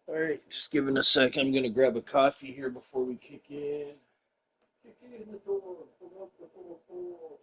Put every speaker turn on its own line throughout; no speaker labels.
All right, just give it a second. I'm gonna grab a coffee here before we kick in. Kick in the door. Pull up the 4-4.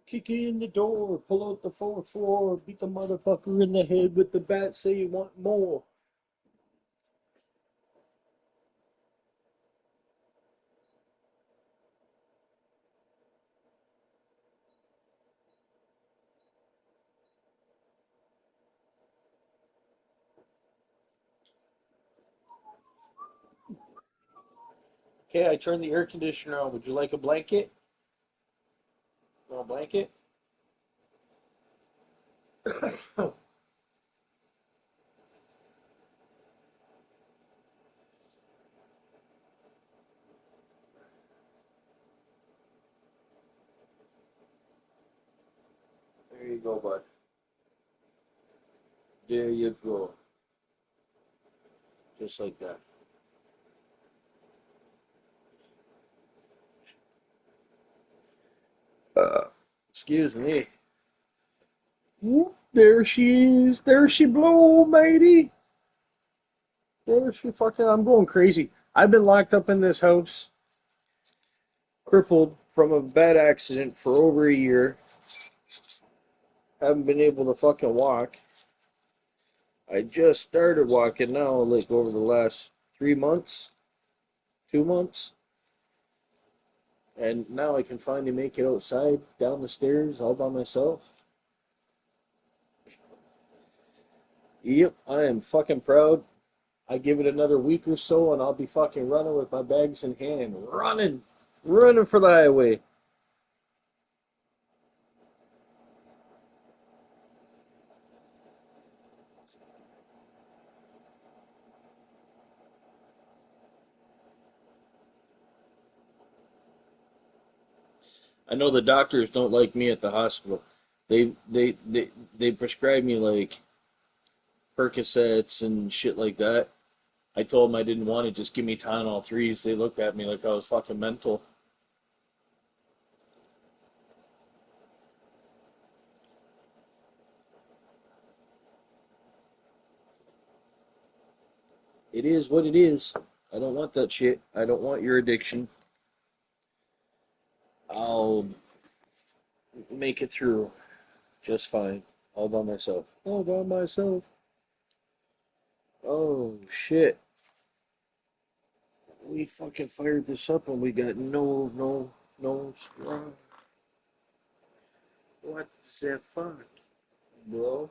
Kick in the door. Pull out the 4-4. Beat the motherfucker in the head with the bat. Say you want more. Okay, I turned the air conditioner on. Would you like a blanket? Want a blanket? There you go, bud. There you go. Just like that. Excuse me. Whoop, there she is. There she blow, matey. There she fucking. I'm going crazy. I've been locked up in this house, crippled from a bad accident for over a year. Haven't been able to fucking walk. I just started walking now, like over the last 3 months, 2 months, and now I can finally make it outside, down the stairs, all by myself. Yep, I am fucking proud. I give it another week or so, and I'll be fucking running with my bags in hand, running for the highway. I know the doctors don't like me at the hospital. They prescribe me like Percocets and shit like that. I told them I didn't want it. Just give me Tylenol threes. They looked at me like I was fucking mental. It is what it is. I don't want that shit. I don't want your addiction. I'll make it through just fine. All by myself. All by myself. Oh shit. We fucking fired this up and we got no no straw. What the fuck, bro?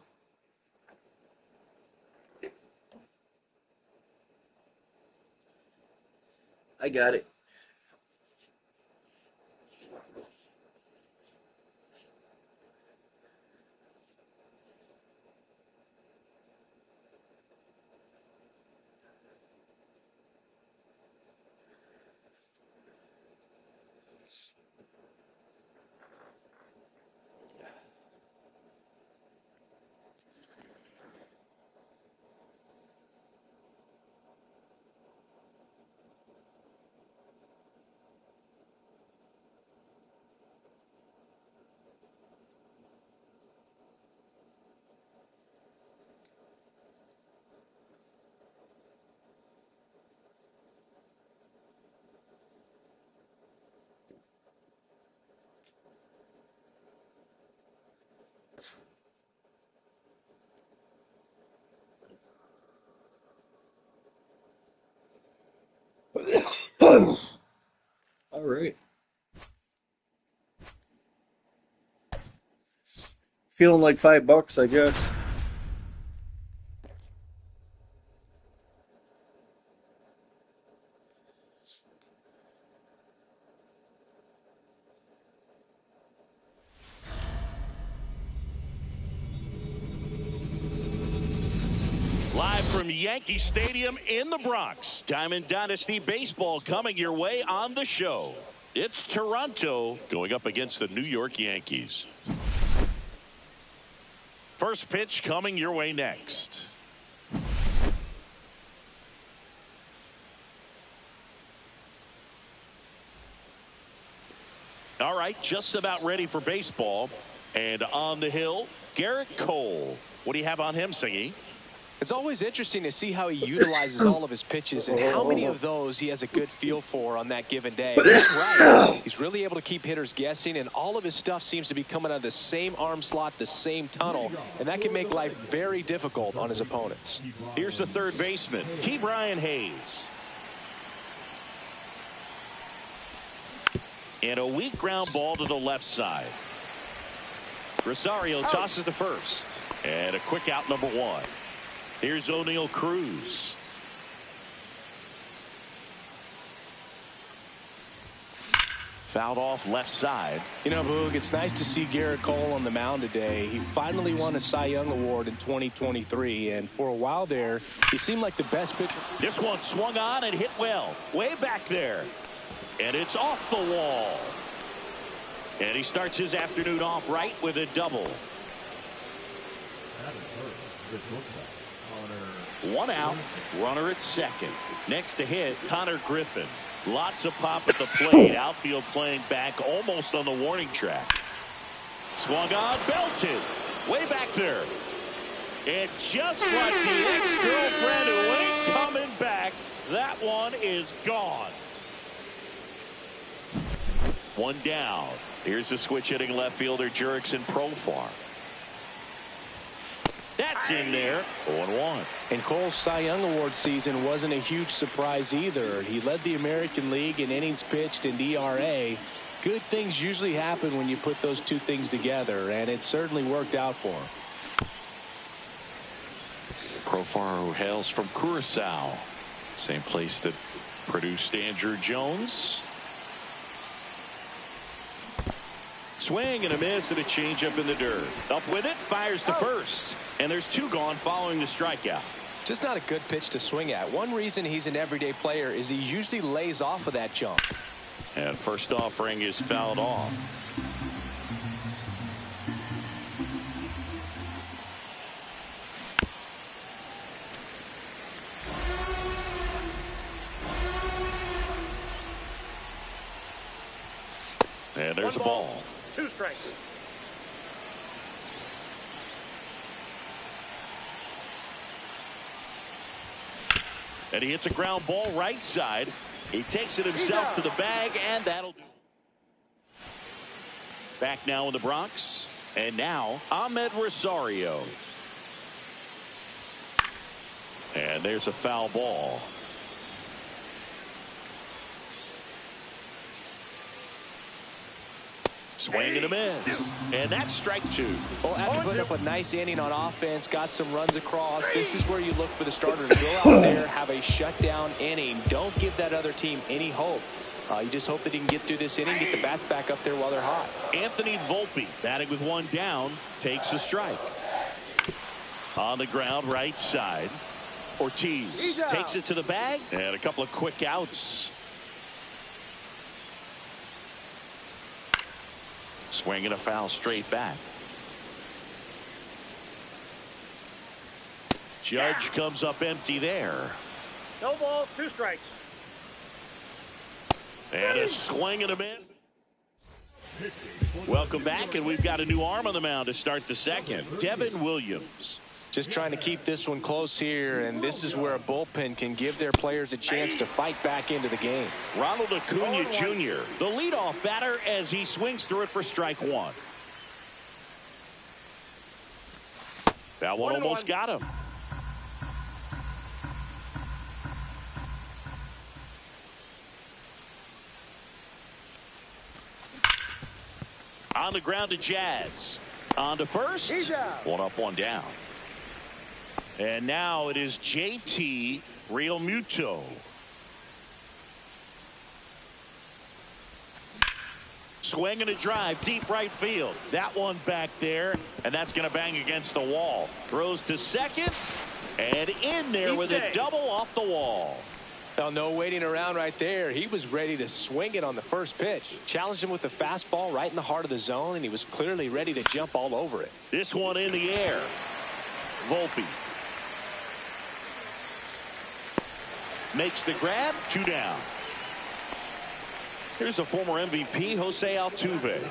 I got it. All right. Feeling like $5, I guess.
Live from Yankee Stadium in the Bronx, Diamond Dynasty Baseball coming your way on the show. It's Toronto going up against the New York Yankees. First pitch coming your way next. All right, just about ready for baseball. And on the hill, Garrett Cole. What do you have on him, Singy?
It's always interesting to see how he utilizes all of his pitches and how many of those he has a good feel for on that given day. He's right. He's really able to keep hitters guessing, and all of his stuff seems to be coming out of the same arm slot, the same tunnel, and that can make life very difficult on his opponents.
Here's the third baseman, Ke'Bryan Hayes. And a weak ground ball to the left side. Rosario tosses to first. And a quick out, number one. Here's O'Neal Cruz. Fouled off left side.
You know, Boog, it's nice to see Garrett Cole on the mound today. He finally won a Cy Young Award in 2023, and for a while there, he seemed like the best pitcher.
This one swung on and hit well. Way back there. And it's off the wall. And he starts his afternoon off right with a double. One out, runner at second. Next to hit, Connor Griffin. Lots of pop at the plate. Outfield playing back almost on the warning track. Swung on, belted. Way back there. And just like the ex-girlfriend who ain't coming back, that one is gone. One down. Here's the switch hitting left fielder Jurickson Profar. That's in there. 0-1.
And Cole's Cy Young Award season wasn't a huge surprise either. He led the American League in innings pitched and ERA. Good things usually happen when you put those two things together, and it certainly worked out for him.
Profar, who hails from Curacao, same place that produced Andrew Jones. Swing and a miss and a changeup in the dirt. Up with it, fires to first. And there's two gone following the strikeout.
Just not a good pitch to swing at. One reason he's an everyday player is he usually lays off of that jump.
And first offering is fouled off. And there's a ball.
2 strikes.
And he hits a ground ball right side. He takes it himself to the bag, and that'll do. Back now in the Bronx. And now, Ahmed Rosario. And there's a foul ball. Swing and a miss. And that's strike two.
Well, after putting up a nice inning on offense, got some runs across, this is where you look for the starter to go out there, have a shutdown inning. Don't give that other team any hope. You just hope that he can get through this inning, get the bats back up there while they're hot.
Anthony Volpe, batting with one down, takes a strike. On the ground, right side. Ortiz takes it to the bag, and a couple of quick outs. Swing and a foul straight back. Judge comes up empty there.
No balls, 2 strikes.
And a swing and a miss. Welcome back, and we've got a new arm on the mound to start the second. Devin Williams.
Just trying to keep this one close here, and this is where a bullpen can give their players a chance to fight back into the game.
Ronald Acuna Jr., the leadoff batter, as he swings through it for strike one. That one almost got him. On the ground to Jazz. On to first. One up, one down. And now it is JT Realmuto. Swing and a drive, deep right field. That one back there, and that's going to bang against the wall. Throws to second, and in there with a double off the wall.
Well, no waiting around right there. He was ready to swing it on the first pitch. Challenged him with the fastball right in the heart of the zone, and he was clearly ready to jump all over it.
This one in the air. Volpe makes the grab, 2 down. Here's the former MVP, Jose Altuve.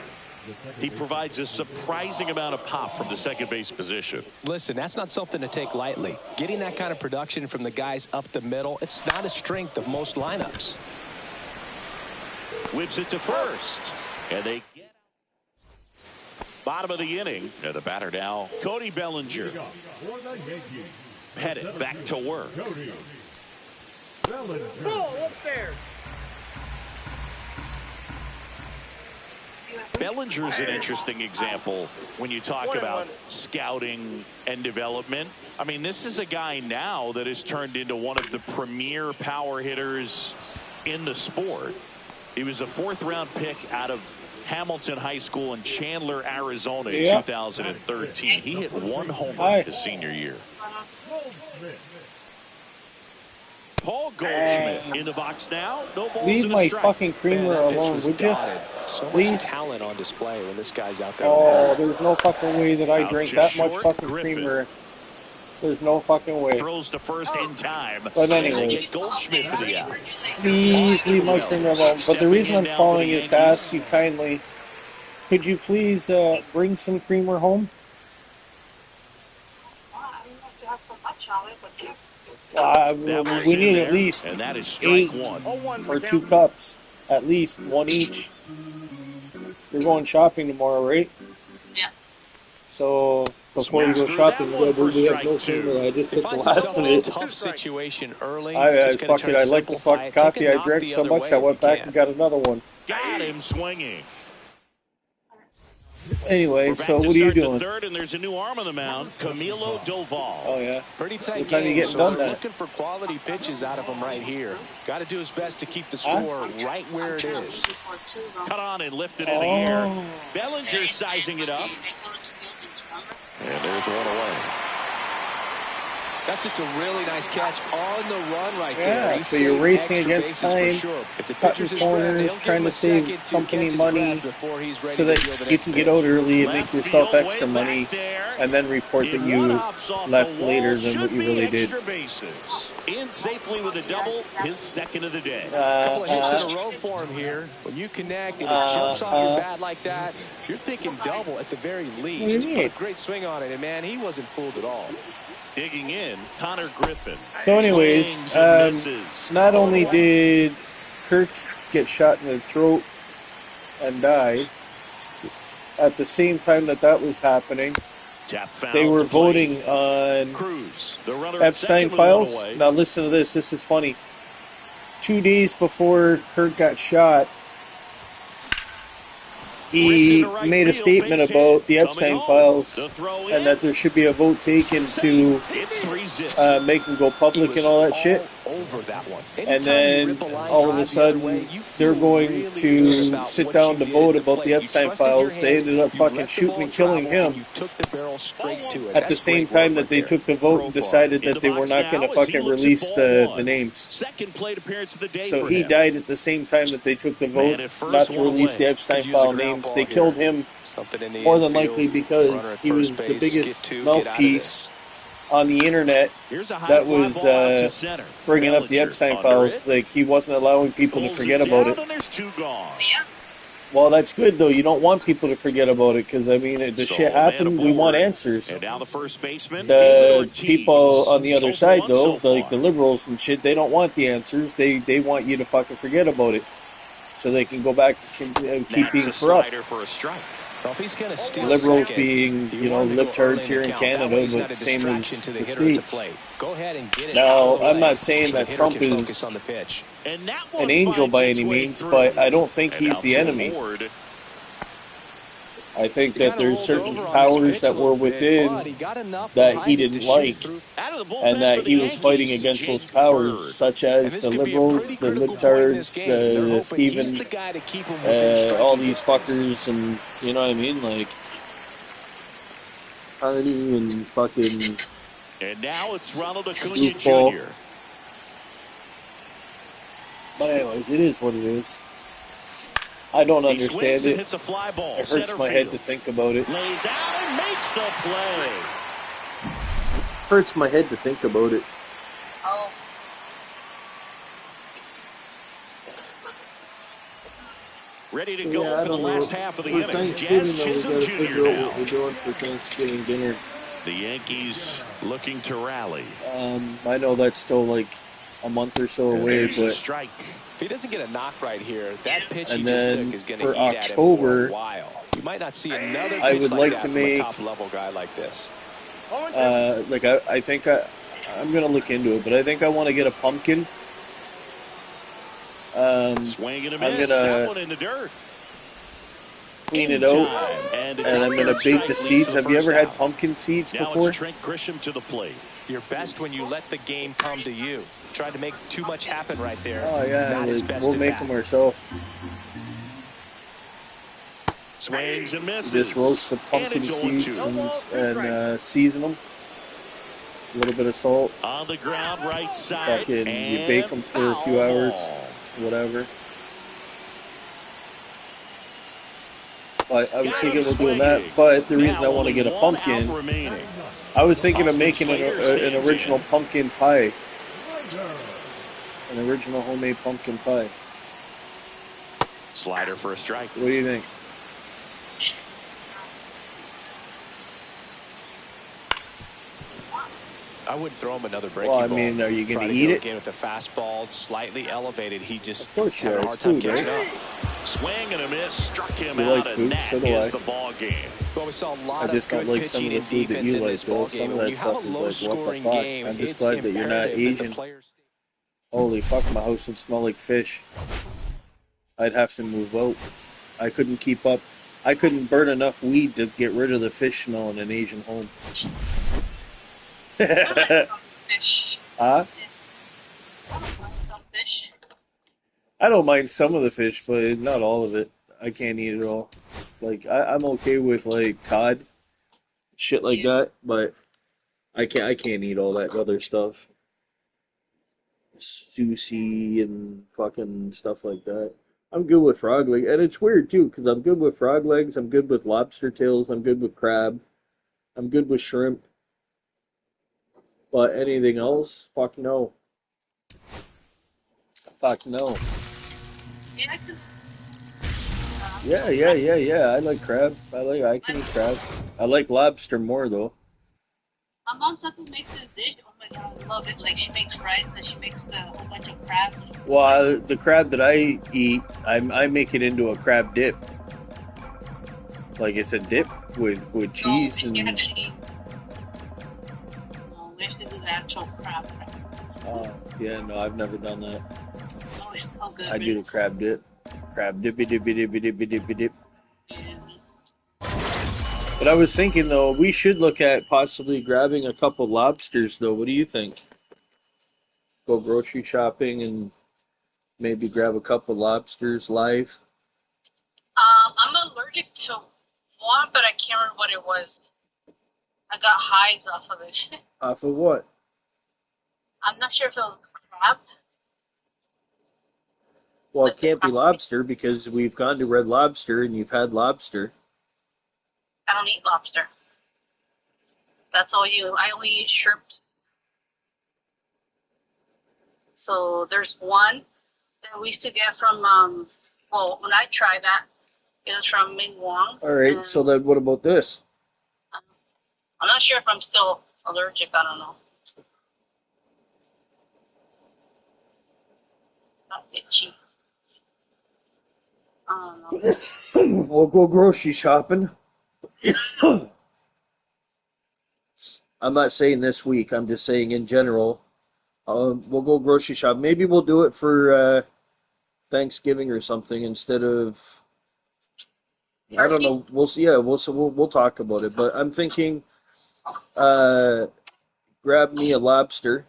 He provides a surprising amount of pop from the second base position.
Listen, that's not something to take lightly. Getting that kind of production from the guys up the middle, it's not a strength of most lineups.
Whips it to first, and they get out. Bottom of the inning, and the batter now, Cody Bellinger. Pettit back to work. Bellinger's an interesting example when you talk about scouting and development. I mean, this is a guy now that has turned into one of the premier power hitters in the sport. He was a 4th-round pick out of Hamilton High School in Chandler, Arizona in 2013. He hit 1 home run his senior year. Paul Goldschmidt in the box now. No balls.
Leave
in a
my
strike.
fucking creamer alone, would you?
So
Please?
much talent on display when this guy's out there.
Oh, there's no fucking way that I
Out
drink
to
that much
short,
fucking
Griffin.
creamer. There's no fucking way.
Throws to first in time.
But
And they
anyways,
get Goldschmidt for the out.
please leave my creamer alone. But the reason I'm calling is to ask you kindly, could you please bring some creamer home? We need at least
and that is strike
8
one.
for 2 cups. At least 1 each. We're going shopping tomorrow, right?
Yeah.
So before you go shopping, we have no creamer. I just took the last of
in a
it.
tough situation early.
Fuck it. I like the fucking coffee I drank so much. I went back and got another one.
Got him swinging.
Anyway, so what are you doing?
Third, and there's a new arm on the mound, Camilo Doval.
Oh yeah.
Pretty tight
What time
game,
you getting
so
done
we're
then?
looking for quality pitches out of him right here. Got to do his best to keep the score right where it is.
Cut on and lifted in the air. Bellinger sizing it up. And there's one away.
That's just a really nice catch on the run right
Yeah,
there. He
so you're
saved
racing
extra
against
bases for
time,
sure. If the
cutting
pitcher's his friend,
corners,
they'll give
trying
him
to
a
save
second to
company
catch his
money
breath before he's ready
so
to
that
deal the
you
next
can get
pitch.
out early and make
Left
yourself
field,
extra
way
money
back there.
and then report that
In
you
one hops off
left
the
later
wall,
than what
should
you
be
really did.
extra bases. In safely with a double, his second of the day.
Couple of hits in a row for him here. When you connect and it jumps off your bat like that, you're thinking double at the very least.
mean?
Put a great swing on it, and man, he wasn't fooled at all.
Digging in, Connor Griffin.
So anyways,
Swings and misses.
not only did Kirk get shot in the throat and die, at the same time that was happening,
Tap foul
they were
to plate.
voting on
Cruz, the runner at
Epstein
second with one
files.
away.
Now listen to this. This is funny. 2 days before Kirk got shot, he made a statement about the Epstein files and that there should be a vote taken to make them go public and all that shit.
Over that one.
And then all of a sudden, they're going to sit down to vote about the Epstein files. They ended up fucking shooting and killing him at the same time that they took the vote and decided that they were not going to fucking release the names.
Second plate appearance of the day.
So he died at the same time that they took the vote not to release the Epstein file names. They killed him more than likely because he was the biggest mouthpiece on the internet that was bringing up the Epstein files. Like, he wasn't allowing people to forget about it. Well, that's good, though. You don't want people to forget about it because, I mean, the shit happened. We want answers.
And now the first baseman,
the people on the other side, though, like the liberals and shit, they don't want the answers. They want you to fucking forget about it so they can go back and keep being corrupt.
For a strike. Well, if he's gonna steal
Liberals
second,
being, you know, libtards here in Canada, but same as the States.
Go ahead and get it.
Now, I'm not saying that Trump is an angel by any means, but I don't think he's the enemy. I think that there's certain powers that were within that he didn't like, and that he was fighting against those powers, such as the liberals, the libtards, the Stephen, all these fuckers, and you know what I mean, like Carney and fucking.
And now it's Ronald Acuna
goofball.
Jr.
But anyways, it is what it is. I don't understand it.
Hits a fly ball.
It hurts my head to think about it.
Lays out and makes the play.
Hurts my head to think about it.
Oh.
Ready to go for the last half of the
for
inning.
Thanksgiving,
Jazz
though, we
Chisholm
gotta
Jr.
figure out
now.
what we're doing for Thanksgiving dinner.
The Yankees looking to rally.
I know that's still like a month or so away,
There's a
but
strike.
If he doesn't get a knock right here, that pitch he
and
just
then
took is going to
for
eat at him
October,
for a while. You might not see another pitch
I would like
that
to
from
make
a top-level guy like this.
like I think I'm gonna look into it, but I think I want to get a pumpkin.
Swing and a
I'm
miss.
gonna
That one in the dirt.
clean it out,
And
I'm gonna bake the seeds. Have you ever had pumpkin seeds
now
before?
it's Trent Grisham to the plate.
You're best when you let the game come to you. Tried to make too much happen right there.
Oh yeah,
Not his best
we'll
at
make
bat.
them ourselves.
Swings and misses.
Just roast the pumpkin
And it's
seeds
0-2.
and season them. A little bit of salt.
On the ground, right side.
Fucking, you
and
bake them for a few
foul
hours,
ball.
whatever. But I was
Got
thinking
him
of doing that.
swinging.
But the reason
Now
I want to
only
get a
one
pumpkin,
out remaining.
I was thinking of
Austin
making
Slater
an
stands
original
in.
pumpkin pie. An original homemade pumpkin pie.
Slider for a strike.
What do you think?
I wouldn't throw him another breaking
Well, I
ball.
mean, are you going
Try
to
to
eat
go
it?
again with the fastball slightly elevated. He just
Of course you
had
are.
a hard
It's
time
food,
catching
right?
up.
Swing and a miss. Struck him
You
out.
like
and
food?
that
So do
is
I.
the ball game.
Well, we saw a lot
I just
of
don't
good
like some of
pitching
the
and
food that
defense
you
in
like,
this
though.
ball
Some
game.
of
When
that
you have a
stuff is like, what the
low-scoring
fuck?
game,
I'm just
it's
glad that you're not
imperative that
Asian.
the players.
Holy fuck, my house would smell like fish. I'd have to move out. I couldn't keep up. I couldn't burn enough weed to get rid of the fish smell in an Asian home.
Fish.
Huh?
Some fish.
I don't mind some of the fish, but not all of it. I can't eat it all. Like I'm okay with like cod, shit like that, but I can't eat all that other stuff. Sushi and fucking stuff like that. I'm good with frog legs, and it's weird too, because I'm good with frog legs, I'm good with lobster tails, I'm good with crab, I'm good with shrimp. But anything else? Fuck no. Fuck no.
Yeah, I can.
Yeah. I like crab. I can eat crab. I like lobster more though.
My mom sometimes makes this dish. Oh my god, I love it. Like, she makes fries and she makes a whole bunch of crabs.
Well, the crab that I eat, I make it into a crab dip. Like it's a dip with cheese
no,
and.
actually, no, we actually do the actual crab.
Yeah, no, I've never done that.
Oh, it's so good.
I do the crab dip. Crab dippy dippy dippy dippy dippy dip.
Yeah.
But I was thinking though, we should look at possibly grabbing a couple lobsters though. What do you think? Go grocery shopping and maybe grab a couple lobsters live.
I'm allergic to one, but I can't remember what it was. I got hives off of it.
Off of what?
I'm not sure if it was crab.
Well, it
Like the
can't be
crab.
lobster because we've gone to Red Lobster and you've had lobster.
I don't eat lobster. That's all you. I only eat shrimps. So there's one that we used to get from, well, when I tried that, it was from Ming Wong's.
All right,
And
so then what about this?
I'm not sure if I'm still allergic. I don't know. Not itchy. I don't know.
We'll go grocery shopping. I'm not saying this week. I'm just saying in general. We'll go grocery shop. Maybe we'll do it for Thanksgiving or something instead of. I don't know. We'll see. Yeah, we'll talk about it. But I'm thinking, grab me a lobster.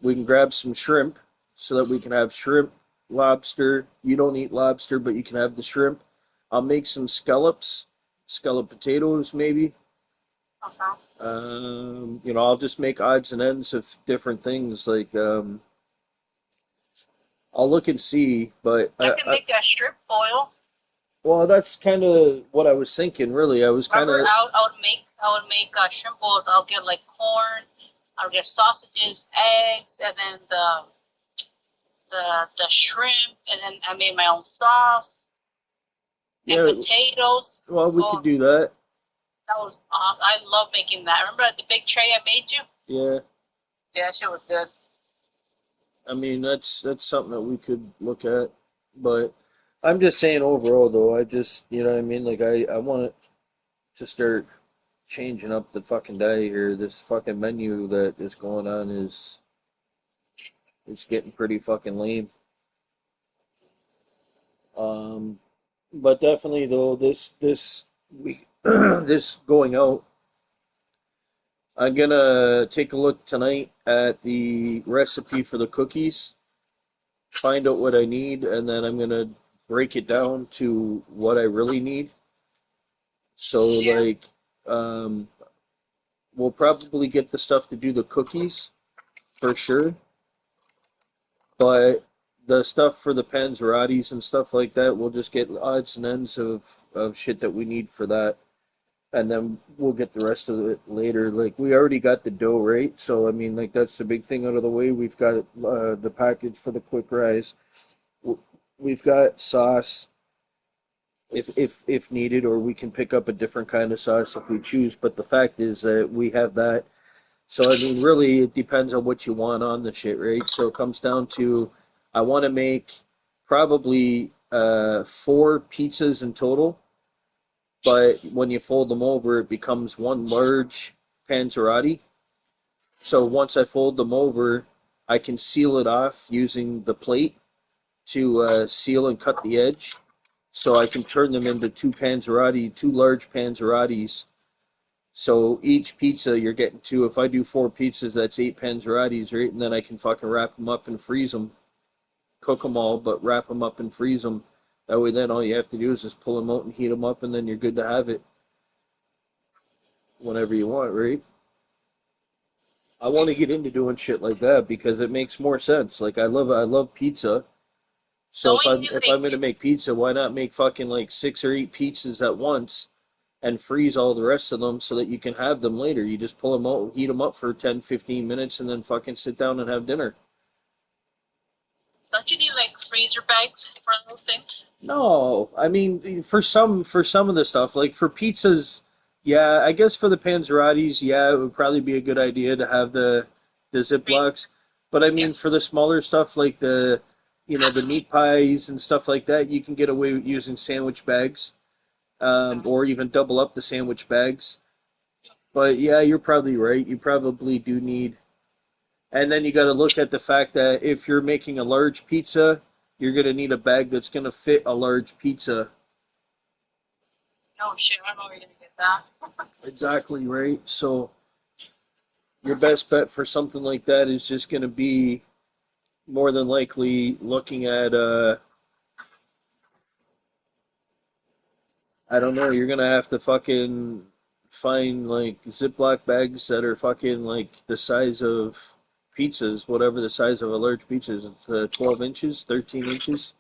We can grab some shrimp so that we can have shrimp, lobster. You don't eat lobster, but you can have the shrimp. I'll make some scallops, scallop potatoes maybe.
Okay.
I'll just make odds and ends of different things. Like, I'll look and see, but
I can make a shrimp boil.
well, that's kind of what I was thinking. Really, I was kind
Remember,
of.
I would make shrimp bowls. I'll get like corn. I'll get sausages, eggs, and then the shrimp, and then I made my own sauce and
Yeah,
potatoes.
well, we
Oh,
could do that.
that was awesome. I love making that. Remember the big tray I made you?
Yeah,
Yeah, that shit was good.
I mean that's something that we could look at, but I'm just saying overall though. I just what I mean. Like I want it to start changing up the fucking diet here. This fucking menu that is going on is it's getting pretty fucking lame. Um, but definitely though, this week, this going out, I'm gonna take a look tonight at the recipe for the cookies, find out what I need, and then I'm gonna break it down to what I really need. So
Yeah.
like, um, we'll probably get the stuff to do the cookies for sure, but the stuff for the panzerottis and stuff like that, we'll just get odds and ends of shit that we need for that. And then we'll get the rest of it later. Like we already got the dough, right? So I mean, like that's the big thing out of the way. We've got the package for the quick rise. We've got sauce if needed, or we can pick up a different kind of sauce if we choose. But the fact is that we have that. So I mean, really, it depends on what you want on the shit, right? So it comes down to I want to make probably 4 pizzas in total, but when you fold them over, it becomes one large panzerotti. So once I fold them over, I can seal it off using the plate to seal and cut the edge. So I can turn them into 2 large panzerottis. So each pizza you're getting 2. If I do 4 pizzas, that's 8 panzerottis, right? And then I can fucking wrap them up and freeze them, cook them all, but wrap them up and freeze them. That way, then all you have to do is just pull them out and heat them up, and then you're good to have it whenever you want, right? I want to get into doing shit like that because it makes more sense. Like I love pizza. So if I'm gonna make pizza, why not make fucking like 6 or 8 pizzas at once and freeze all the rest of them so that you can have them later. You just pull them out, heat them up for 10, 15 minutes, and then fucking sit down and have dinner.
Don't you need like freezer bags for those things?
No, I mean for some of the stuff, like for pizzas, yeah, I guess for the panzerottis, yeah, it would probably be a good idea to have the Ziplocs. But I mean for the smaller stuff like the meat pies and stuff like that, you can get away with using sandwich bags, or even double up the sandwich bags. But yeah, you're probably right. You probably do need. And then you got to look at the fact that if you're making a large pizza, you're going to need a bag that's going to fit a large pizza.
Oh shit, I don't know where you're gonna get that.
Exactly, right? So your best bet for something like that is just going to be more than likely looking at, I don't know, you're going to have to fucking find like Ziploc bags that are fucking like the size of pizzas, whatever the size of a large pizza is. It's 12 inches, 13 inches.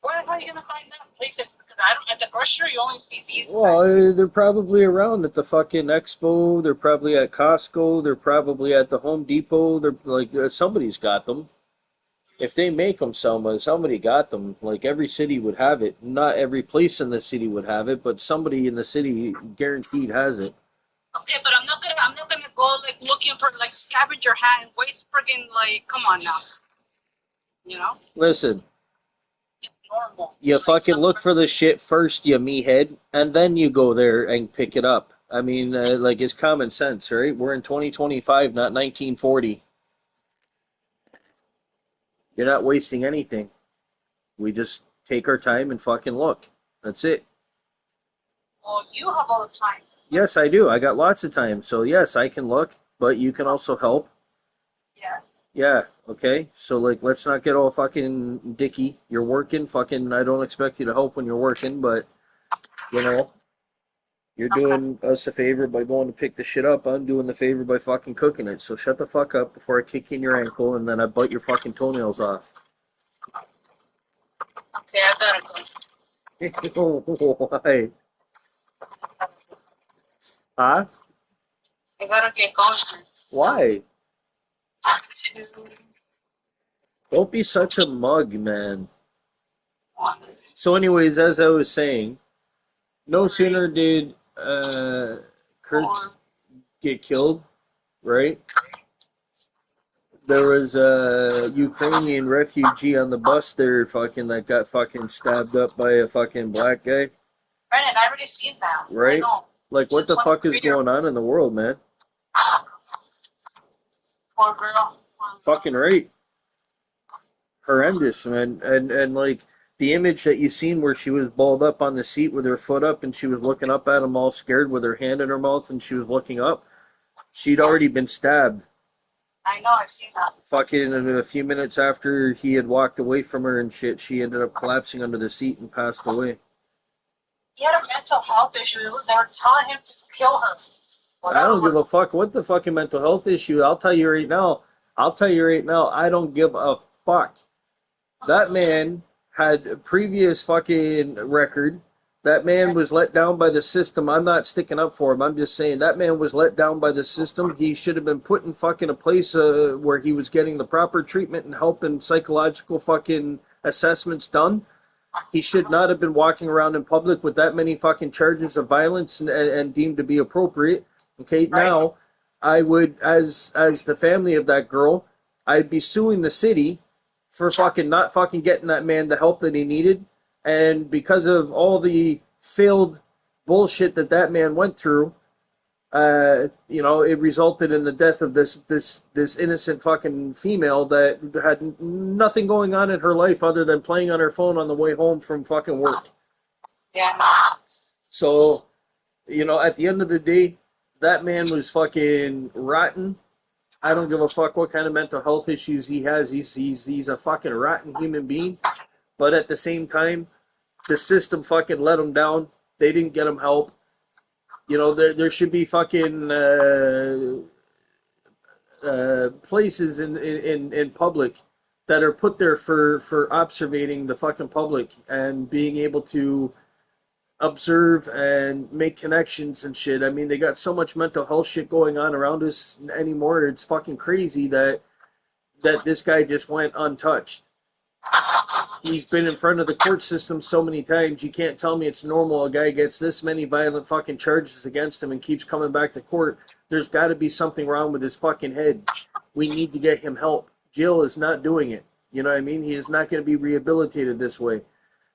Where the hell are you gonna find that places? Because I don't at the grocery you only see these.
Well, they're probably around at the fucking Expo. They're probably at Costco. They're probably at the Home Depot. They're like somebody's got them. If they make them, somebody got them. Like every city would have it. Not every place in the city would have it, but somebody in the city guaranteed has it.
Okay, but I'm not gonna go like looking for like scavenger hunt and waste friggin' like come on now. You know?
Listen,
It's normal.
you
Like,
fucking look for the shit first, you meathead, and then you go there and pick it up. I mean, like it's common sense, right? We're in 2025, not 1940. You're not wasting anything. We just take our time and fucking look. That's it.
well, you have all the time.
Yes, I do. I got lots of time. So, yes, I can look, but you can also help.
Yes.
Yeah, okay. So, like, let's not get all fucking dicky. You're working, fucking, I don't expect you to help when you're working, but, you know, you're doing us a favor by going to pick the shit up. I'm doing the favor by fucking cooking it. So, shut the fuck up before I kick you in your ankle and then I bite your fucking toenails off.
Okay, I gotta go.
Why? Huh?
I gotta get going.
Why?
Two,
Don't be such a mug, man.
1.
So, anyways, as I was saying, no sooner did Kurt
4.
get killed, right? There was a Ukrainian refugee on the bus there, fucking that got fucking stabbed up by a fucking black guy,
Brennan, I already seen that.
right?
I know.
Like, what the fuck is
23
going on in the world, man?
Poor girl.
Fucking right. Horrendous, man. And like the image that you seen where she was balled up on the seat with her foot up and she was looking up at him all scared with her hand in her mouth and she was looking up. She'd already been stabbed.
I know, I've seen that.
Fucking a few minutes after he had walked away from her and shit, she ended up collapsing under the seat and passed away.
He had a mental health issue. They were telling him to kill her.
I don't give a fuck what the fucking mental health issue. I'll tell you right now. I don't give a fuck. That man had a previous fucking record. That man was let down by the system. I'm not sticking up for him. I'm just saying that man was let down by the system. He should have been put in fucking a place where he was getting the proper treatment and help and psychological fucking assessments done. He should not have been walking around in public with that many fucking charges of violence and deemed to be appropriate. Okay, now I would, as the family of that girl, I'd be suing the city for fucking not fucking getting that man the help that he needed. And because of all the failed bullshit that man went through, it resulted in the death of this innocent fucking female that had nothing going on in her life other than playing on her phone on the way home from fucking work.
Yeah.
So, at the end of the day, that man was fucking rotten. I don't give a fuck what kind of mental health issues he has. He's a fucking rotten human being. But at the same time, the system fucking let him down. They didn't get him help. There should be fucking places in public that are put there for observating the fucking public and being able to observe and make connections and shit. I mean, they got so much mental health shit going on around us anymore. It's fucking crazy that this guy just went untouched. He's been in front of the court system so many times, you can't tell me it's normal a guy gets this many violent fucking charges against him and keeps coming back to court. There's got to be something wrong with his fucking head. We need to get him help. Jill is not doing it. You know what I mean? He is not going to be rehabilitated this way.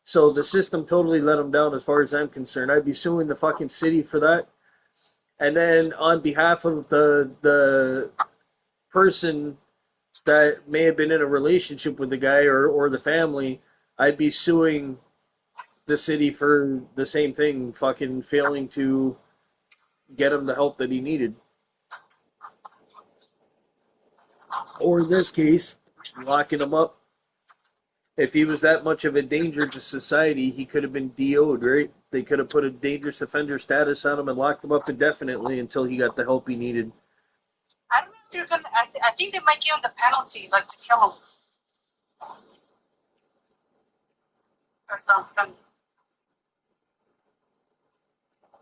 So the system totally let him down as far as I'm concerned. I'd be suing the fucking city for that. And then on behalf of the person that may have been in a relationship with the guy or the family, I'd be suing the city for the same thing, fucking failing to get him the help that he needed. Or in this case, locking him up. If he was that much of a danger to society, he could have been DO'd, right? They could have put a dangerous offender status on him and locked him up indefinitely until he got the help he needed.
I don't know if they're gonna. I think they might give him the penalty, like to kill him or something.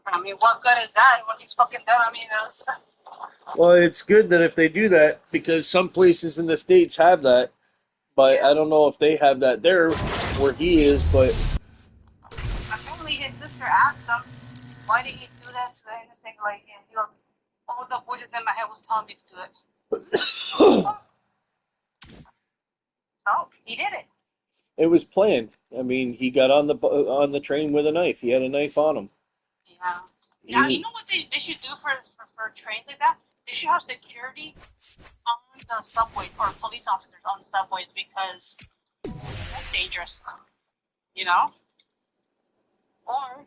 I mean, what good is that when he's fucking dead? I mean,
Well, it's good that if they do that, because some places in the States have that, but I don't know if they have that there where he is, but
apparently his sister asked him, why did he do that to the innocent? Like, and he goes, all the voices in my head was telling me to do it. So, he did it.
it was planned. I mean, he got on the train with a knife. He had a knife on him.
Yeah. Now, you know what they should do for trains like that? They should have security on the subways or police officers on the subways because that's dangerous. You know? Or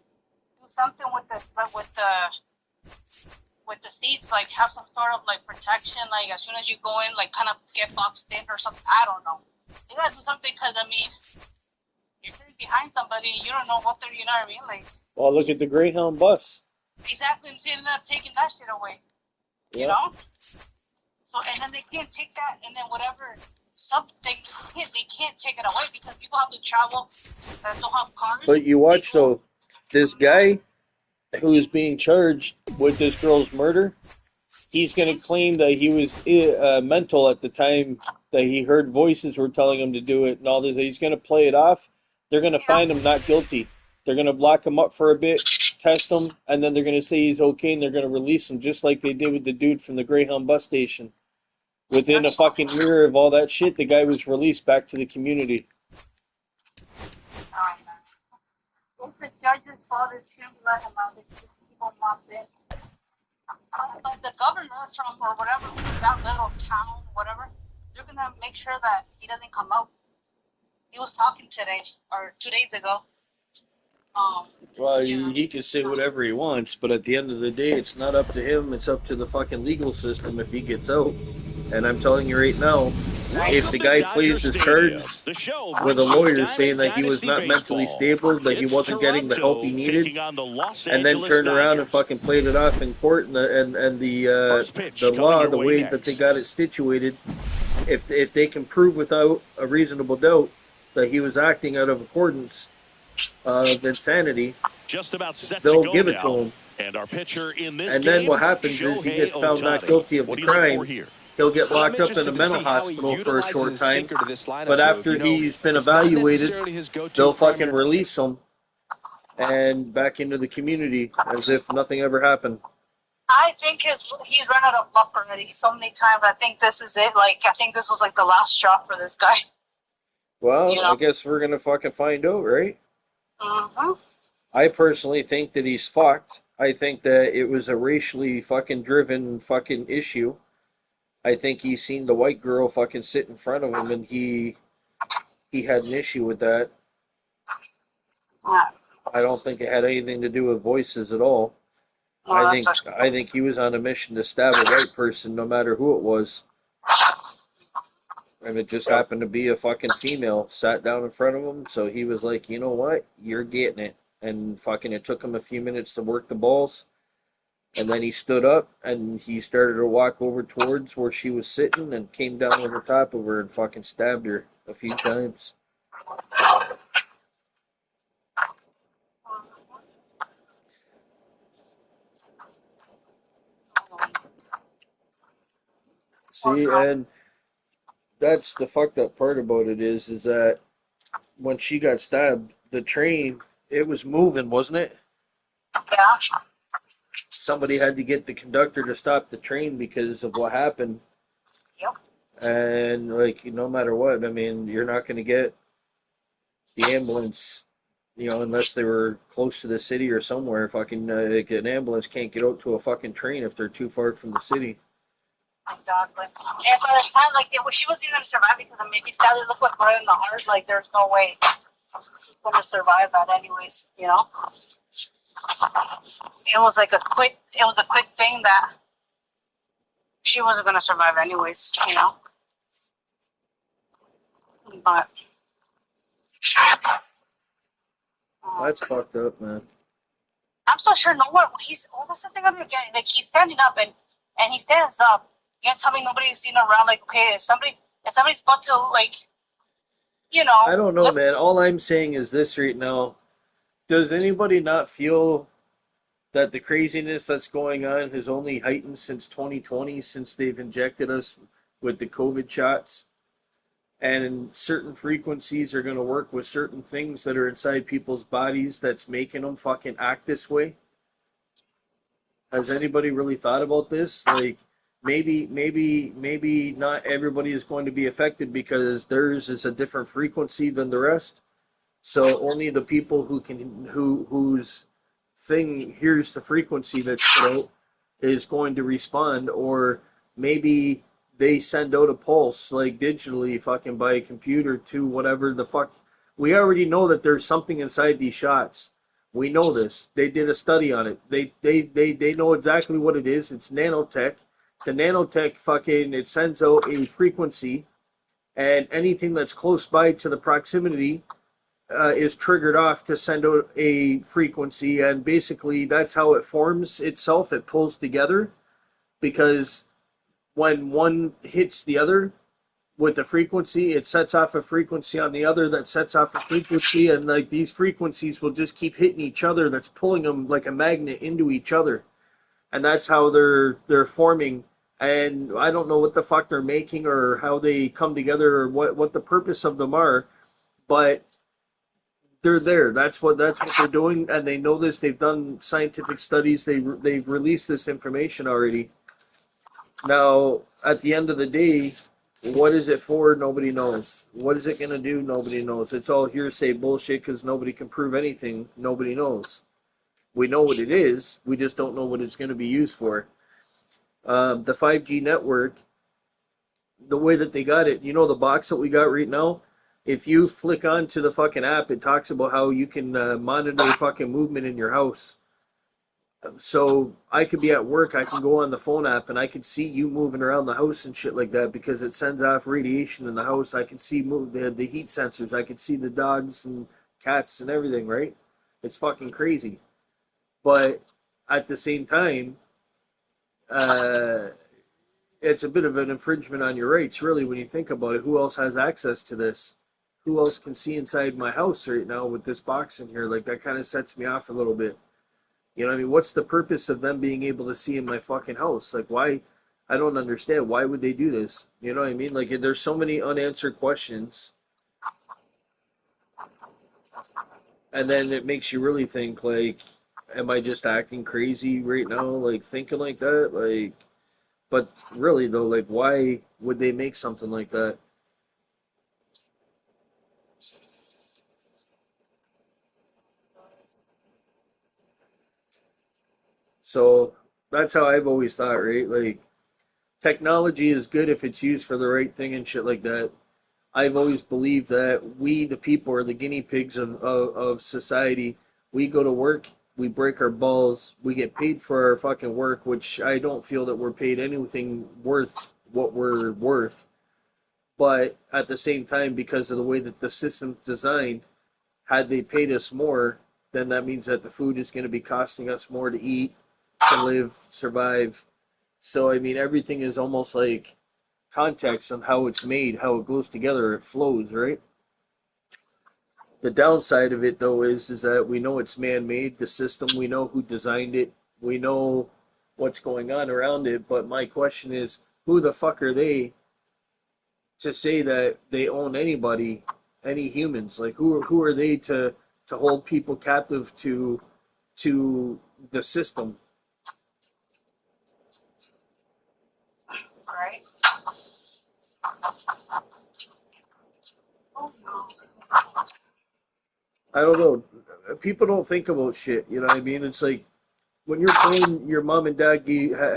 do something with the seats, like have some sort of like protection, like as soon as you go in, like kind of get boxed in or something. I don't know. They gotta do something because I mean, you're sitting behind somebody, you don't know what they're, you know what I mean? Like,
well, look at the Greyhound bus.
exactly, and they end up taking that shit away. You know? So, and then they can't take that, and then whatever they can't take it away because people have to travel that don't have cars.
But you watch though, this guy who is being charged with this girl's murder, he's going to claim that he was mental at the time that he heard voices were telling him to do it and all this. He's going to play it off. They're going to find him not guilty. They're going to lock him up for a bit, test him, and then they're going to say he's okay, and they're going to release him just like they did with the dude from the Greyhound bus station. Within a fucking year of all that shit, the guy was released back to the community.
If the judges follow the shouldn't let him out, they just keep him locked in. But the governor from or whatever, that little town, whatever, they're gonna make sure that he doesn't come out. He was talking today or 2 days ago.
Well, he can say whatever he wants, but at the end of the day, it's not up to him. It's up to the fucking legal system if he gets out. And I'm telling you right now, if the guy plays his cards with a lawyer saying that he was not mentally stable, that he wasn't getting the help he needed, and then turned around and fucking played it off in court and the law, the way that they got it situated, if they can prove without a reasonable doubt that he was acting out of accordance of insanity, they'll give it to him. And then what happens is he gets found not guilty of the crime. He'll get locked up in a mental hospital for a short time, but after he's been evaluated, they'll fucking release him and back into the community as if nothing ever happened.
I think he's run out of luck already so many times. I think this is it. Like, I think this was like the last shot for this guy.
Well, I guess we're gonna fucking find out, right?
Mm-hmm.
I personally think that he's fucked. I think that it was a racially fucking driven fucking issue. I think he's seen the white girl fucking sit in front of him, and he had an issue with that.
Yeah.
I don't think it had anything to do with voices at all.
Well,
I think he was on a mission to stab a white person, no matter who it was. And it just happened to be a fucking female sat down in front of him, so he was like, you know what, you're getting it. And fucking it took him a few minutes to work the balls. And then he stood up and he started to walk over towards where she was sitting and came down over top of her and fucking stabbed her a few times. See, and that's the fucked up part about it is that when she got stabbed, the train, it was moving, wasn't it?
Yeah.
Somebody had to get the conductor to stop the train because of what happened.
Yep.
And, like, no matter what, I mean, you're not going to get the ambulance, unless they were close to the city or somewhere. Fucking, like, an ambulance can't get out to a fucking train if they're too far from the city.
Exactly. And by the time, like, she wasn't even going to survive because of maybe stabbed. It looked like right in the heart. Like, there's no way. she's gonna survive that anyways, you know. It was like a quick thing that she wasn't gonna survive anyways, you know. But
That's fucked up, man.
I'm so sure no one. That's the thing I'm getting. Like he's standing up and he stands up. You can't tell me nobody's seen him around. Like okay, if somebody's about to like, you know.
I don't know, man. All I'm saying is this right now. Does anybody not feel that the craziness that's going on has only heightened since 2020, since they've injected us with the COVID shots? And certain frequencies are going to work with certain things that are inside people's bodies that's making them fucking act this way? Has anybody really thought about this? Like, maybe not everybody is going to be affected because theirs is a different frequency than the rest. So only the people whose thing hears the frequency that's put out is going to respond, or maybe they send out a pulse like digitally fucking by a computer to whatever the fuck. We already know that there's something inside these shots. We know this. They did a study on it. They know exactly what it is. It's nanotech. The nanotech fucking, it sends out a frequency, and anything that's close by to the proximity is triggered off to send out a frequency, and basically that's how it forms itself. It pulls together because when one hits the other with the frequency, it sets off a frequency on the other that sets off a frequency, and like these frequencies will just keep hitting each other. That's pulling them like a magnet into each other, and that's how they're forming. And I don't know what the fuck they're making or how they come together or what the purpose of them are, but they're there. That's what they're doing, and they know this. They've done scientific studies. They've released this information already. Now, at the end of the day, what is it for? Nobody knows. What is it going to do? Nobody knows. It's all hearsay bullshit because nobody can prove anything. Nobody knows. We know what it is. We just don't know what it's going to be used for. The 5G network, the way that they got it, you know, the box that we got right now, if you flick onto the fucking app, it talks about how you can monitor fucking movement in your house. So I could be at work, I can go on the phone app and I can see you moving around the house and shit like that because it sends off radiation in the house. I can see the heat sensors. I can see the dogs and cats and everything, right? It's fucking crazy. But at the same time, it's a bit of an infringement on your rights, really, when you think about it. Who else has access to this? Who else can see inside my house right now with this box in here? Like, that kind of sets me off a little bit. You know what I mean? What's the purpose of them being able to see in my fucking house? Like, why? I don't understand. Why would they do this? You know what I mean? Like, there's so many unanswered questions. And then it makes you really think, like, am I just acting crazy right now? Like, thinking like that? Like, but really, though, like, why would they make something like that? So that's how I've always thought, right? Like, technology is good if it's used for the right thing and shit like that. I've always believed that we, the people, are the guinea pigs of society. We go to work, we break our balls, we get paid for our fucking work, which I don't feel that we're paid anything worth what we're worth. But at the same time, because of the way that the system's designed, had they paid us more, then that means that the food is going to be costing us more to eat, to live, survive. So, I mean, everything is almost like context on how it's made, how it goes together, it flows, right? The downside of it, though, is that we know it's man-made, the system, we know who designed it, we know what's going on around it, but my question is, who the fuck are they to say that they own anybody, any humans? Like, who are they to hold people captive to the system?
Right. Oh no.
I don't know. People don't think about shit, you know what I mean? It's like, when you're born, your mom and dad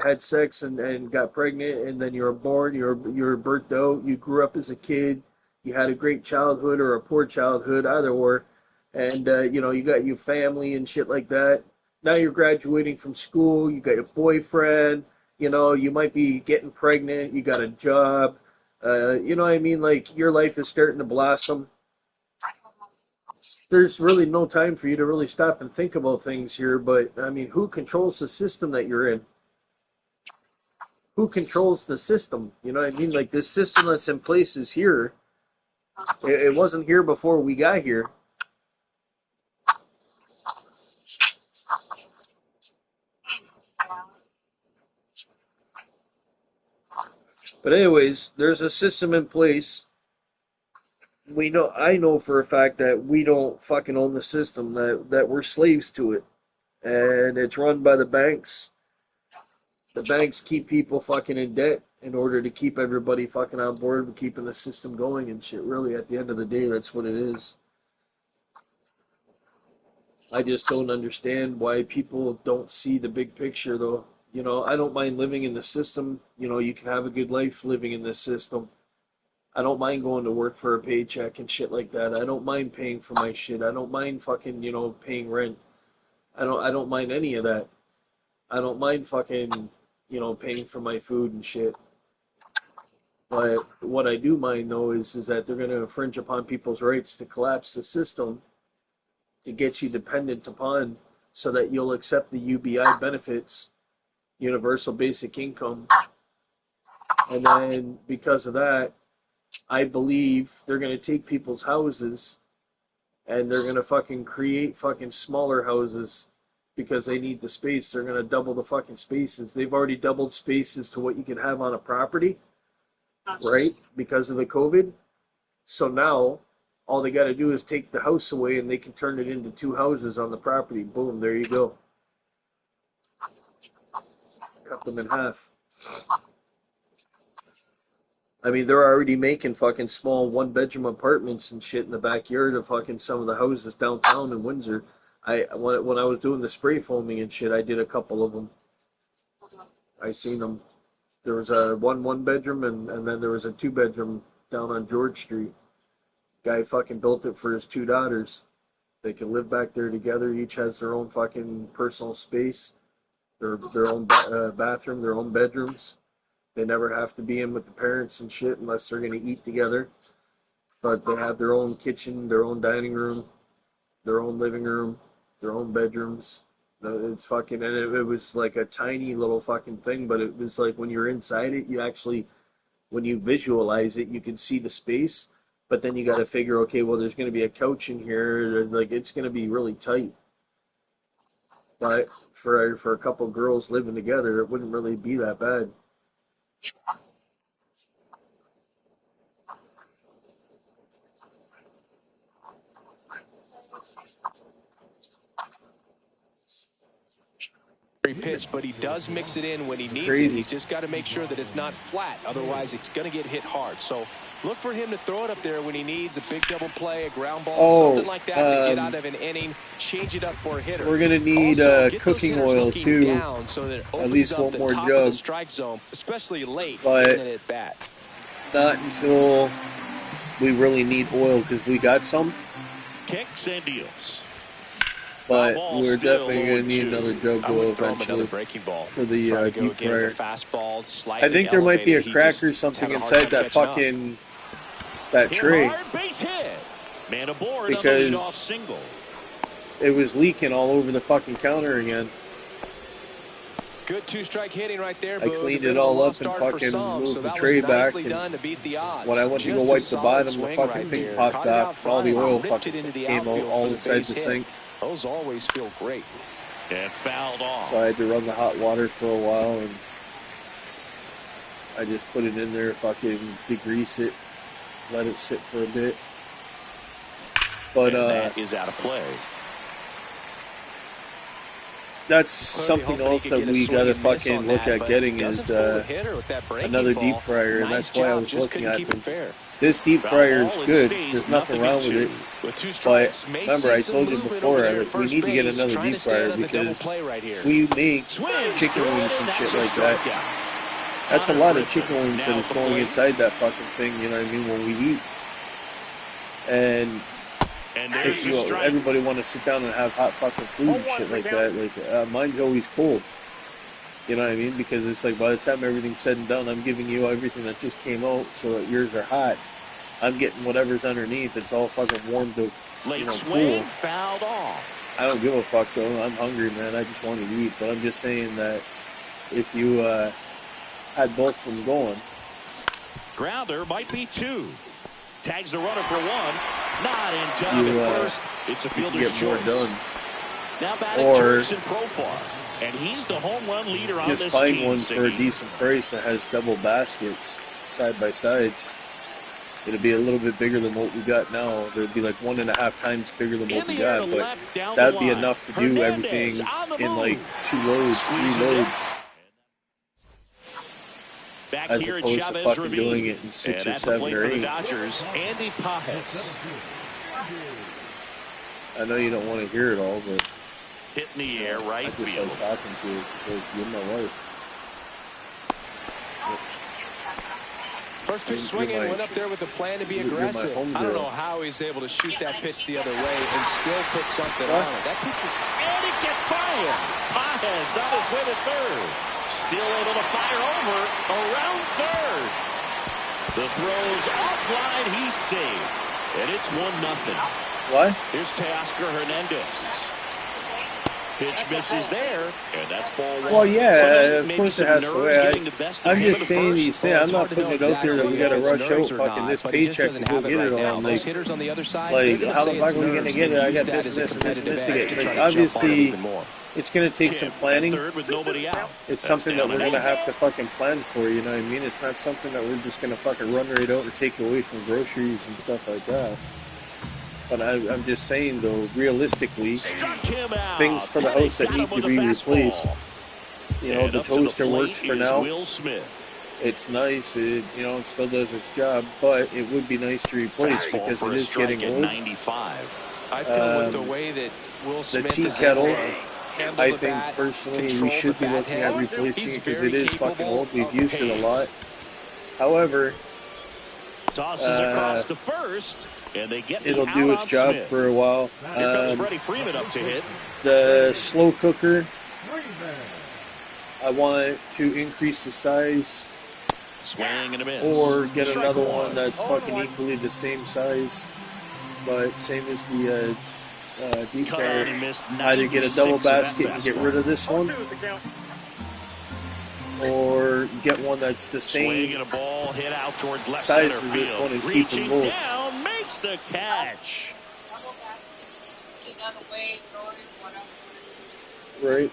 had sex and got pregnant, and then you were born, you were birthed out, you grew up as a kid, you had a great childhood or a poor childhood, either or, and you know, you got your family and shit like that. Now you're graduating from school, you got your boyfriend, you know, you might be getting pregnant, you got a job, you know what I mean? Like, your life is starting to blossom. There's really no time for you to really stop and think about things here, but I mean, who controls the system that you're in? Who controls the system? You know what I mean? Like, this system that's in place is here. It wasn't here before we got here. But anyways, there's a system in place. I know for a fact that we don't fucking own the system, that we're slaves to it. And it's run by the banks. The banks keep people fucking in debt in order to keep everybody fucking on board with keeping the system going and shit. Really, at the end of the day, that's what it is. I just don't understand why people don't see the big picture, though. You know, I don't mind living in the system. You know, you can have a good life living in this system. I don't mind going to work for a paycheck and shit like that. I don't mind paying for my shit. I don't mind fucking, you know, paying rent. I don't mind any of that. I don't mind fucking, you know, paying for my food and shit. But what I do mind, though, is that they're going to infringe upon people's rights to collapse the system to get you dependent upon, so that you'll accept the UBI benefits, universal basic income. And then because of that, I believe they're going to take people's houses and they're going to fucking create fucking smaller houses because they need the space. They're going to double the fucking spaces. They've already doubled spaces to what you can have on a property, right? Because of the COVID. So now all they got to do is take the house away and they can turn it into 2 houses on the property. Boom, there you go. Cut them in half. I mean, they're already making fucking small 1-bedroom apartments and shit in the backyard of fucking some of the houses downtown in Windsor. When I was doing the spray foaming and shit, I did a couple of them. I seen them. There was a 1-bedroom and then there was a 2-bedroom down on George Street. Guy fucking built it for his 2 daughters. They can live back there together. Each has their own fucking personal space, their own bathroom, their own bedrooms. They never have to be in with the parents and shit unless they're going to eat together. But they have their own kitchen, their own dining room, their own living room, their own bedrooms. It's fucking, and it was like a tiny little fucking thing, but it was like when you're inside it, you actually, when you visualize it, you can see the space. But then you got to figure, okay, well, there's going to be a couch in here. Like, it's going to be really tight. But for a couple girls living together, it wouldn't really be that bad.
Pitch, but he does mix it in when he needs
crazy.
it. He's just got to make sure that it's not flat. Otherwise, it's going to get hit hard. So look for him to throw it up there when he needs a big double play, a ground ball, something like that to get out of an inning, change it up for a hitter.
We're going to need cooking oil, too.
So that it
at least one more jug.
Strike zone, especially late
but
in at bat.
Not until we really need oil, because we got some.
Kicks and deals.
But we're definitely going to need another jug oil eventually for the deep fryer. I think there might be a crack or something inside that fucking tray, because it was leaking all over the fucking counter again.
Good 2-strike hitting right there.
I cleaned it all up and fucking moved the tray back, and when I went to go wipe the bottom, the fucking thing popped off. All the oil fucking came out all inside the sink.
Those always feel great.
And fouled off.
So I had to run the hot water for a while, and I just put it in there, fucking degrease it, let it sit for a bit. But
that is out of play.
That's something else that we gotta fucking look at getting is another deep fryer, and that's why I was looking at them. This deep fryer is good. There's nothing wrong with it. But remember, I told you before, we need to get another deep fryer because we make chicken wings and shit like that. That's a lot of chicken wings that is going inside that fucking thing, you know what I mean, when we eat. And
there's
if
the strike.
everybody want to sit down and have hot fucking food and shit like that, like mine's always cold. You know what I mean? Because it's like by the time everything's said and done, I'm giving you everything that just came out, so that yours are hot. I'm getting whatever's underneath. It's all fucking warm to,
Late swing,
cool.
fouled off.
I don't give a fuck though. I'm hungry, man. I just want to eat. But I'm just saying that if you had both of them going,
grounder might be 2. Tags the runner for 1. Not in time at first. It's a fielder's choice.
More done.
Now batting Jurickson Profar, and he's the home run leader on this team.
Just find one for a decent price that has double baskets side by sides. It'll be a little bit bigger than what we got now. It'd be like 1.5 times bigger than what we got, but that'd be enough to do everything in like 2 loads, 3 loads.
Back
as
here
opposed
at
to
Chavez
fucking
Ravine.
doing it in 6 or 7 or 8.
Dodgers, Andy Pajes.
I know you don't want to hear it all, but
hit in the air, right
I just
field.
like talking to you because you're my wife.
First pitch swinging, went up there with the plan to be aggressive. I don't know how he's able to shoot that pitch the other way and still put something on it. That pitch,
and it gets by him. Pajes on his way to third. Still able to fire over around third. The throw's offline. He's safe. And it's 1-0.
What?
Here's Teoscar Hernandez. Pitch misses there, and that's ball 1.
Well, yeah,
so
of course it has to. I'm just saying these things. I'm not putting it out there that we got to rush out fucking this paycheck to go get it all. Like how the fuck are we going to get it? I got this and this and this and this to get. Like, obviously, it's going to take some planning. It's something that we're going to have to fucking plan for, you know what I mean? It's not something that we're just going to fucking run right out and take away from groceries and stuff like that. But I'm just saying, though, realistically, things for the house that need to be replaced. You know, the toaster works for now. It's nice. It still does its job, but it would be nice to replace because it is getting old.
I feel with the way that Will Smith
the tea kettle, I think personally we should be looking at replacing it because it is fucking old. We've used it a lot. However,
tosses across the first. And they get
it'll do its job
Smith.
For a while.
Here comes Freddie Freeman up to hit.
The slow cooker, I want to increase the size.
Swing and a miss.
Or get another one that's fucking equally the same size, but same as the deep fryer. Either get a double basket and get rid of this one, or get one that's the same
a ball hit out towards left
size as this one and keep them both.
Down, makes the catch.
Right.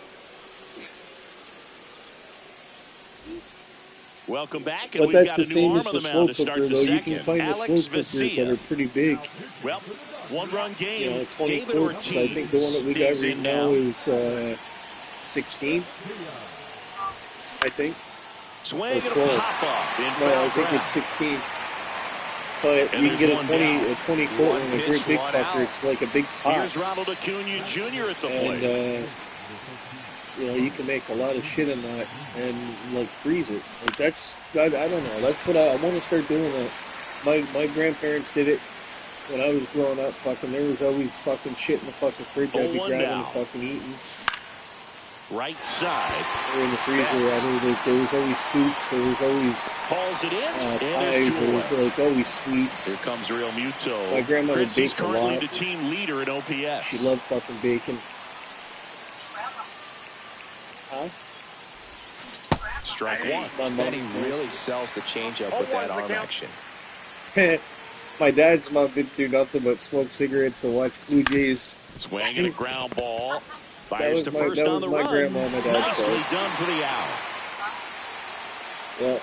Welcome back.
But that's the same as the slow cooker, though. You can find the slow cookers that are pretty big.
Well, 1-run game.
20 quarts. I think the one that we got right now is 16. I think.
Swing and a pop-up.
No, I think it's 16. But you can get a 20 quart one, a great big fucker. It's like a big pot.
Here's Ronald Acuna Jr. at the plate.
And, you can make a lot of shit in that and, like, freeze it. Like, that's, I don't know. That's what I want to start doing that. My grandparents did it when I was growing up. Fucking, there was always fucking shit in the fucking fridge. I'd be grabbing and fucking eating.
Right side.
Or in the freezer, there was always soups, there was always
calls it in.
Pies, there was like always sweets.
Here comes Real Muto.
My grandmother baked a lot.
The team leader in OPS.
She loved fucking bacon. Huh?
Strike one.
And he really sells the changeup with that arm action.
My dad's mom didn't do nothing but smoke cigarettes and watch Blue Jays.
Swing and a ground ball. Fires to first on the run.
Grandma, my dad,
nicely done for the out.
Yeah.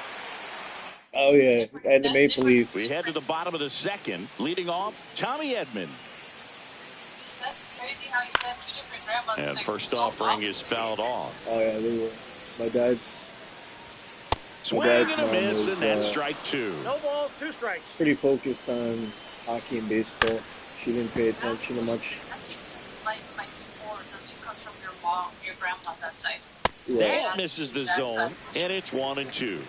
Oh, yeah. And the Maple Leafs.
We head to the bottom of the second. Leading off, Tommy Edman.
That's crazy how you said 2 different grandmothers.
And first offering is fouled off.
Oh, yeah, they were. My dad's
swing and a miss, and that's strike 2.
No balls, 2 strikes.
Pretty focused on hockey and baseball. She didn't pay attention to much.
Like sport, since you come from your mom, your grandma, that side.
Yeah.
That misses the zone, and it's 1-2.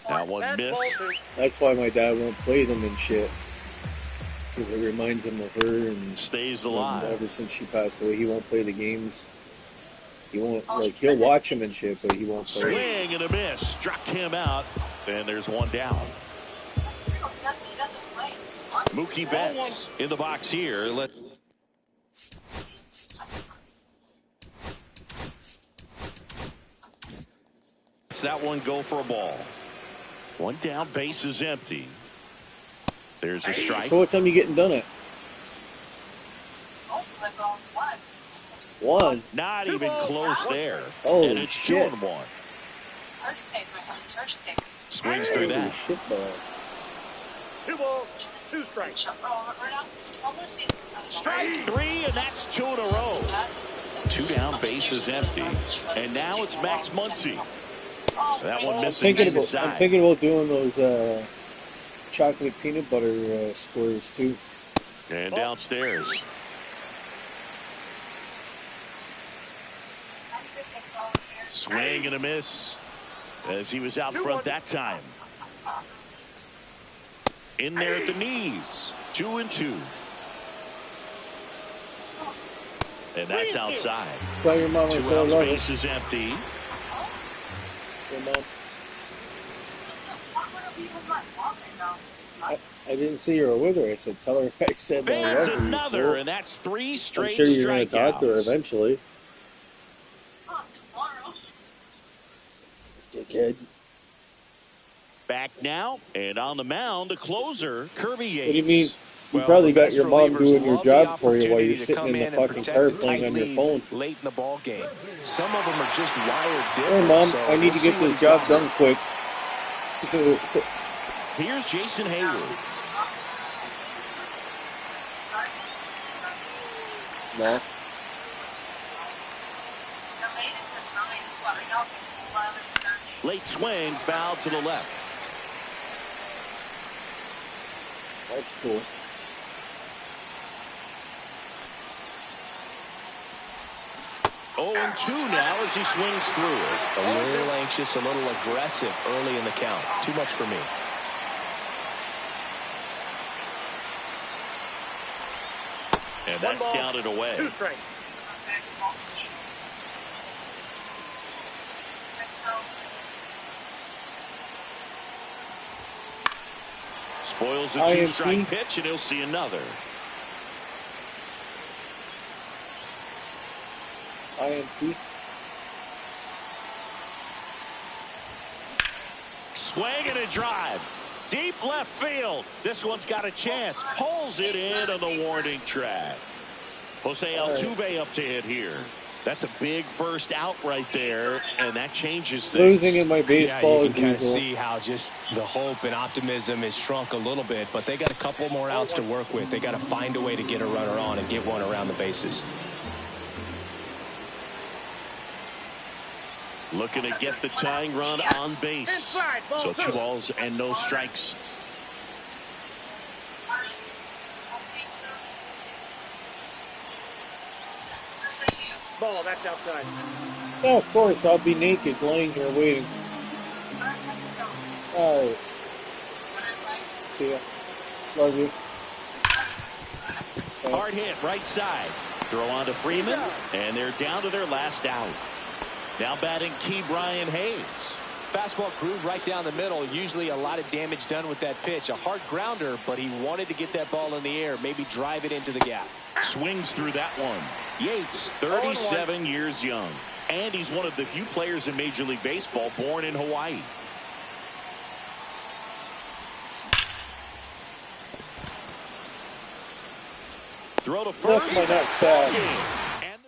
That one
That's ball
missed.
2.
That's why my dad won't play them and shit. Because it reminds him of her and
Stays alive.
ever since she passed away, he won't play the games. He won't, like, he'll watch them and shit, but he won't play.
Swing and a miss. Struck him out. And there's one down. Mookie Betts in the box here. Lets that one go for a ball. One down, base is empty. There's a strike.
So what time you getting done at? One.
Not even close there.
Holy
and it's
shit.
2-1. Swings through
Holy
that.
shit balls.
2 balls, 2 strikes.
Strike 3, and that's 2 in a row. 2 down, base is empty. And now it's Max Muncy. That one missing
I'm
inside.
thinking about doing those chocolate peanut butter squares too.
And downstairs. Swing and a miss as he was out front that time. In there at the knees. 2-2. And that's outside.
Tell your mom I
2
said I
out,
love
space
her.
is empty.
Your mom. I didn't see her with her. I said, tell her I said I
There's
love her.
another, and that's 3
I'm
straight
sure you're going to talk to her
strikeouts.
eventually. Dickhead.
Back now, and on the mound, a closer, Kirby Yates.
What do you mean? You
Well,
probably
the
got
best
your mom
relievers
doing your
love the
job for you while
opportunity
you're
to
sitting
come
in the
and
fucking
protect
car
a
playing
tight
on your
lead
phone.
late in the ball game. Some of them are just wired
Hey,
different.
Mom,
so
I need to
we'll see
get
what
this
he's
job
got.
done quick.
Here's Jason Hayward.
No.
Late swing, foul to the left.
That's cool.
Oh, and 2 now as he swings through it.
A little anxious, a little aggressive early in the count. Too much for me.
And
1
that's
ball,
down and away.
2 strikes.
Spoils a
IMP.
2-strike pitch, and he'll see another.
IMP.
Swing and a drive. Deep left field. This one's got a chance. Pulls it in on the warning track. Jose Altuve up to hit here. That's a big first out right there, and that changes things.
Losing in my baseball
Yeah, you
is
can kind of
usual.
see how just the hope and optimism is shrunk a little bit, but they got a couple more outs to work with. They got to find a way to get a runner on and get one around the bases.
Looking to get the tying run on base.
Inside, ball
So 2
2.
balls and no strikes.
Ball, that's outside.
Yeah, of course. I'll be naked laying here waiting. All right. See ya. Love you.
Hard hit right side. Throw on to Freeman, and they're down to their last out. Now batting Key Brian Hayes.
Fastball grew right down the middle. Usually a lot of damage done with that pitch. A hard grounder, but he wanted to get that ball in the air, maybe drive it into the gap.
Swings through that one. Yates, 37 years young. And he's one of the few players in Major League Baseball born in Hawaii. Throw to
Look,
first.
my nut sad.
And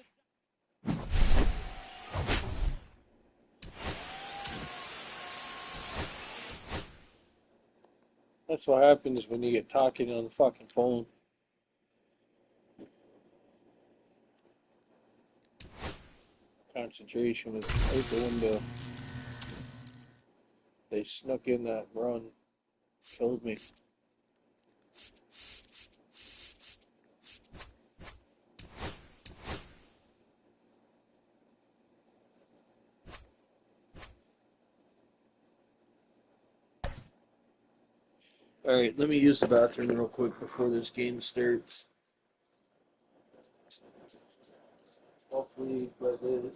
That's what happens when you get talking on the fucking phone. Concentration was out the window. They snuck in that run. Killed me. All right, let me use the bathroom real quick before this game starts. Hopefully, by then.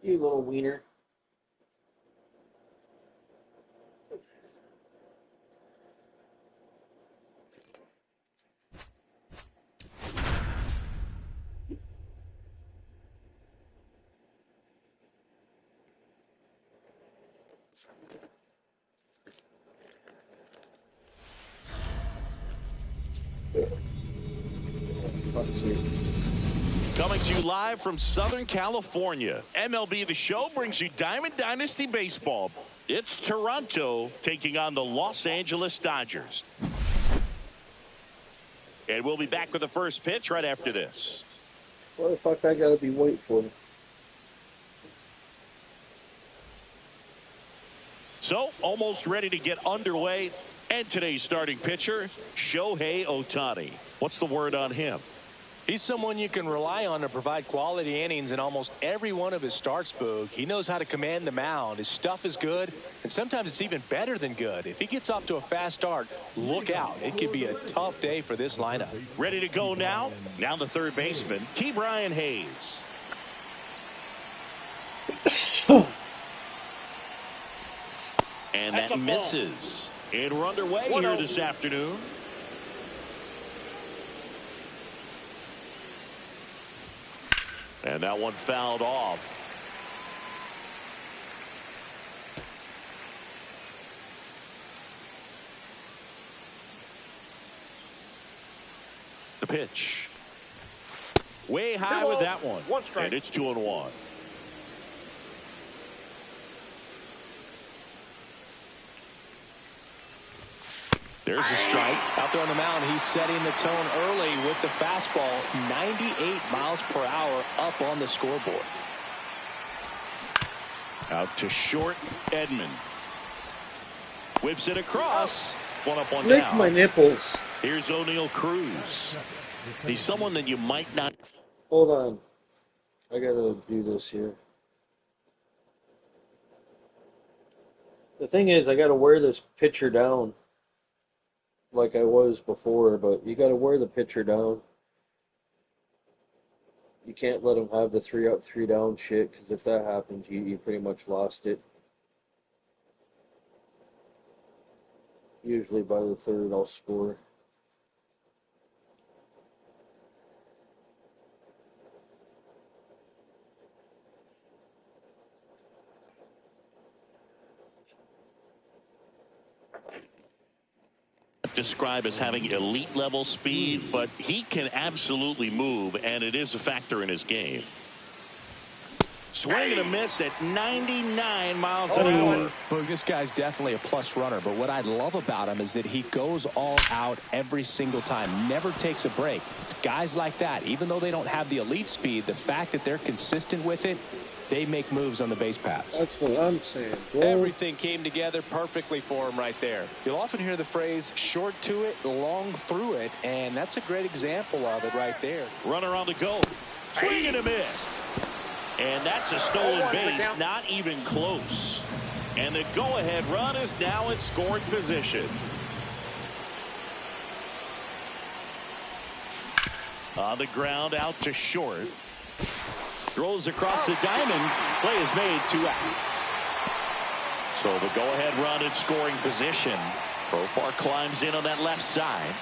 You little wiener. Fuck's sake.
Coming to you live from Southern California, MLB The Show brings you Diamond Dynasty Baseball. It's Toronto taking on the Los Angeles Dodgers. And we'll be back with the first pitch right after this.
What the fuck I gotta be white for?
So, almost ready to get underway. And today's starting pitcher, Shohei Ohtani. What's the word on him?
He's someone you can rely on to provide quality innings in almost every one of his starts, Boog. He knows how to command the mound. His stuff is good, and sometimes it's even better than good. If he gets off to a fast start, look out. It could be a tough day for this lineup.
Ready to go now? Now the third baseman, Ke'Bryan Hayes. And that misses. And we're underway here this afternoon. And that one fouled off. The pitch. Way high with that one. And it's 2-1.
There's a strike. Out there on the mound, he's setting the tone early with the fastball. 98 miles per hour up on the scoreboard.
Out to short, Edman. Whips it across. One up, one
Lick
down.
my nipples.
Here's O'Neal Cruz. He's someone that you might not.
Hold on. I gotta do this here. The thing is, I gotta wear this pitcher down like I was before, but you gotta wear the pitcher down. You can't let him have the 3 up, 3 down shit, because if that happens, you pretty much lost it. Usually by the third, I'll score.
Describe as having elite level speed, but he can absolutely move, and it is a factor in his game. Swing and a miss at 99 miles an hour.
Well, this guy's definitely a plus runner, but what I love about him is that he goes all out every single time, never takes a break. It's guys like that, even though they don't have the elite speed, the fact that they're consistent with it, they make moves on the base paths.
That's what I'm saying, bro.
Everything came together perfectly for him right there. You'll often hear the phrase short to it, long through it, and that's a great example of it right there.
Runner on the go. Swing and a miss. And that's a stolen base, not even close. And the go-ahead run is now in scoring position. On the ground, out to short. Throws across the diamond. Play is made, 2 out. So the go-ahead run in scoring position. Profar climbs in on that left side.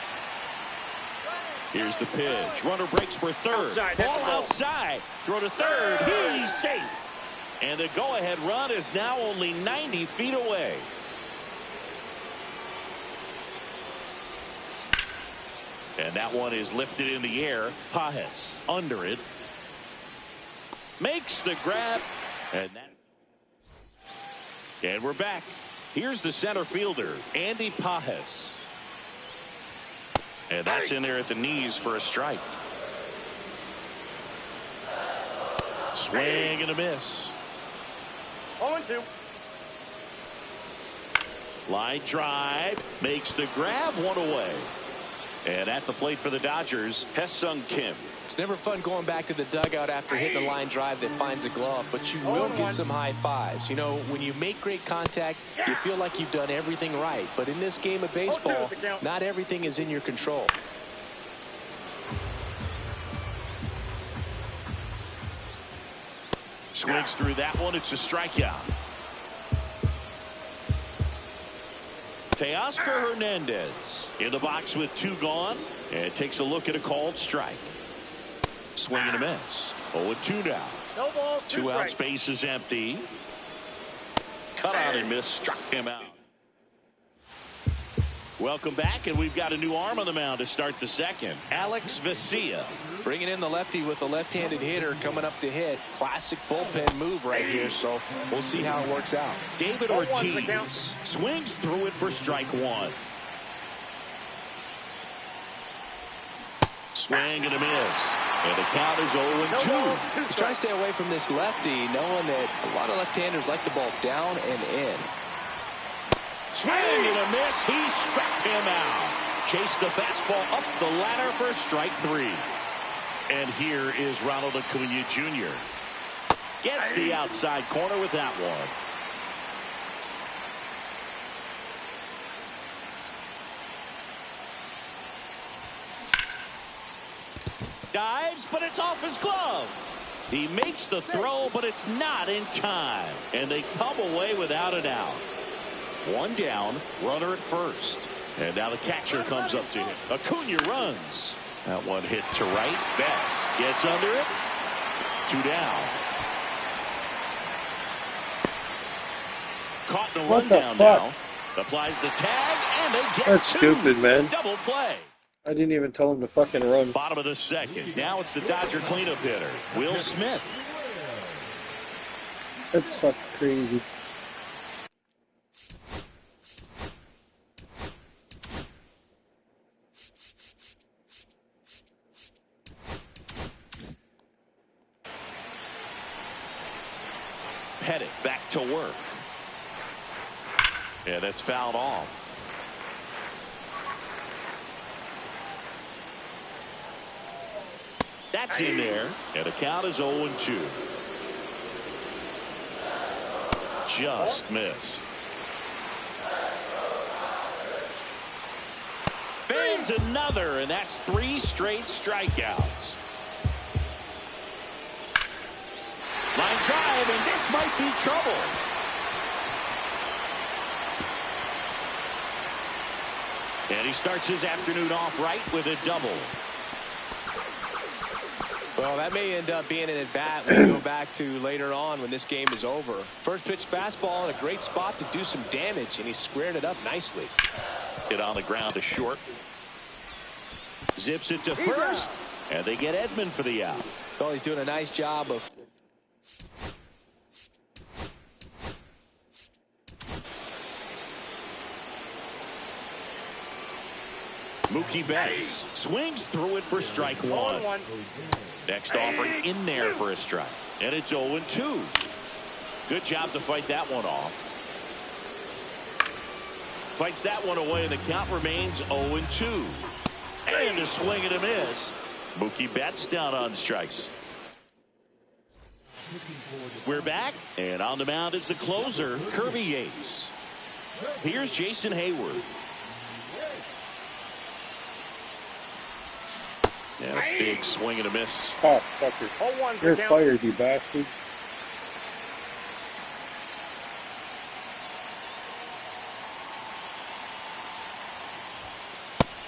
Here's the pitch. Runner breaks for third. Ball outside. Throw to third. He's safe. And the go-ahead run is now only 90 feet away. And that one is lifted in the air. Pajes under it. Makes the grab. And we're back. Here's the center fielder, Andy Pajes. And that's in there at the knees for a strike. Swing and a miss.
0-2.
Line drive. Makes the grab, 1 away. And at the plate for the Dodgers, Ha-Seong Kim.
It's never fun going back to the dugout after hitting a line drive that finds a glove, but you will get some high fives. You know, when you make great contact, you feel like you've done everything right. But in this game of baseball, not everything is in your control.
Swings through that one. It's a strikeout. Teoscar Hernandez in the box with 2 gone, and takes a look at a called strike. Swing and a miss. 0-2 now.
No ball,
2 out, space is empty. Cut out and miss, struck him out. Welcome back, and we've got a new arm on the mound to start the second. Alex Vesia.
Bringing in the lefty with a left-handed hitter coming up to hit. Classic bullpen move right here, so we'll see how it works out.
David Ortiz swings through it for strike 1. Swing and a miss. And the count is 0-2.
He's trying to stay away from this lefty, knowing that a lot of left-handers like the ball down and in.
Swing and a miss. He struck him out. Chased the fastball up the ladder for strike 3. And here is Ronald Acuna Jr. Gets the outside corner with that one. Dives, but it's off his glove. He makes the throw, but it's not in time. And they come away without an out. 1 down, runner at first. And now the catcher comes up to him. Acuna runs. That one hit to right. Betts gets under it. 2 down. Caught in a rundown now. Applies the tag, and they get
That's
2.
stupid, man.
Double play.
I didn't even tell him to fucking run.
Bottom of the second. Now it's the Dodger cleanup hitter, Will Smith.
That's fucking crazy.
Pettit back to work. Yeah, that's fouled off. That's in there, and the count is 0-2. Just missed. Fans another, and that's 3 straight strikeouts. Line drive, and this might be trouble. And he starts his afternoon off right with a double.
Well, that may end up being an at-bat when we go back to later on when this game is over. First pitch fastball in a great spot to do some damage, and he squared it up nicely.
Hit on the ground to short. Zips it to first, and they get Edman for the out.
Well, he's doing a nice job of...
Mookie Betts swings through it for strike 1. Next offering in there for a strike. And it's 0-2. Good job to fight that one off. Fights that one away, and the count remains 0-2. And a swing and a miss. Mookie Betts down on strikes. We're back, and on the mound is the closer, Kirby Yates. Here's Jason Hayward. Yeah, Big swing and a miss.
Oh, sucker.
0-1's the
You're
count.
fired, you bastard.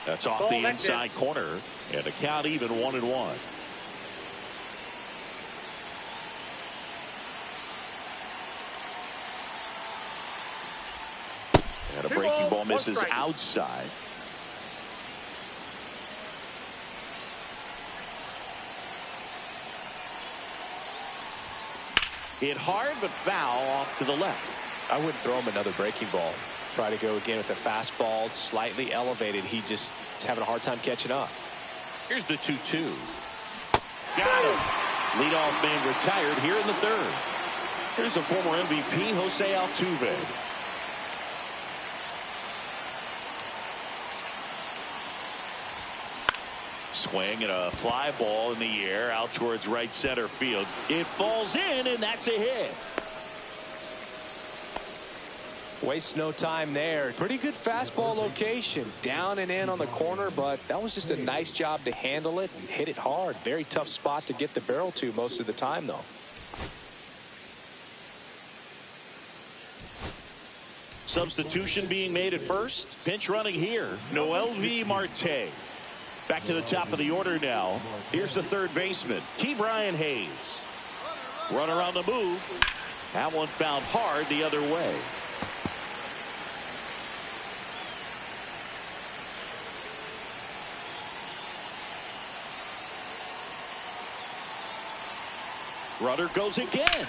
That's off
Ball
the
that
inside corner, and the count even 1-1. And a
Two
breaking
balls,
ball
one
misses
strike.
outside. Hit hard, but foul off to the left.
I wouldn't throw him another breaking ball. Try to go again with the fastball, slightly elevated. He just is having a hard time catching up.
Here's the 2-2. Got him. Leadoff man retired here in the third. Here's the former MVP, Jose Altuve. Swing and a fly ball in the air out towards right center field. It falls in, and that's a hit.
Waste no time there. Pretty good fastball location. Down and in on the corner, but that was just a nice job to handle it and hit it hard. Very tough spot to get the barrel to most of the time, though.
Substitution being made at first. Pinch running here. Noel V. Marte. Back to the top of the order now. Here's the third baseman, Ke'Bryan Hayes. Runner on the move. That one found hard the other way. Runner goes again.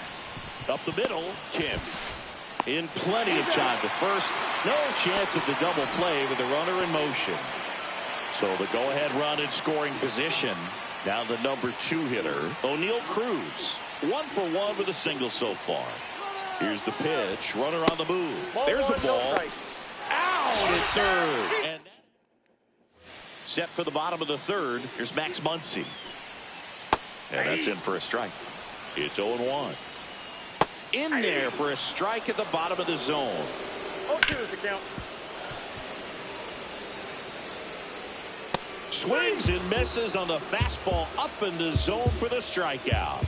Up the middle, Kim. In plenty of time to first. No chance of the double play with the runner in motion. So the go-ahead run in scoring position. Down the number 2 hitter, O'Neal Cruz. 1 for 1 with a single so far. Here's the pitch. Runner on the move. There's a ball. Out at third. And set for the bottom of the third. Here's Max Muncy. And that's in for a strike. It's 0-1. In there for a strike at the bottom of the zone.
0-2 is the count.
Swings and misses on the fastball up in the zone for the strikeout.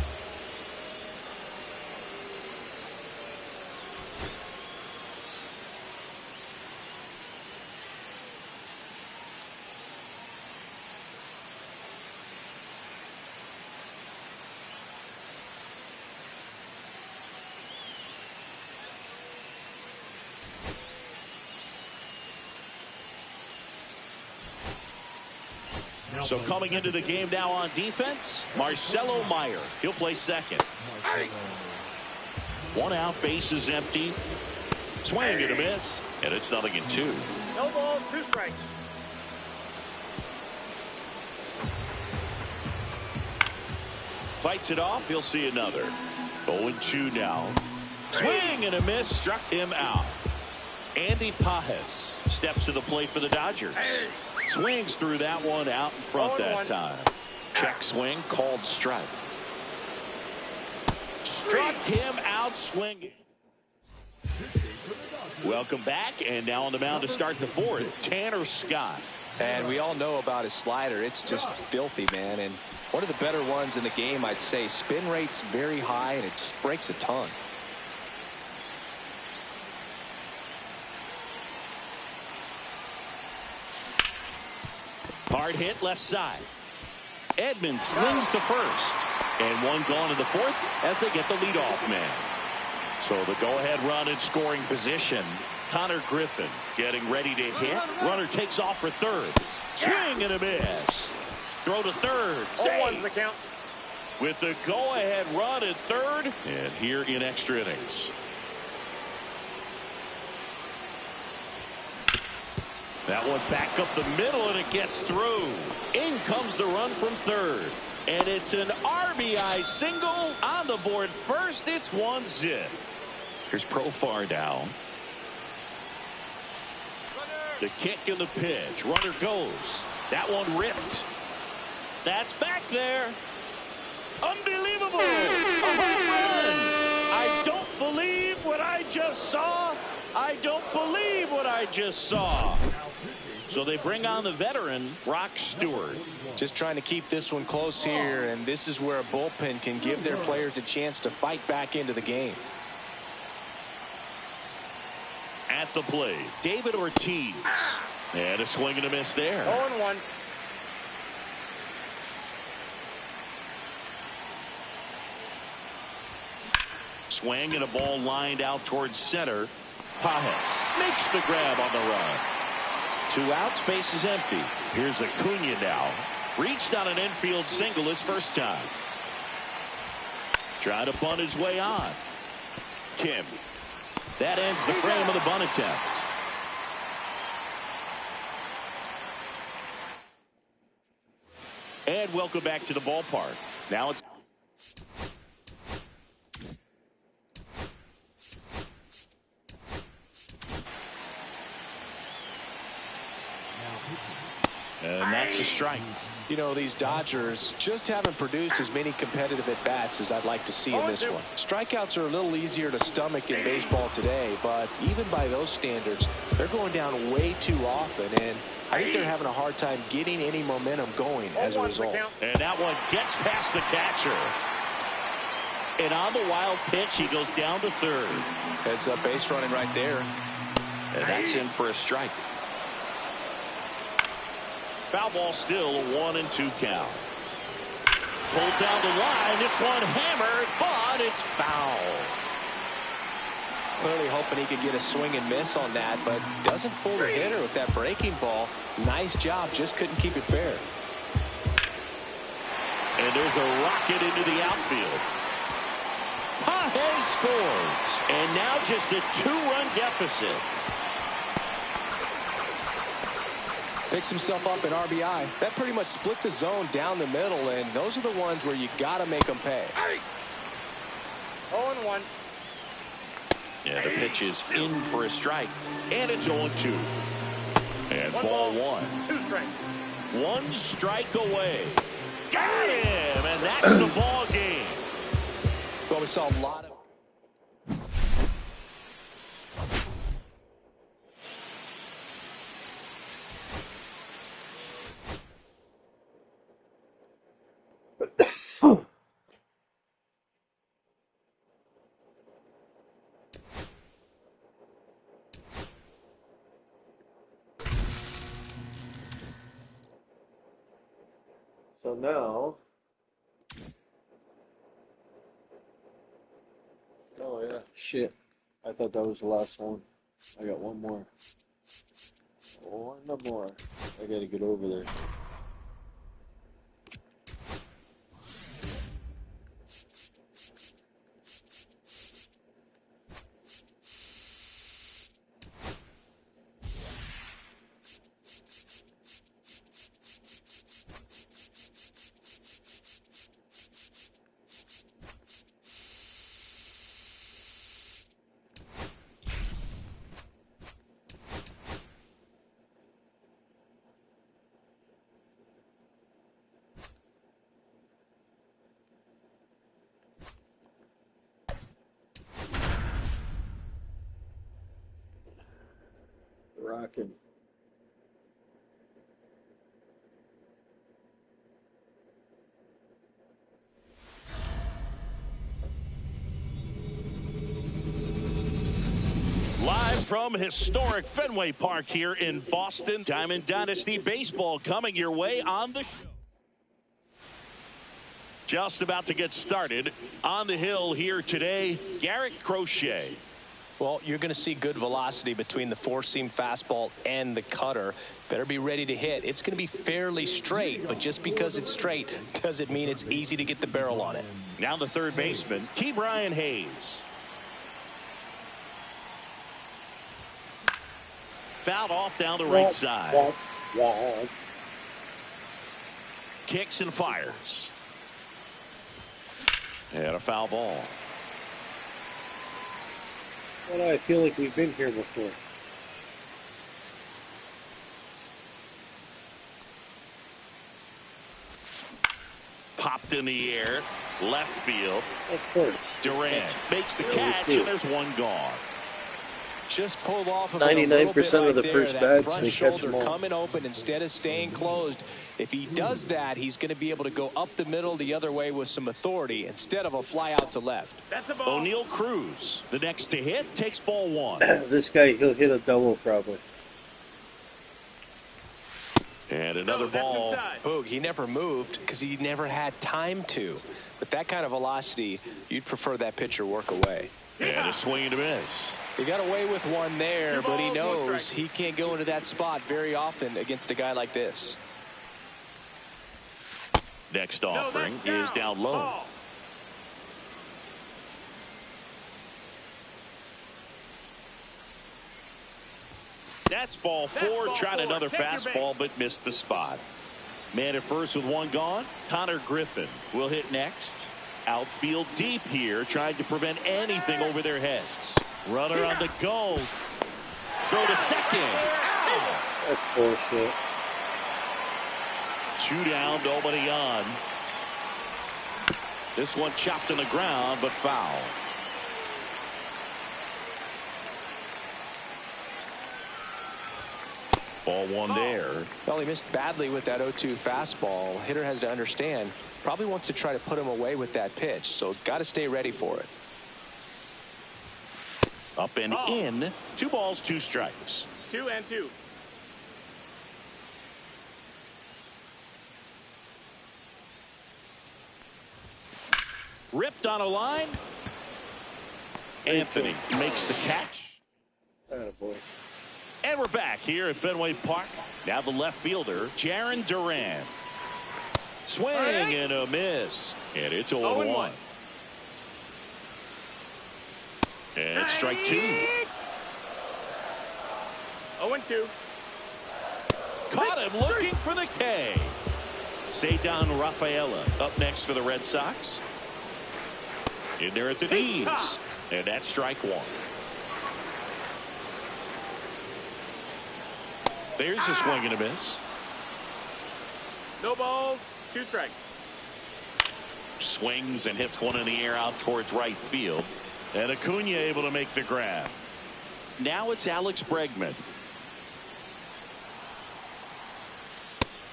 So coming into the game now on defense, Marcelo Meyer. He'll play second. 1 out, base is empty. Swing and a miss, and it's 0-2.
No balls, 2 strikes.
Fights it off, he'll see another. 0-2 now. Swing and a miss, struck him out. Andy Pajes steps to the plate for the Dodgers. Swings through that one out in front that time. Check swing, called strike. Struck him out swinging. Welcome back, and now on the mound to start the fourth, Tanner Scott.
And we all know about his slider. It's just filthy, man. And one of the better ones in the game, I'd say. Spin rate's very high, and it just breaks a ton.
Hard hit left side. Edmonds slings to first. And one gone in the fourth as they get the leadoff man. So the go-ahead run in scoring position. Connor Griffin getting ready to hit. Runner takes off for third. Swing and a miss. Throw to third.
0-1's the count.
With the go-ahead run at third. And here in extra innings. That one back up the middle, and it gets through. In comes the run from third. And it's an RBI single on the board first. It's 1-0. Here's Profar down. The kick and the pitch. Runner goes. That one ripped. That's back there. Unbelievable. A home run. I don't believe what I just saw. I don't believe what I just saw. So they bring on the veteran, Brock Stewart.
Just trying to keep this one close here, and this is where a bullpen can give their players a chance to fight back into the game.
At the plate, David Ortiz. And a swing and a miss there.
0-1.
Swing and a ball lined out towards center. Pajes makes the grab on the run. 2 outs, base is empty. Here's Acuna now. Reached on an infield single his first time. Trying to bunt his way on. Kim. That ends the frame of the bunt attempt. And welcome back to the ballpark. Now it's and that's a strike.
You know, these Dodgers just haven't produced as many competitive at-bats as I'd like to see in this one. Strikeouts are a little easier to stomach in baseball today, but even by those standards, they're going down way too often, and I think they're having a hard time getting any momentum going as a result.
And that one gets past the catcher. And on the wild pitch, he goes down to third.
Heads up base running right there.
And that's in for a strike. Foul ball still, a 1-2 count. Pulled down the line. This one hammered, but it's foul.
Clearly hoping he could get a swing and miss on that, but doesn't fool the hitter with that breaking ball. Nice job, just couldn't keep it fair.
And there's a rocket into the outfield. Pajes scores. And now just a 2-run deficit.
Picks himself up an RBI. That pretty much split the zone down the middle, and those are the ones where you got to make them pay.
0-1.
Yeah, the pitch is in for a strike, and it's 0-2. And ball 1.
2 strikes.
1 strike away. Got him, and that's the ball game.
Well, we saw a lot of...
So now, oh yeah, shit. I thought that was the last one. I got one more. One more. I gotta get over there. Rocking.
Live from historic Fenway Park here in Boston. Diamond Dynasty Baseball coming your way on the show. Just about to get started. On the hill here today, Garrett Crochet.
Well, you're going to see good velocity between the four-seam fastball and the cutter. Better be ready to hit. It's going to be fairly straight, but just because it's straight doesn't mean it's easy to get the barrel on it.
Now the third baseman, Ke'Bryan Hayes. Fouled off down the right side. Kicks and fires. And a foul ball.
Why do I feel like we've been here before?
Popped in the air, left field.
Of course.
Durant makes the catch, and there's one gone.
Just pulled off of it a little bit
99% of the
right
first
there. That
bats,
front
they catch
shoulder
them all.
coming open instead of staying closed. If he does that, he's going to be able to go up the middle the other way with some authority instead of a fly out to left.
That's a ball.
O'Neal Cruz, the next to hit, takes ball 1.
This guy, he'll hit a double probably.
And another ball.
Boog, he never moved because he never had time to. With that kind of velocity, you'd prefer that pitcher work away.
And a swing and a miss.
He got away with one there, but he
balls, one
knows
strike.
he can't go into that spot very often against a guy like this.
Next offering is down low.
Ball.
That's ball 4.
ball
Tried
4.
another
Take your
fastball,
base.
but missed the spot. Man at first with one gone. Connor Griffin will hit next. Outfield deep here, trying to prevent anything over their heads. Runner on the go. Throw to second.
That's bullshit.
2 down, nobody on. This one chopped on the ground, but foul. Ball 1 there.
Well, he missed badly with that 0-2 fastball. Hitter has to understand, probably wants to try to put him away with that pitch, so got to stay ready for it.
Up and in. 2 balls, 2 strikes.
2 and 2.
Ripped on a line. Anthony makes the catch.
Attaboy.
And we're back here at Fenway Park. Now the left fielder, Jaron Duran. Swing and a miss. And it's 0-1. And strike 2.
0-2.
Caught him looking for the K. Cedar Rafaela up next for the Red Sox. In there at the knees. And that's strike 1. There's a swing and a miss.
No balls, 2 strikes.
Swings and hits one in the air out towards right field. And Acuna able to make the grab. Now it's Alex Bregman.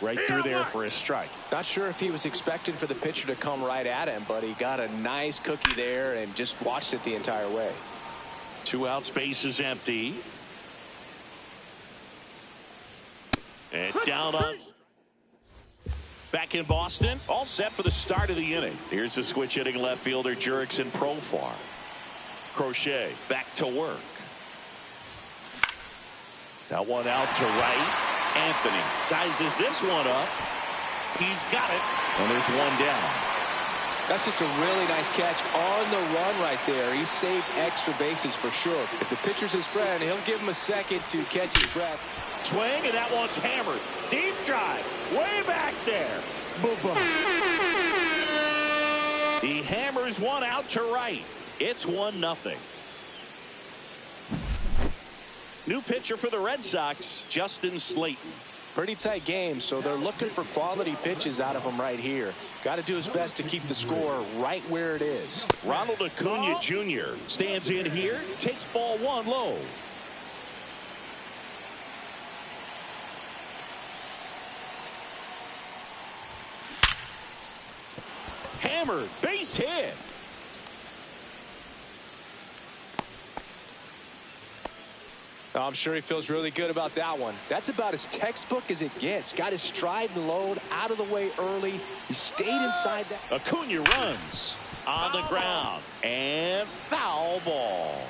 Right through there for a strike.
Not sure if he was expecting for the pitcher to come right at him, but he got a nice cookie there and just watched it the entire way.
2 out, space is empty. And down on. Back in Boston, all set for the start of the inning. Here's the switch hitting left fielder Jurickson Profar. Crochet back to work. That one out to right. Anthony sizes this one up. He's got it. And there's 1 down.
That's just a really nice catch on the run right there. He saved extra bases for sure. If the pitcher's his friend, he'll give him a second to catch his breath.
Swing, and that one's hammered. Deep drive. Way back there. Boo-boo. He hammers one out to right. It's 1-0. New pitcher for the Red Sox, Justin Slayton.
Pretty tight game, so they're looking for quality pitches out of him right here. Got to do his best to keep the score right where it is.
Ronald Acuna Jr. stands in here, takes ball 1 low. Hammered, base hit.
I'm sure he feels really good about that one. That's about as textbook as it gets. Got his stride and load out of the way early. He stayed inside that.
Acuna runs on the ground and foul ball.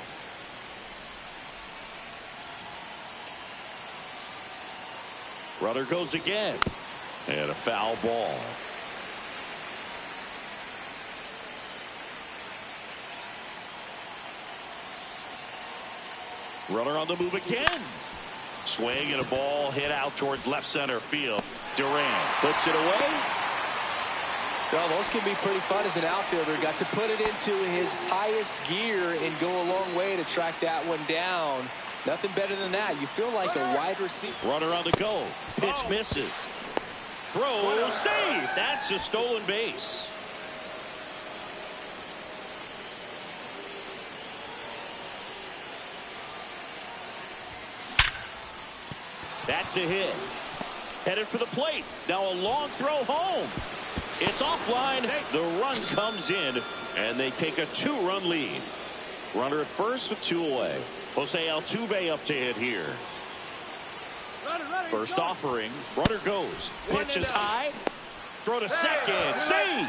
Runner goes again and a foul ball. Runner on the move again. Swing and a ball hit out towards left center field. Duran puts it away.
Well, those can be pretty fun as an outfielder. Got to put it into his highest gear and go a long way to track that one down. Nothing better than that. You feel like a wide receiver.
Runner on the go. Pitch misses. Throw save. That's a stolen base. That's a hit. Headed for the plate. Now a long throw home. It's offline. The run comes in, and they take a 2-run lead. Runner at first with 2 away. Jose Altuve up to hit here. First offering. Runner goes. Pitch is high. Throw to second. Save.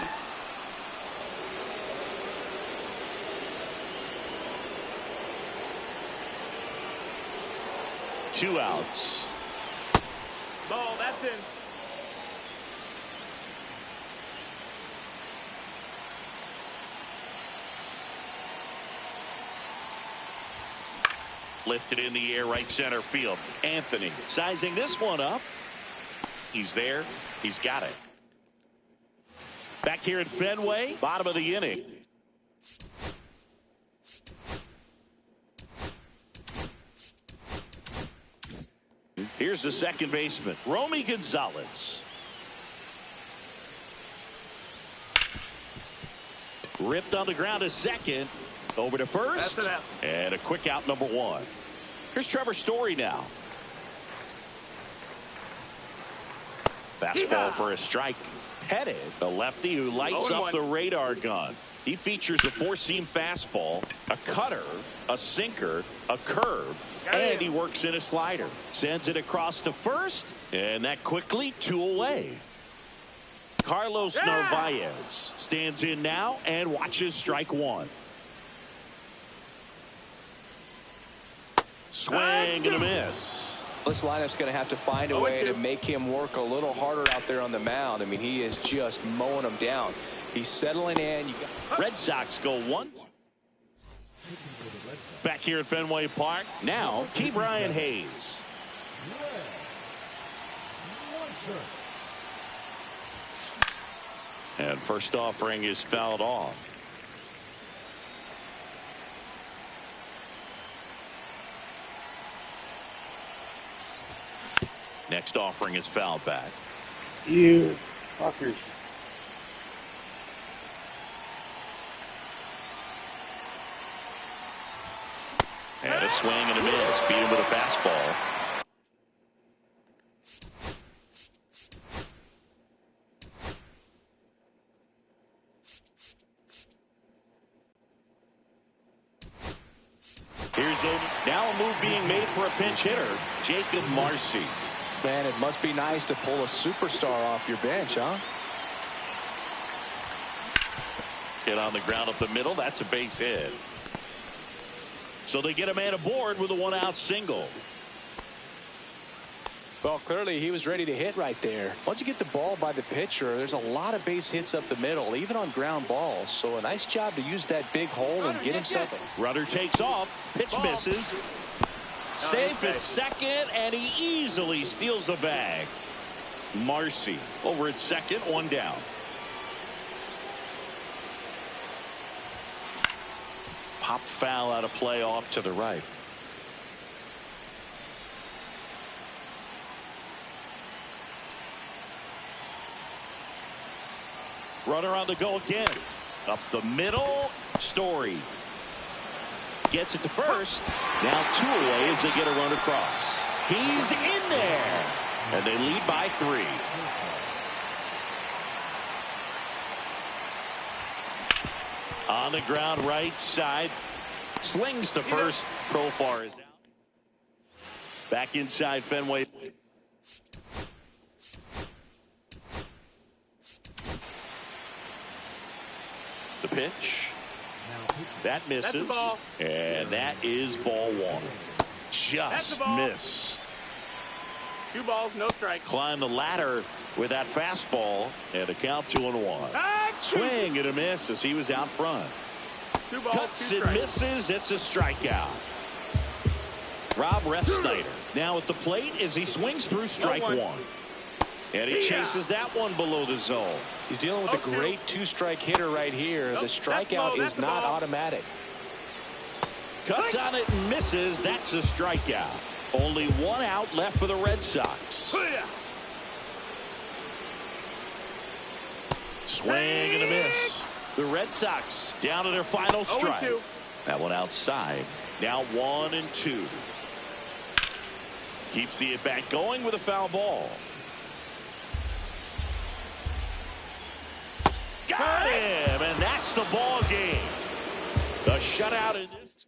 Two outs.
Ball, that's in.
Lifted in the air, right center field. Anthony sizing this one up. He's there. He's got it. Back here at Fenway, bottom of the inning. Here's the second baseman, Romy Gonzalez. Ripped on the ground to second. Over to first. And a quick out, number 1. Here's Trevor Story now. Fastball for a strike. Headed. The lefty who lights up the radar gun. He features a 4-seam fastball, a cutter, a sinker, a curve, and he works in a slider. Sends it across to first, and that quickly 2 away. Carlos Narvaez stands in now and watches strike 1. Swing and a miss.
This lineup's going to have to find a way to make him work a little harder out there on the mound. I mean, he is just mowing them down. He's settling in.
Red Sox go 1. Back here at Fenway Park. Now, Key Brian Hayes. And first offering is fouled off. Next offering is fouled back.
You fuckers.
And a swing and a miss. Beat him with a fastball. Here's now a move being made for a pinch hitter, Jacob Marcy.
Man, it must be nice to pull a superstar off your bench, huh?
Hit on the ground up the middle. That's a base hit. So they get a man aboard with a 1-out single.
Well, clearly he was ready to hit right there. Once you get the ball by the pitcher, there's a lot of base hits up the middle, even on ground balls. So a nice job to use that big hole and get himself.
Runner takes off. Pitch misses. Safe at second, and he easily steals the bag. Marcy over at second, 1 down. Pop foul out of play off to the right. Runner on the go again. Up the middle. Story gets it to first. Now 2 away as they get a run across. He's in there. And they lead by 3. On the ground right side. Slings to first. Profar is out. Back inside Fenway. The pitch. That misses. And that is ball 1. Just missed.
2 balls, no strikes.
Climb the ladder with that fastball. And a count 2-1. Swing and a miss as he was out front.
2 balls,
Cuts
2
and
strikes.
misses. It's a strikeout. Rob Refsnyder now at the plate as he swings through strike 1. And he chases that one below the zone.
He's dealing with a great 2-strike hitter right here. The strikeout is not automatic.
Cuts on it and misses. That's a strikeout. Only 1 out left for the Red Sox. Swing and a miss. The Red Sox down to their final strike.
0-2.
That one outside. Now 1-2. Keeps the at-bat going with a foul ball. Got him, and that's the ball game. The shutout in this.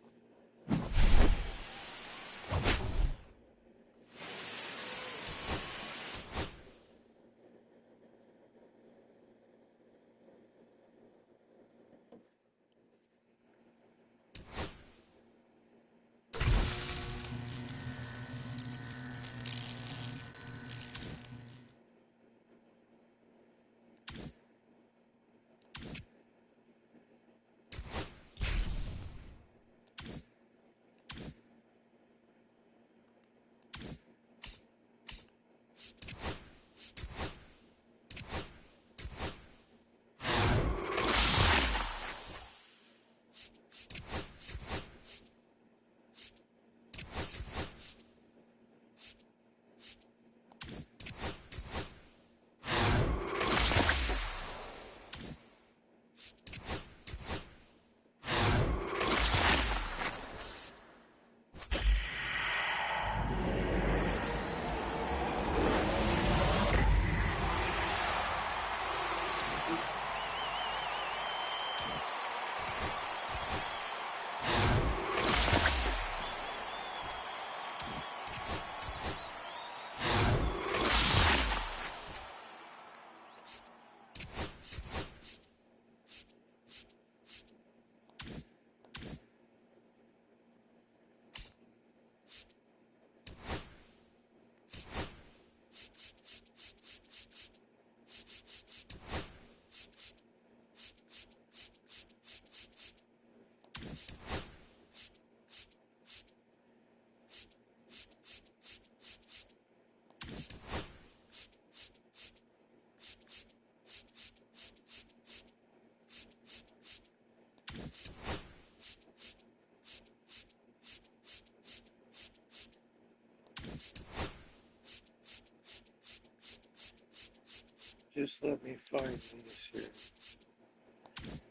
Just let me find these here.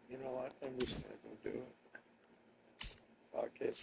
You know what? I'm just gonna go do it. Fuck it.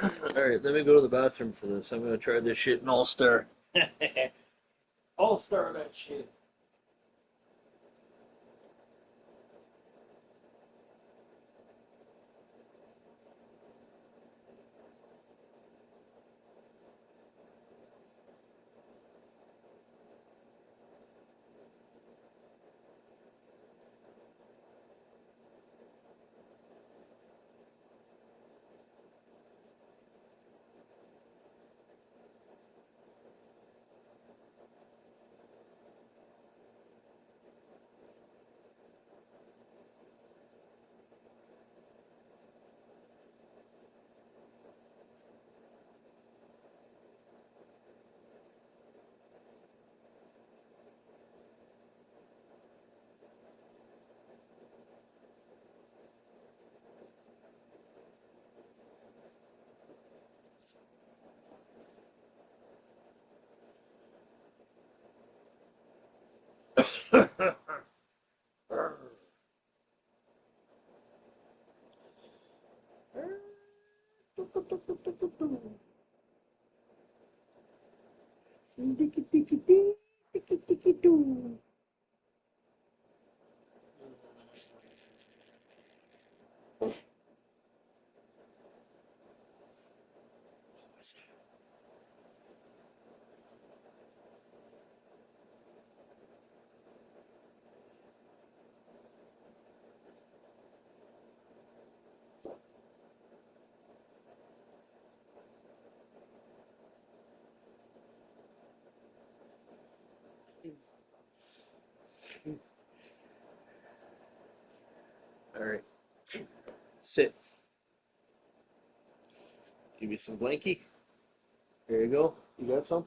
Alright, let me go to the bathroom for this. I'm gonna try this shit in All-Star. All-Star that shit. Alright. Sit. Give you some blankie. There you go. You got some?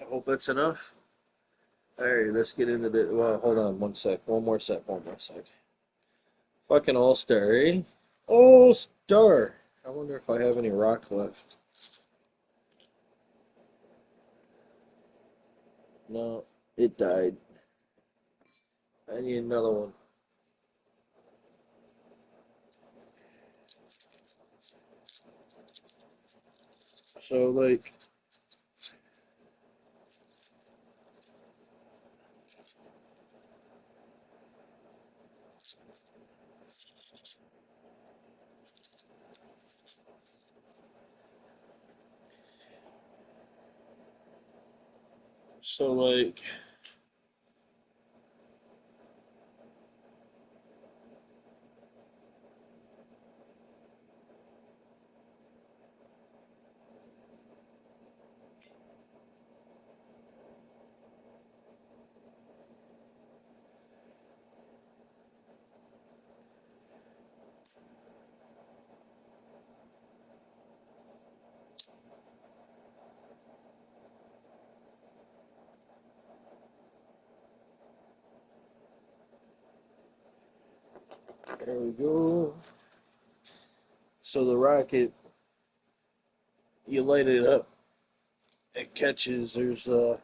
I hope that's enough. Alright, let's get into the. Well, hold on one sec. One more sec. Fucking All-Star, eh? All-Star. I wonder if I have any rock left. No, it died. I need another one. So, like, so, like, there we go. So the rocket, you light it up, it catches. There's I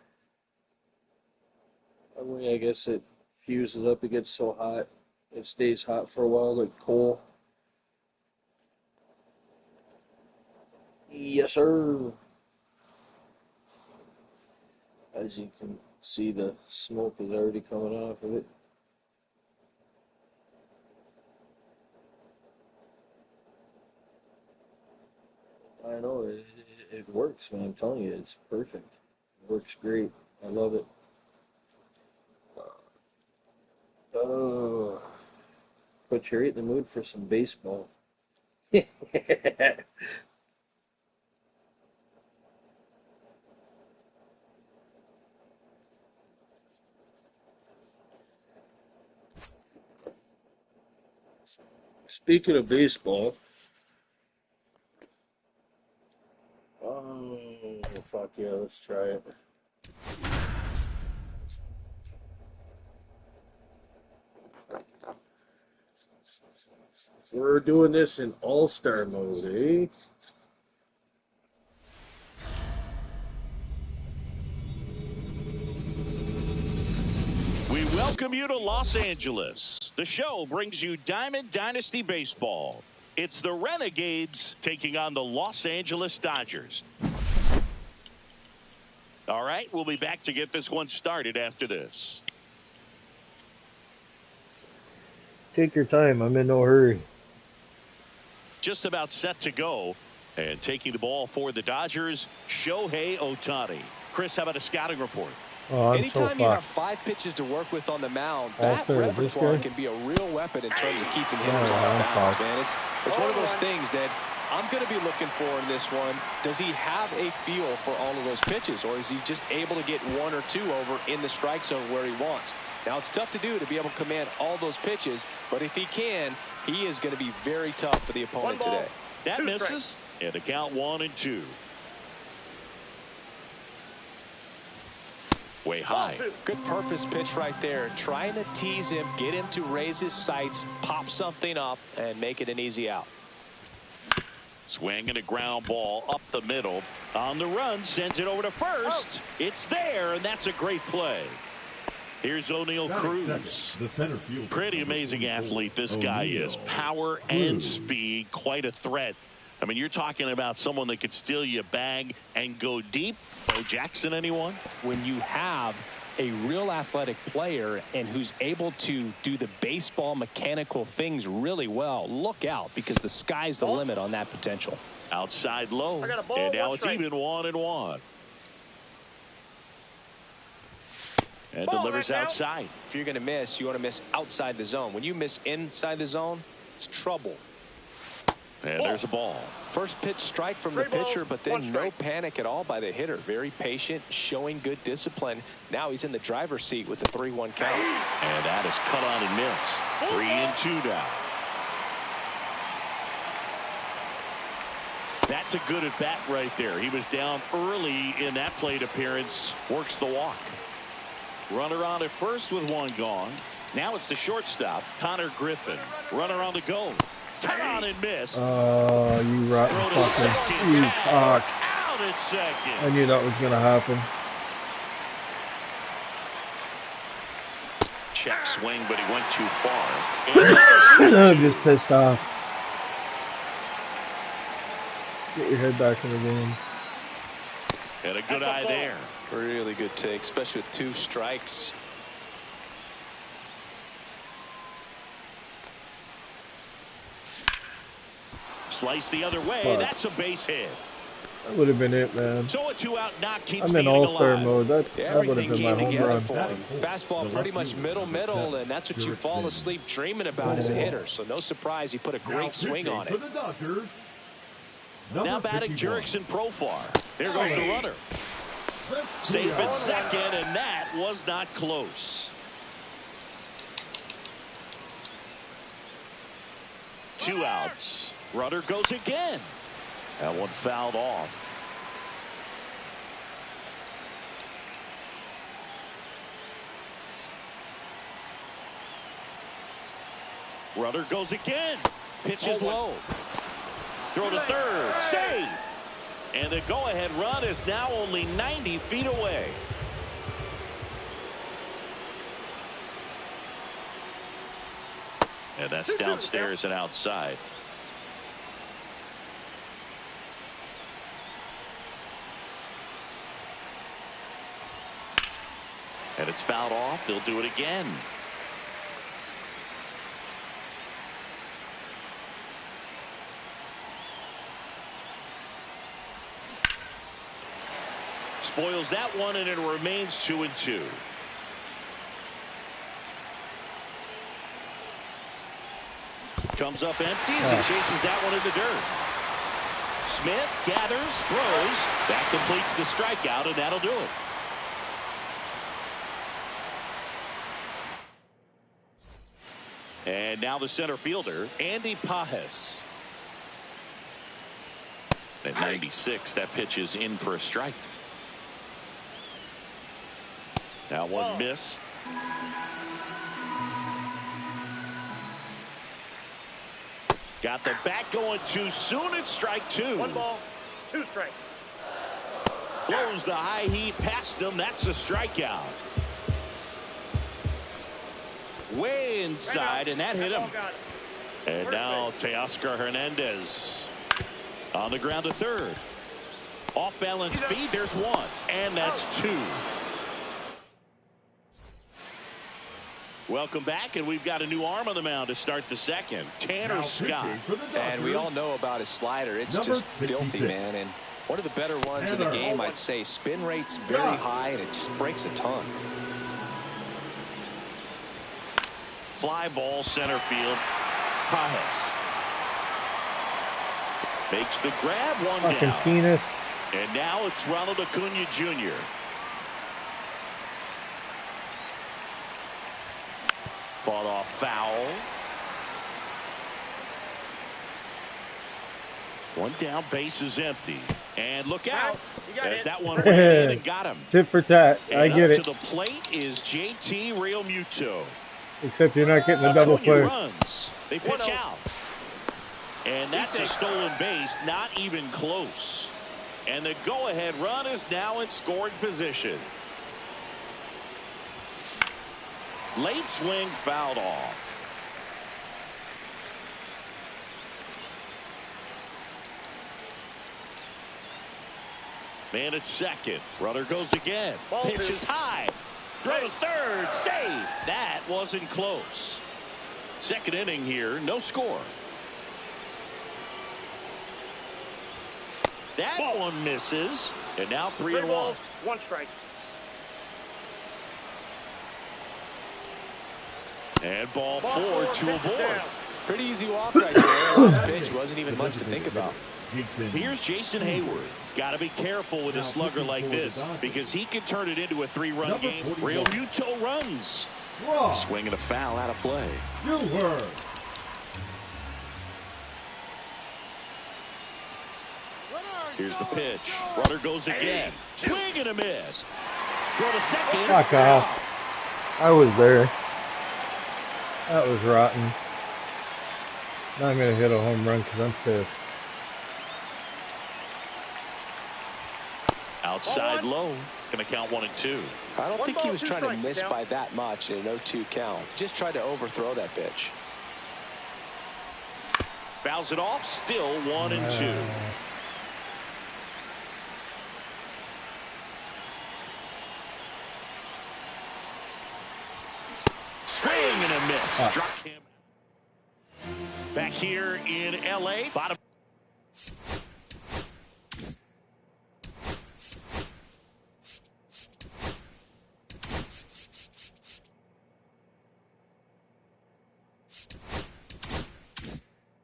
mean, I guess it fuses up. It gets so hot, it stays hot for a while, like coal. Yes, sir. As you can see, the smoke is already coming off of it. I know it works, man. I'm telling you, it's perfect. It works great. I love it. Oh, but you're right in the mood for some baseball. Speaking of baseball, oh fuck yeah, let's try it. We're doing this in all-star mode, eh?
We welcome you to Los Angeles. The show brings you Diamond Dynasty Baseball. It's the Renegades taking on the Los Angeles Dodgers. All right, we'll be back to get this one started after this.
Take your time. I'm in no hurry.
Just about set to go. And taking the ball for the Dodgers, Shohei Ohtani. Chris, how about a scouting report?
Oh, I'm
Anytime
so
you have
fucked.
5 pitches to work with on the mound,
All
that
fair, this
repertoire
guy?
can be a real weapon in terms of keeping hitters
Yeah,
on
I'm
balance,
fucked.
man. It's one of those things that I'm going to be looking for in this one. Does he have a feel for all of those pitches, or is he just able to get 1 or 2 over in the strike zone where he wants? Now, it's tough to do to be able to command all those pitches, but if he can, he is going to be very tough for the opponent today.
That misses. And a count 1-2. Way high.
Good purpose pitch right there. Trying to tease him, get him to raise his sights, pop something up, and make it an easy out.
Swing and a ground ball up the middle. On the run, sends it over to first. It's there, and that's a great play. Here's O'Neal Cruz.
The center field.
Pretty amazing athlete this guy is. Power and speed, quite a threat. I mean, you're talking about someone that could steal you a bag and go deep. Bo Jackson, anyone?
When you have a real athletic player and who's able to do the baseball mechanical things really well, look out, because the sky's the limit on that potential.
Outside low.
I got a ball,
And now
one
it's
strike.
even 1-1. And
Ball,
delivers
that's out.
outside.
If you're going to miss, you want to miss outside the zone. When you miss inside the zone, it's trouble.
And there's a ball.
First pitch strike from the
Three balls,
pitcher, but
one
then no
strike.
panic at all by the hitter. Very patient, showing good discipline. Now he's in the driver's seat with the 3-1 count.
And that is cut on and missed. 3-2 now. That's a good at bat right there. He was down early in that plate appearance. Works the walk. Runner on at first with 1 gone. Now it's the shortstop, Connor Griffin. Runner on the go. Cut on and miss.
Oh, you rotten
Throw to
fucker.
second.
You
Tag.
fuck.
Out at second.
I knew that was going to happen.
Check swing, but he went too far. And
I'm just pissed off. Get your head back in the game.
and a good eye there.
Really good take, especially with 2 strikes.
Slice the other way.
Fuck.
That's a base hit.
That would have been it, man.
So a 2-out knock keeps
I'm
the
in
inning
all-star
alive.
mode. That would have
Everything
been my
came
home
together
run.
for him. Fastball pretty much middle, and that's what you fall asleep dreaming about as a hitter. So no surprise he put a great swing on it.
Now batting Jurickson Profar. There goes the runner. Safe at second, and that was not close. 2 outs. Runner goes again. That one fouled off. Runner goes again. Pitch is low. Throw to third. Save. And the go-ahead run is now only 90 feet away. And that's downstairs and outside. And it's fouled off. They'll do it again. Spoils that one, and it remains 2-2. Comes up empty as he chases that one in the dirt. Smith gathers, throws. That completes the strikeout, and that'll do it. And now the center fielder, Andy Pajes. At 96, that pitch is in for a strike. Now one missed. Got the bat going too soon. It's strike 2.
1 ball, 2 strikes.
Blows the high heat past him. That's a strikeout. Way inside, and that hit him. And now Teoscar Hernandez on the ground to third. Off balance feed. There's one. And that's two. Welcome back, and we've got a new arm on the mound to start the second. Tanner Scott.
And we all know about his slider. It's just filthy, man. And one of the better ones in the game, I'd say. Spin rate's very high, and it just breaks a ton.
Fly ball center field. Pajes makes the grab, one
Fucking
down.
penis.
And now it's Ronald Acuna Jr. Fought off foul. One down, base is empty. And look out, as that one went in and got him.
Tit for tat. I
And
get
up
it.
to the plate is JT Realmuto.
Except you're not getting a double
Acuna
play.
runs. They pitch out. And that's a stolen base, not even close. And the go-ahead run is now in scoring position. Late swing fouled off. Man at second. Runner goes again. Pitch is high. Throw to third. Save. That wasn't close. Second inning here. No score. That one misses. And now 3-1.
1 strike.
And ball 4, 2 aboard.
Pretty easy walk right there. This pitch wasn't even much to think about.
Here's Jason Hayward. Got to be careful with a slugger like this because he can turn it into a 3-run game. Realmuto runs. Swinging a foul out of play. Here's the pitch. Runner goes again. Swing and a miss. Throw to second.
Fuck off. I was there. That was rotten. Now I'm going to hit a home run because I'm pissed.
Outside low. Going to count 1 and 2.
I don't think he was trying to miss by that much in an 0-2 count. Just tried to overthrow that pitch.
Fouls it off. Still 1 and 2. Swing and a miss. Struck him. Back here in L.A. Bottom.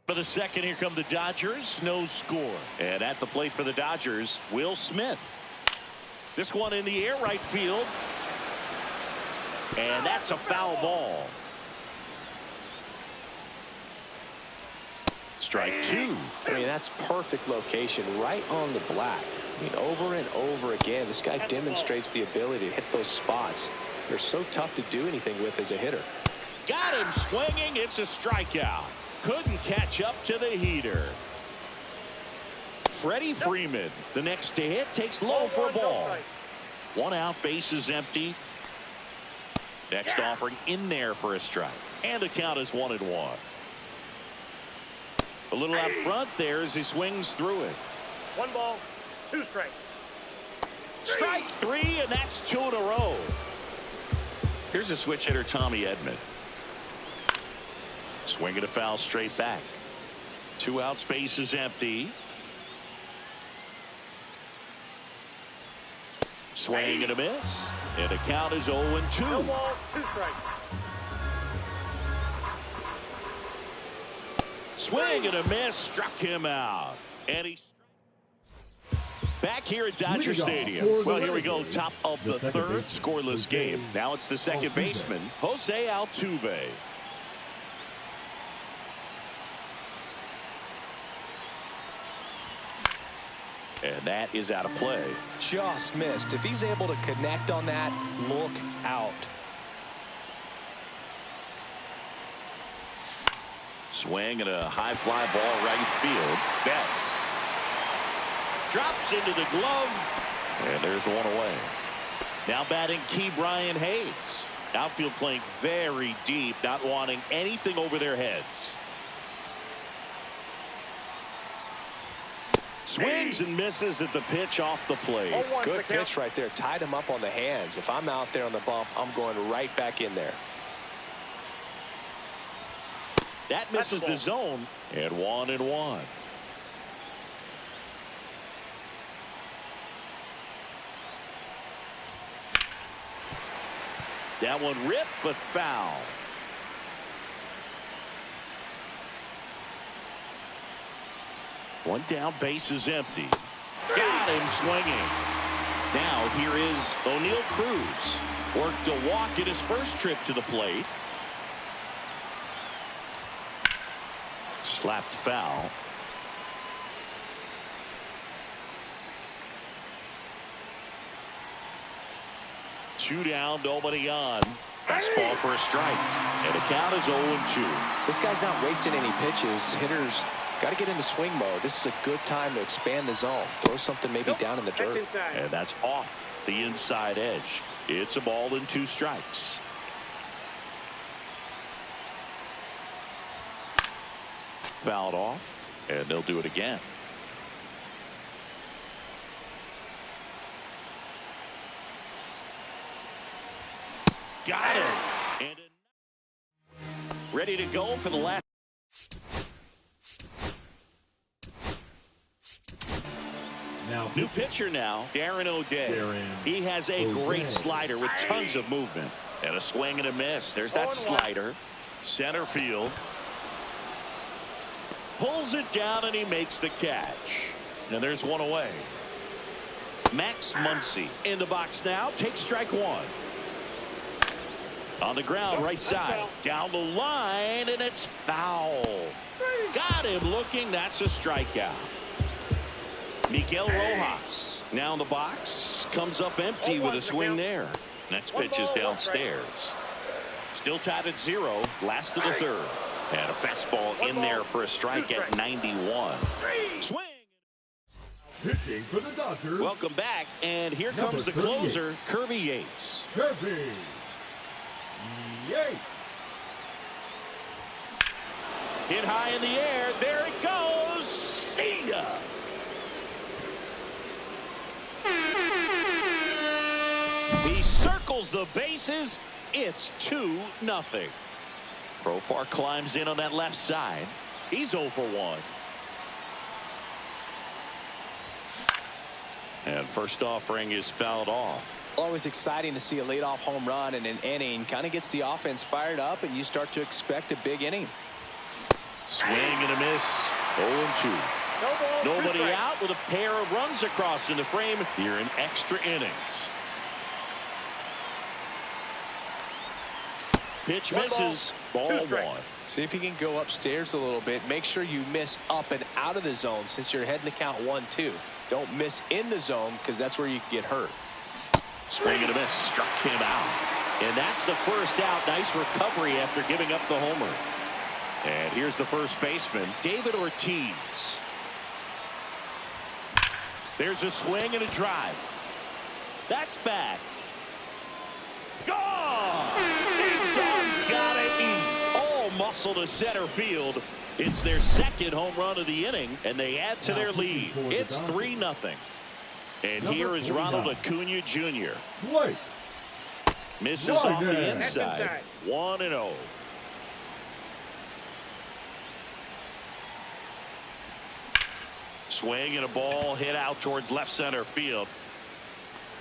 For the second, here come the Dodgers. No score. And at the plate for the Dodgers, Will Smith. This one in the air, right field. And that's a foul ball. Strike 2.
I mean, that's perfect location right on the black. I mean, over and over again, this guy demonstrates the ability to hit those spots. They're so tough to do anything with as a hitter.
Got him swinging. It's a strikeout. Couldn't catch up to the heater. Freddie Freeman, the next to hit, takes low for a ball. 1 out, base is empty. Next offering in there for a strike. And the count is 1-1. A little out front there as he swings through it.
1 ball, 2 strikes.
Strike 3, and that's 2 in a row. Here's a switch hitter, Tommy Edman. Swinging a foul straight back. 2 outs, base is empty. Swing and a miss. And the count is 0-2.
1 ball, 2 strikes.
Swing and a miss. Struck him out. And he's back here at Dodger Stadium. Well, here we go. Top of the third. Scoreless game. Now it's the second baseman, Jose Altuve. And that is out of play.
Just missed. If he's able to connect on that, look out.
Swing and a high fly ball right field. Betts drops into the glove. And there's 1 away. Now batting Key Brian Hayes. Outfield playing very deep, not wanting anything over their heads. Swings and misses at the pitch off the plate.
Good pitch right there. Tied him up on the hands. If I'm out there on the bump, I'm going right back in there.
That misses the zone, and 1-1. That one ripped, but foul. One down, base is empty. Got him swinging. Now here is O'Neal Cruz. Worked a walk in his first trip to the plate. Slapped foul. Two down, nobody on. Fastball for a strike. And the count is 0-2.
This guy's not wasting any pitches. Hitters got to get into swing mode. This is a good time to expand the zone. Throw something maybe down in the dirt.
And that's off the inside edge. It's a ball and 2 strikes. Fouled off, and they'll do it again. Got it. And ready to go for the last.
Now,
New pitcher now, Darren O'Day. He has a great slider with tons of movement. And a swing and a miss. There's that slider. Center field. Pulls it down, and he makes the catch. And there's one away. Max Muncy in the box now. Takes strike 1. On the ground, right side. Down the line, and it's foul. Got him looking. That's a strikeout. Miguel Rojas now in the box. Comes up empty with a swing there. Next pitch is downstairs. Still tied at 0. Last of the third. And a fastball in there for a strike at 91. Swing.
pitching for the Dodgers.
Welcome back. And here comes the closer, Kirby Yates.
Kirby Yates.
Hit high in the air. There it goes. See ya. He circles the bases. It's 2-0. Profar climbs in on that left side. He's 0 for 1. And first offering is fouled off.
Always exciting to see a leadoff home run in an inning. Kind of gets the offense fired up, and you start to expect a big inning.
Swing and a miss. 0-2. Nobody out with a pair of runs across in the frame here in extra innings. Pitch misses. Ball 1.
See if you can go upstairs a little bit. Make sure you miss up and out of the zone since you're heading to count 1-2. Don't miss in the zone because that's where you can get hurt.
Swing and a miss. Struck him out. And that's the first out. Nice recovery after giving up the homer. And here's the first baseman, David Ortiz. There's a swing and a drive. That's back. Gone! Big Dog's got it. All muscle to center field. It's their second home run of the inning, and they add to their lead. It's 3-0. And here is Ronald Acuna Jr. Misses off the inside. 1-0. Swing and a ball hit out towards left center field.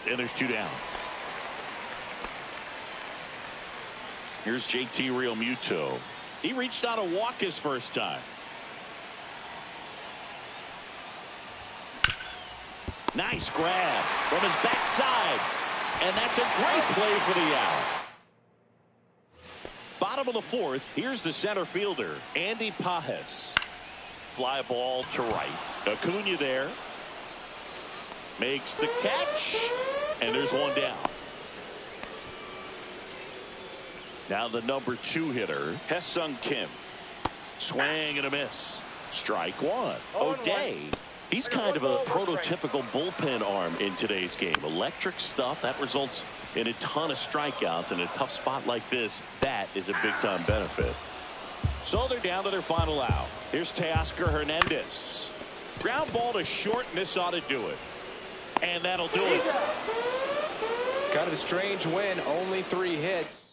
And there's 2 down. Here's JT Realmuto. He reached out a walk his first time. Nice grab from his backside. And that's a great play for the out. Bottom of the 4th. Here's the center fielder, Andy Pajes. Fly ball to right. Acuna there. Makes the catch. And there's 1 down. Now the number 2 hitter, Hesung Kim. Swing and a miss. Strike 1. O'Day. He's kind of a prototypical bullpen arm in today's game. Electric stuff that results in a ton of strikeouts in a tough spot like this. That is a big time benefit. So they're down to their final out. Here's Teoscar Hernandez. Ground ball to short, and this ought to do it. And that'll do it.
Kind of a strange win, only 3 hits.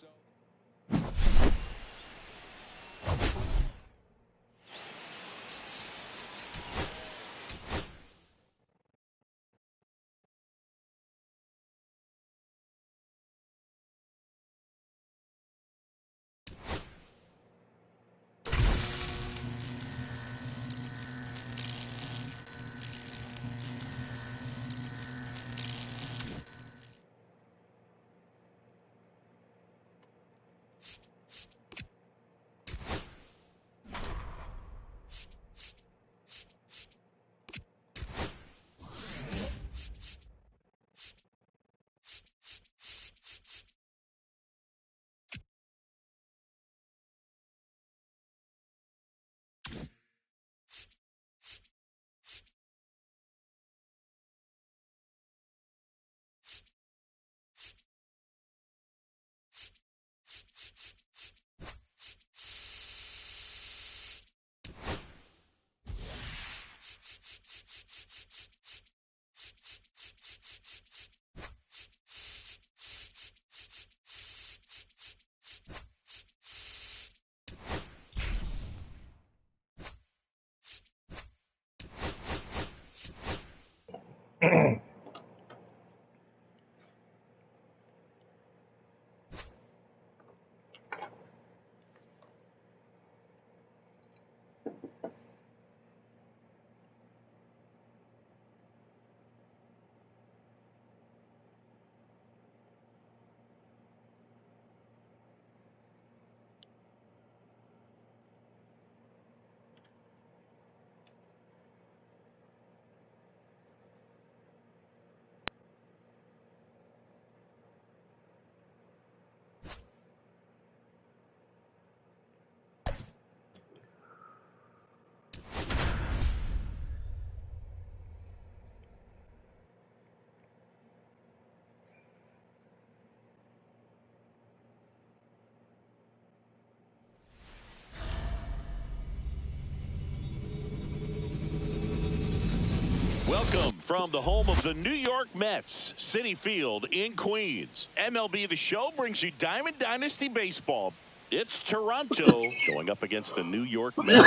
Welcome from the home of the New York Mets, Citi Field in Queens. MLB The Show brings you Diamond Dynasty Baseball. It's Toronto going up against the New York Mets.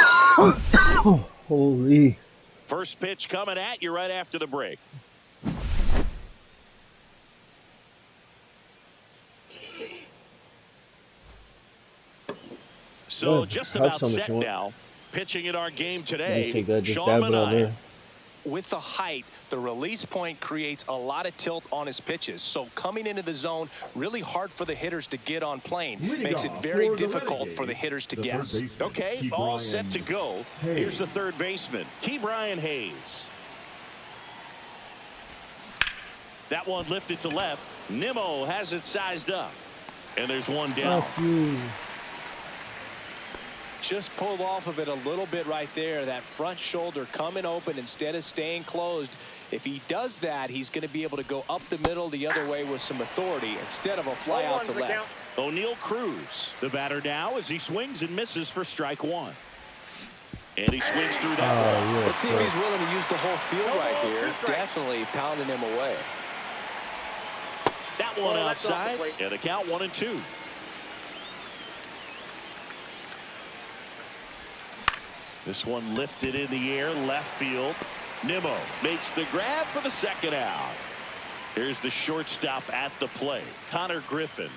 Holy.
First pitch coming at you right after the break. So just about set now. Pitching in our game today, Sean Manaea.
With the height, the release point creates a lot of tilt on his pitches. So coming into the zone, really hard for the hitters to get on plane. Makes it very difficult for the hitters to guess.
Okay, all set to go. Here's the third baseman, Ke'Bryan Hayes. That one lifted to left. Nimmo has it sized up. And there's one down.
Just pulled off of it a little bit right there. That front shoulder coming open instead of staying closed. If he does that, he's going to be able to go up the middle the other way with some authority instead of a fly out to left.
O'Neal Cruz, the batter now, as he swings and misses for strike one. And he swings through that one.
Let's see if he's willing to use the whole field right here. Definitely pounding him away.
That one outside, and the count 1-2. This one lifted in the air, left field. Nimmo makes the grab for the second out. Here's the shortstop at the plate, Connor Griffin.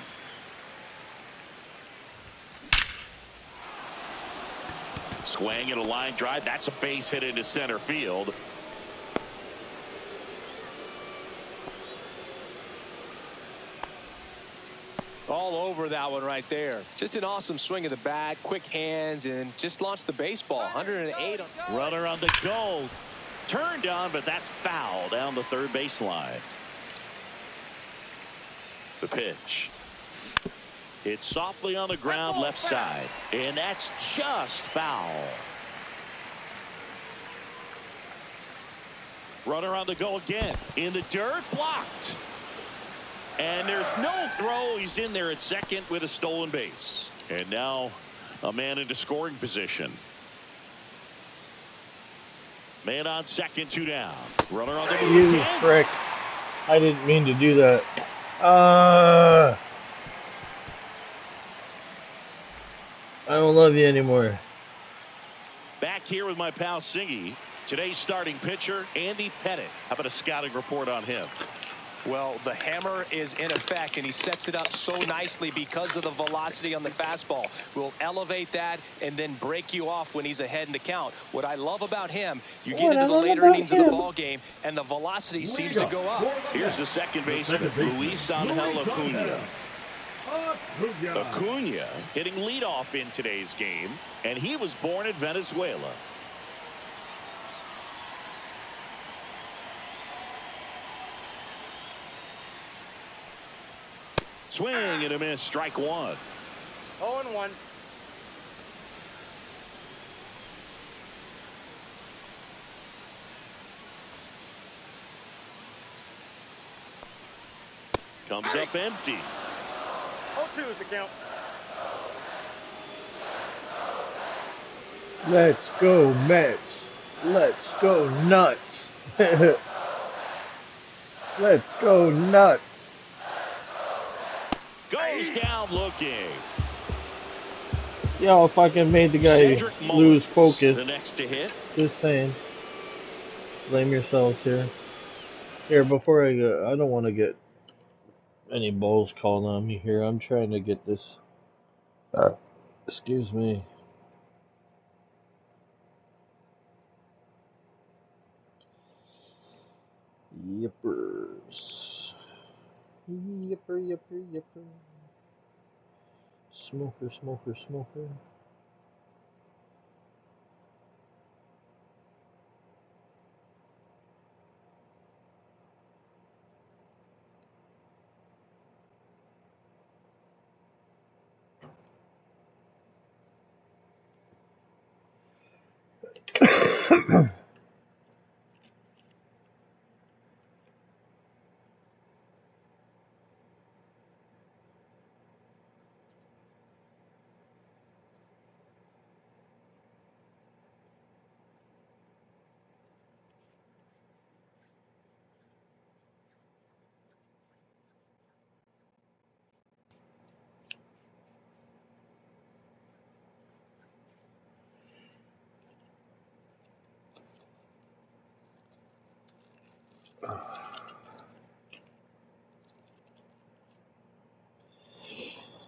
Swing and a line drive. That's a base hit into center field.
All over that one right there. Just an awesome swing of the bat, quick hands, and just launched the baseball. 108.
Runner on the goal. Turned on, but that's foul down the third baseline. The pitch. It's softly on the ground left side, and that's just foul. Runner on the go again. In the dirt, blocked. And there's no throw. He's in there at second with a stolen base. And now a man into scoring position. Man on second, 2 down. Runner on the move
You
again.
frick. I didn't mean to do that. I don't love you anymore.
Back here with my pal Singy. Today's starting pitcher, Andy Pettit. How about a scouting report on him?
Well, the hammer is in effect, and he sets it up so nicely because of the velocity on the fastball. Will elevate that and then break you off when he's ahead in the count. What I love about him, you get into the later innings of the ball game, and the velocity seems to go up.
Here's the second baseman, Luis Angel Acuna. Acuna hitting leadoff in today's game, and he was born in Venezuela. Swing and a miss, strike one.
0-1.
Comes up empty.
0-2 is the count.
Let's go, Mets. Let's go nuts. Let's go nuts.
Goes down looking.
Y'all fucking made the guy
Cedric
lose
Mullins,
focus.
the next to hit.
Just saying. Blame yourselves here. Here, before I go, I don't want to get any balls called on me here. I'm trying to get this. Excuse me. Yippers. Yipper, yipper, yipper. Smoker, smoker, smoker.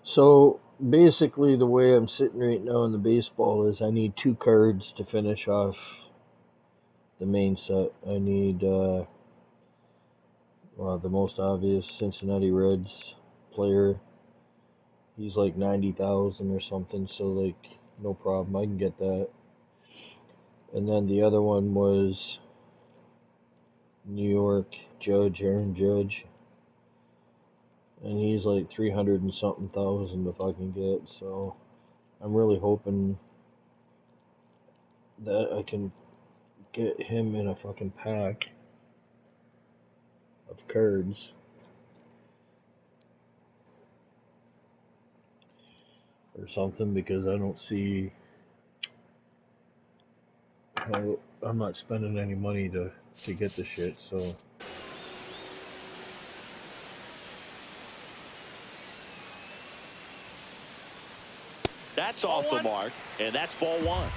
So basically, the way I'm sitting right now in the baseball is I need 2 cards to finish off the main set. I need, well, the most obvious Cincinnati Reds player. He's like 90,000 or something, so like no problem. I can get that. And then the other one was New York Aaron Judge. And he's like 300 and something thousand if I can get. So I'm really hoping that I can get him in a fucking pack of cards. Or something, because I don't see how I'm not spending any money to get the shit, so.
That's off the mark, and that's ball one.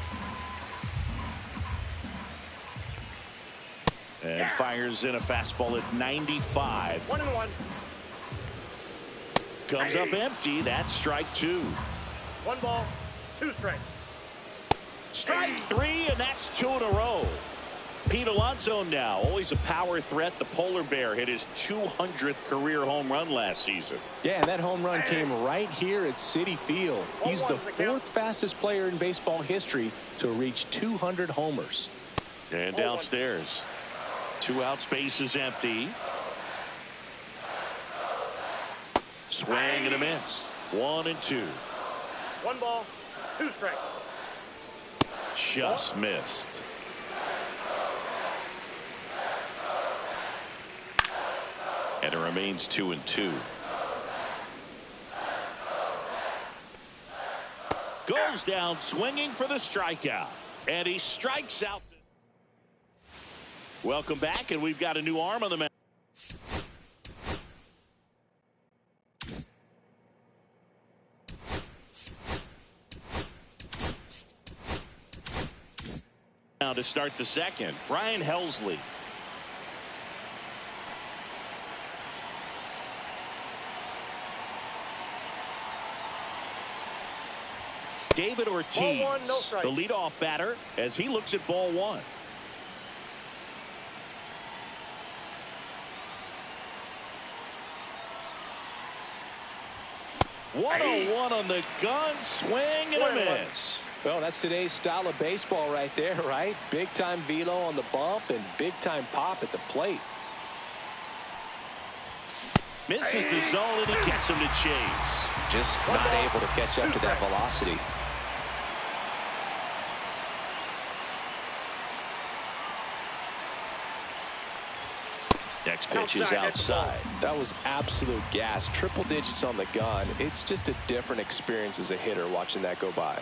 And fires in a fastball at 95.
1-1.
Comes up empty. That's strike two.
1 ball, 2 strikes.
Strike three, and that's 2 in a row. Pete Alonso now, always a power threat. The polar bear hit his 200th career home run last season.
Yeah, and that home run came right here at Citi Field. He's the 4th fastest player in baseball history to reach 200 homers.
And downstairs, 2 outs, base is empty. Swing and a miss. 1-2.
1 ball, 2 strikes.
Just missed. And it remains 2-2. Goes down swinging for the strikeout. And he strikes out. Welcome back, and we've got a new arm on the mound. Now to start the second, Brian Helsley. David Ortiz,
Ball one, no strike.
the leadoff batter, as he looks at ball one. One on the gun, swing and a miss.
Well, that's today's style of baseball right there, right? Big time velo on the bump and big time pop at the plate.
Misses the zone and he gets him to chase.
Just not able to catch up to that velocity.
Next pitch is outside.
That was absolute gas. Triple digits on the gun. It's just a different experience as a hitter watching that go by.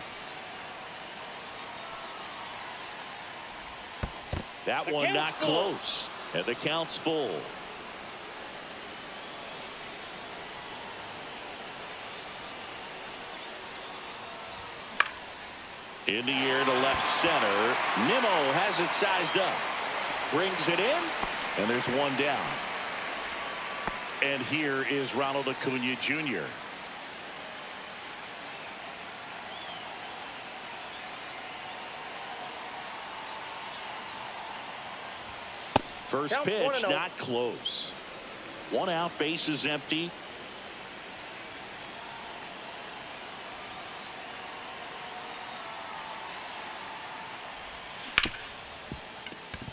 That one not close. And the count's full. In the air to left center. Nimmo has it sized up. Brings it in. And there's one down. And here is Ronald Acuna Jr. First
Counts
pitch
1-0.
not close. One out, base is empty.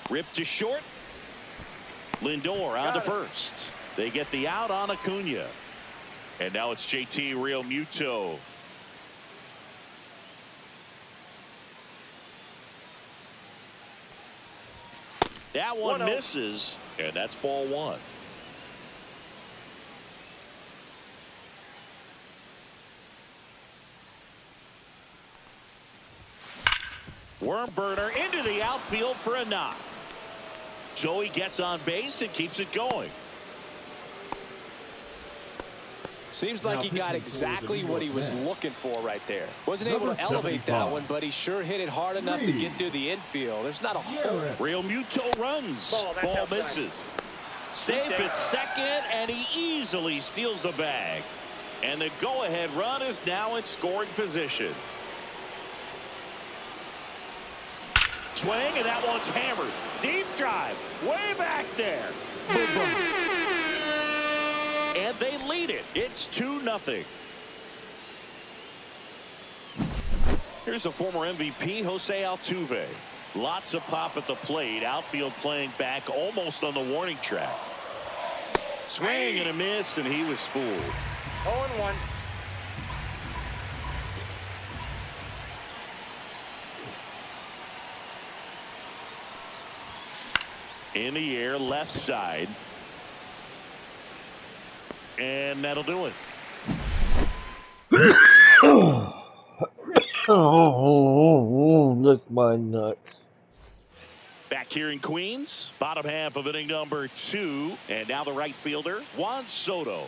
Ripped to short. Lindor on to first. They get the out on Acuna. And now it's JT Realmuto. That one misses, and that's ball one. Worm burner into the outfield for a knock. Joey gets on base and keeps it going.
Seems like he got exactly what he was looking for right there. Wasn't able to elevate that one, but he sure hit it hard enough to get through the infield. There's not a hole.
Realmuto runs. Ball misses. Safe at second, and he easily steals the bag. And the go-ahead run is now in scoring position. Swing, and that one's hammered. Deep drive, way back there. And they lead it. It's 2-0. Here's the former MVP, Jose Altuve. Lots of pop at the plate. Outfield playing back almost on the warning track. Swing and a miss, and he was fooled.
0-1.
In the air, left side. And that'll do it.
Oh, look my nuts.
Back here in Queens, bottom half of inning number 2. And now the right fielder, Juan Soto.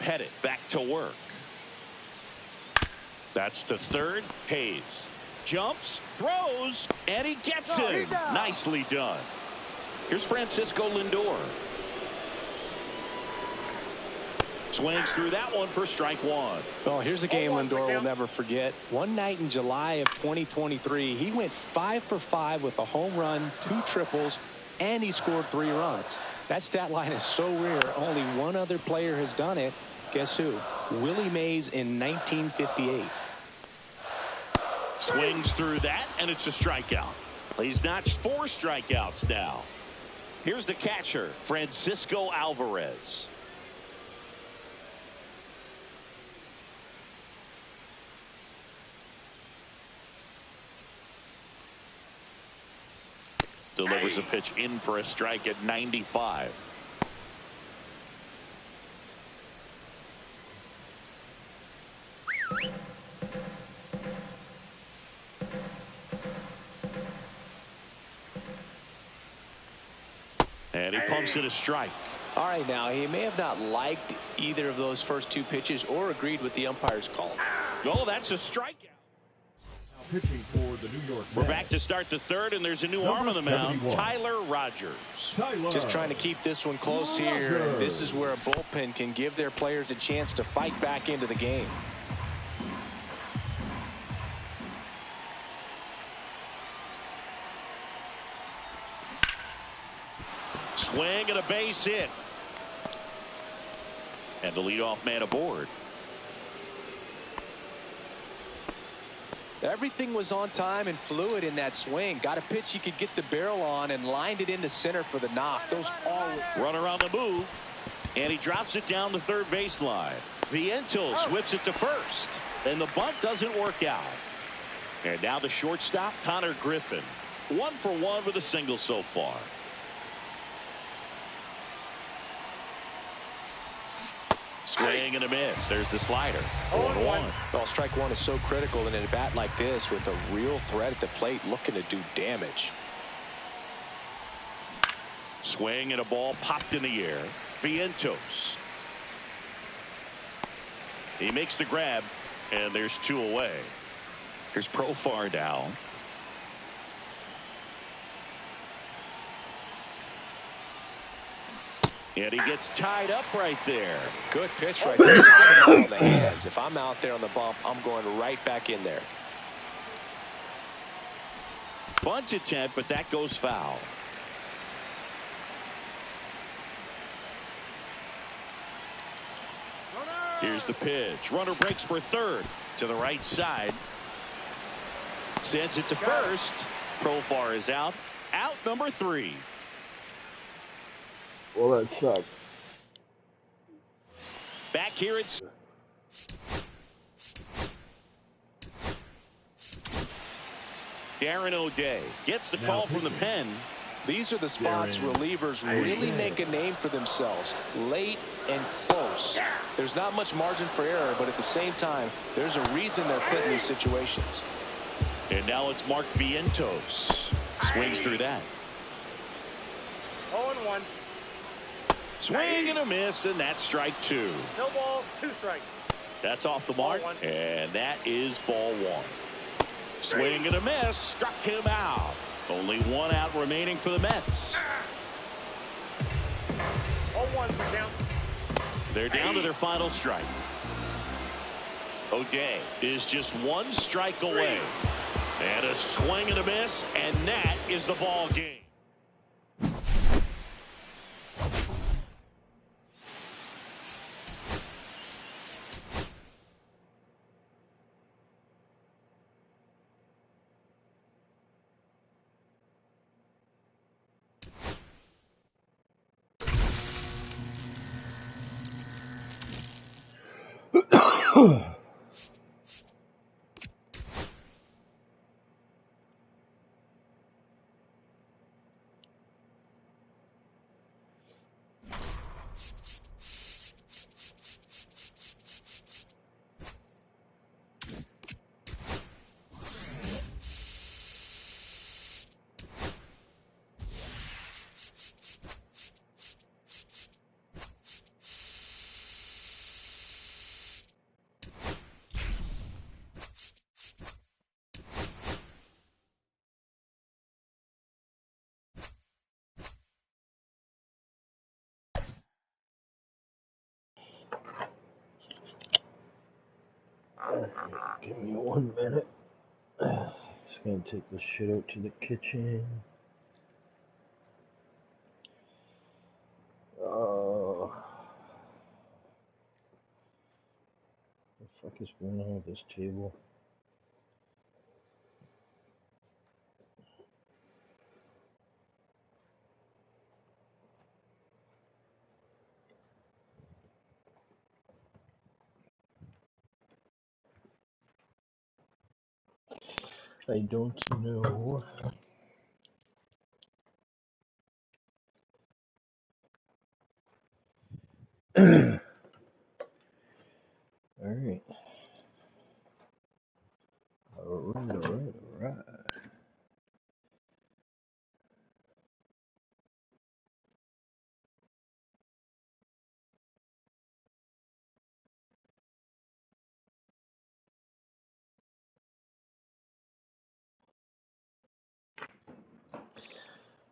Pettit back to work. That's to third. Hayes jumps, throws, and he gets him. Nicely done. Here's Francisco Lindor. Swings through that one for strike one.
Oh, here's a game Lindor will never forget. One night in July of 2023, he went 5 for 5 with a home run, 2 triples, and he scored 3 runs. That stat line is so rare. Only one other player has done it. Guess who? Willie Mays in 1958.
Swings through that, and it's a strikeout. He's notched 4 strikeouts now. Here's the catcher, Francisco Alvarez. Delivers a pitch in for a strike at 95. And he pumps it a strike.
All right, now, he may have not liked either of those first two pitches or agreed with the umpire's call.
Oh, that's a strikeout.
Now pitching for the New York
We're
Mets.
back to start the third, and there's a new
Number
arm on the mound,
71.
Tyler Rogers.
Tyler.
Just trying to keep this one close here. And this is where a bullpen can give their players a chance to fight back into the game.
Swing and a base hit. And the leadoff man aboard.
Everything was on time and fluid in that swing. Got a pitch you could get the barrel on and lined it into center for the knock. Those all
Runner on the move. And he drops it down the third baseline. Vientos whips it to first. And the bunt doesn't work out. And now the shortstop, Connor Griffin. 1 for 1 with a single so far. Swing and a miss. There's the slider. 0-1.
Well, strike one is so critical in a bat like this with a real threat at the plate looking to do damage.
Swing and a ball popped in the air. Vientos. He makes the grab, and there's 2 away. Here's Profar now. And he gets tied up right there.
Good pitch right there. Tied him out on the hands. If I'm out there on the bump, I'm going right back in there.
Bunt attempt, but that goes foul. Here's the pitch. Runner breaks for third to the right side. Sends it to first. Profar is out. Out number 3.
Well, that sucked.
Back here it's Darren O'Day gets the call from the pen.
These are the spots relievers really make a name for themselves. Late and close. There's not much margin for error, but at the same time, there's a reason they're put in these situations.
And now it's Mark Vientos. Swings through that.
0-1.
Swing and a miss, and that's strike 2.
No ball, 2 strikes.
That's off the mark, and that is ball 1. Swing and a miss, struck him out. Only 1 out remaining for the Mets.
0-1's the count.
They're down to their final strike. O'Day is just 1 strike away. And a swing and a miss, and that is the ball game.
Give me 1 minute. Just gonna take this shit out to the kitchen. What the fuck is going on with this table? I don't know. Alright. Alright.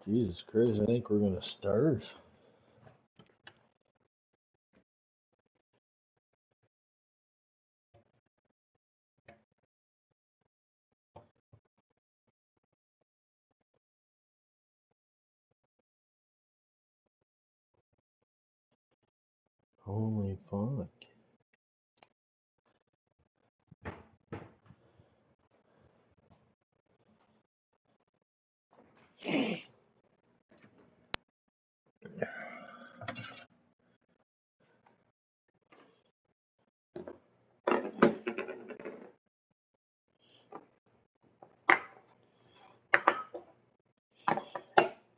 Jesus Christ, I think we're gonna starve. Holy fuck.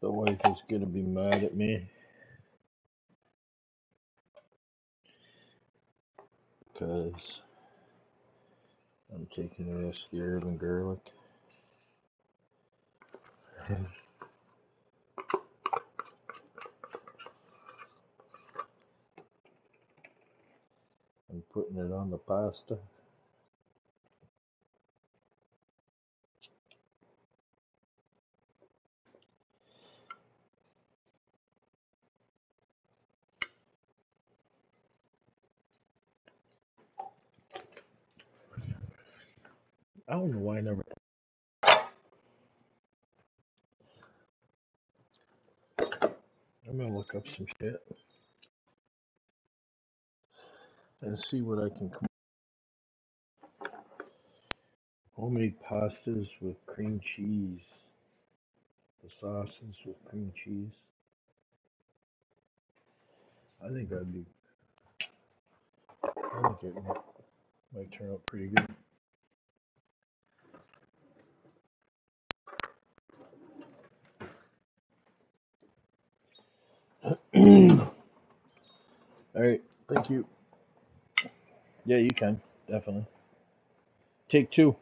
The wife is gonna be mad at me because I'm taking the herb and garlic. I'm putting it on the pasta. I don't know why I never. I'm gonna look up some shit and see what I can come. Homemade pastas with cream cheese. The sauces with cream cheese. I think it might turn out pretty good. Alright, thank you. Yeah, you can, definitely. Take two.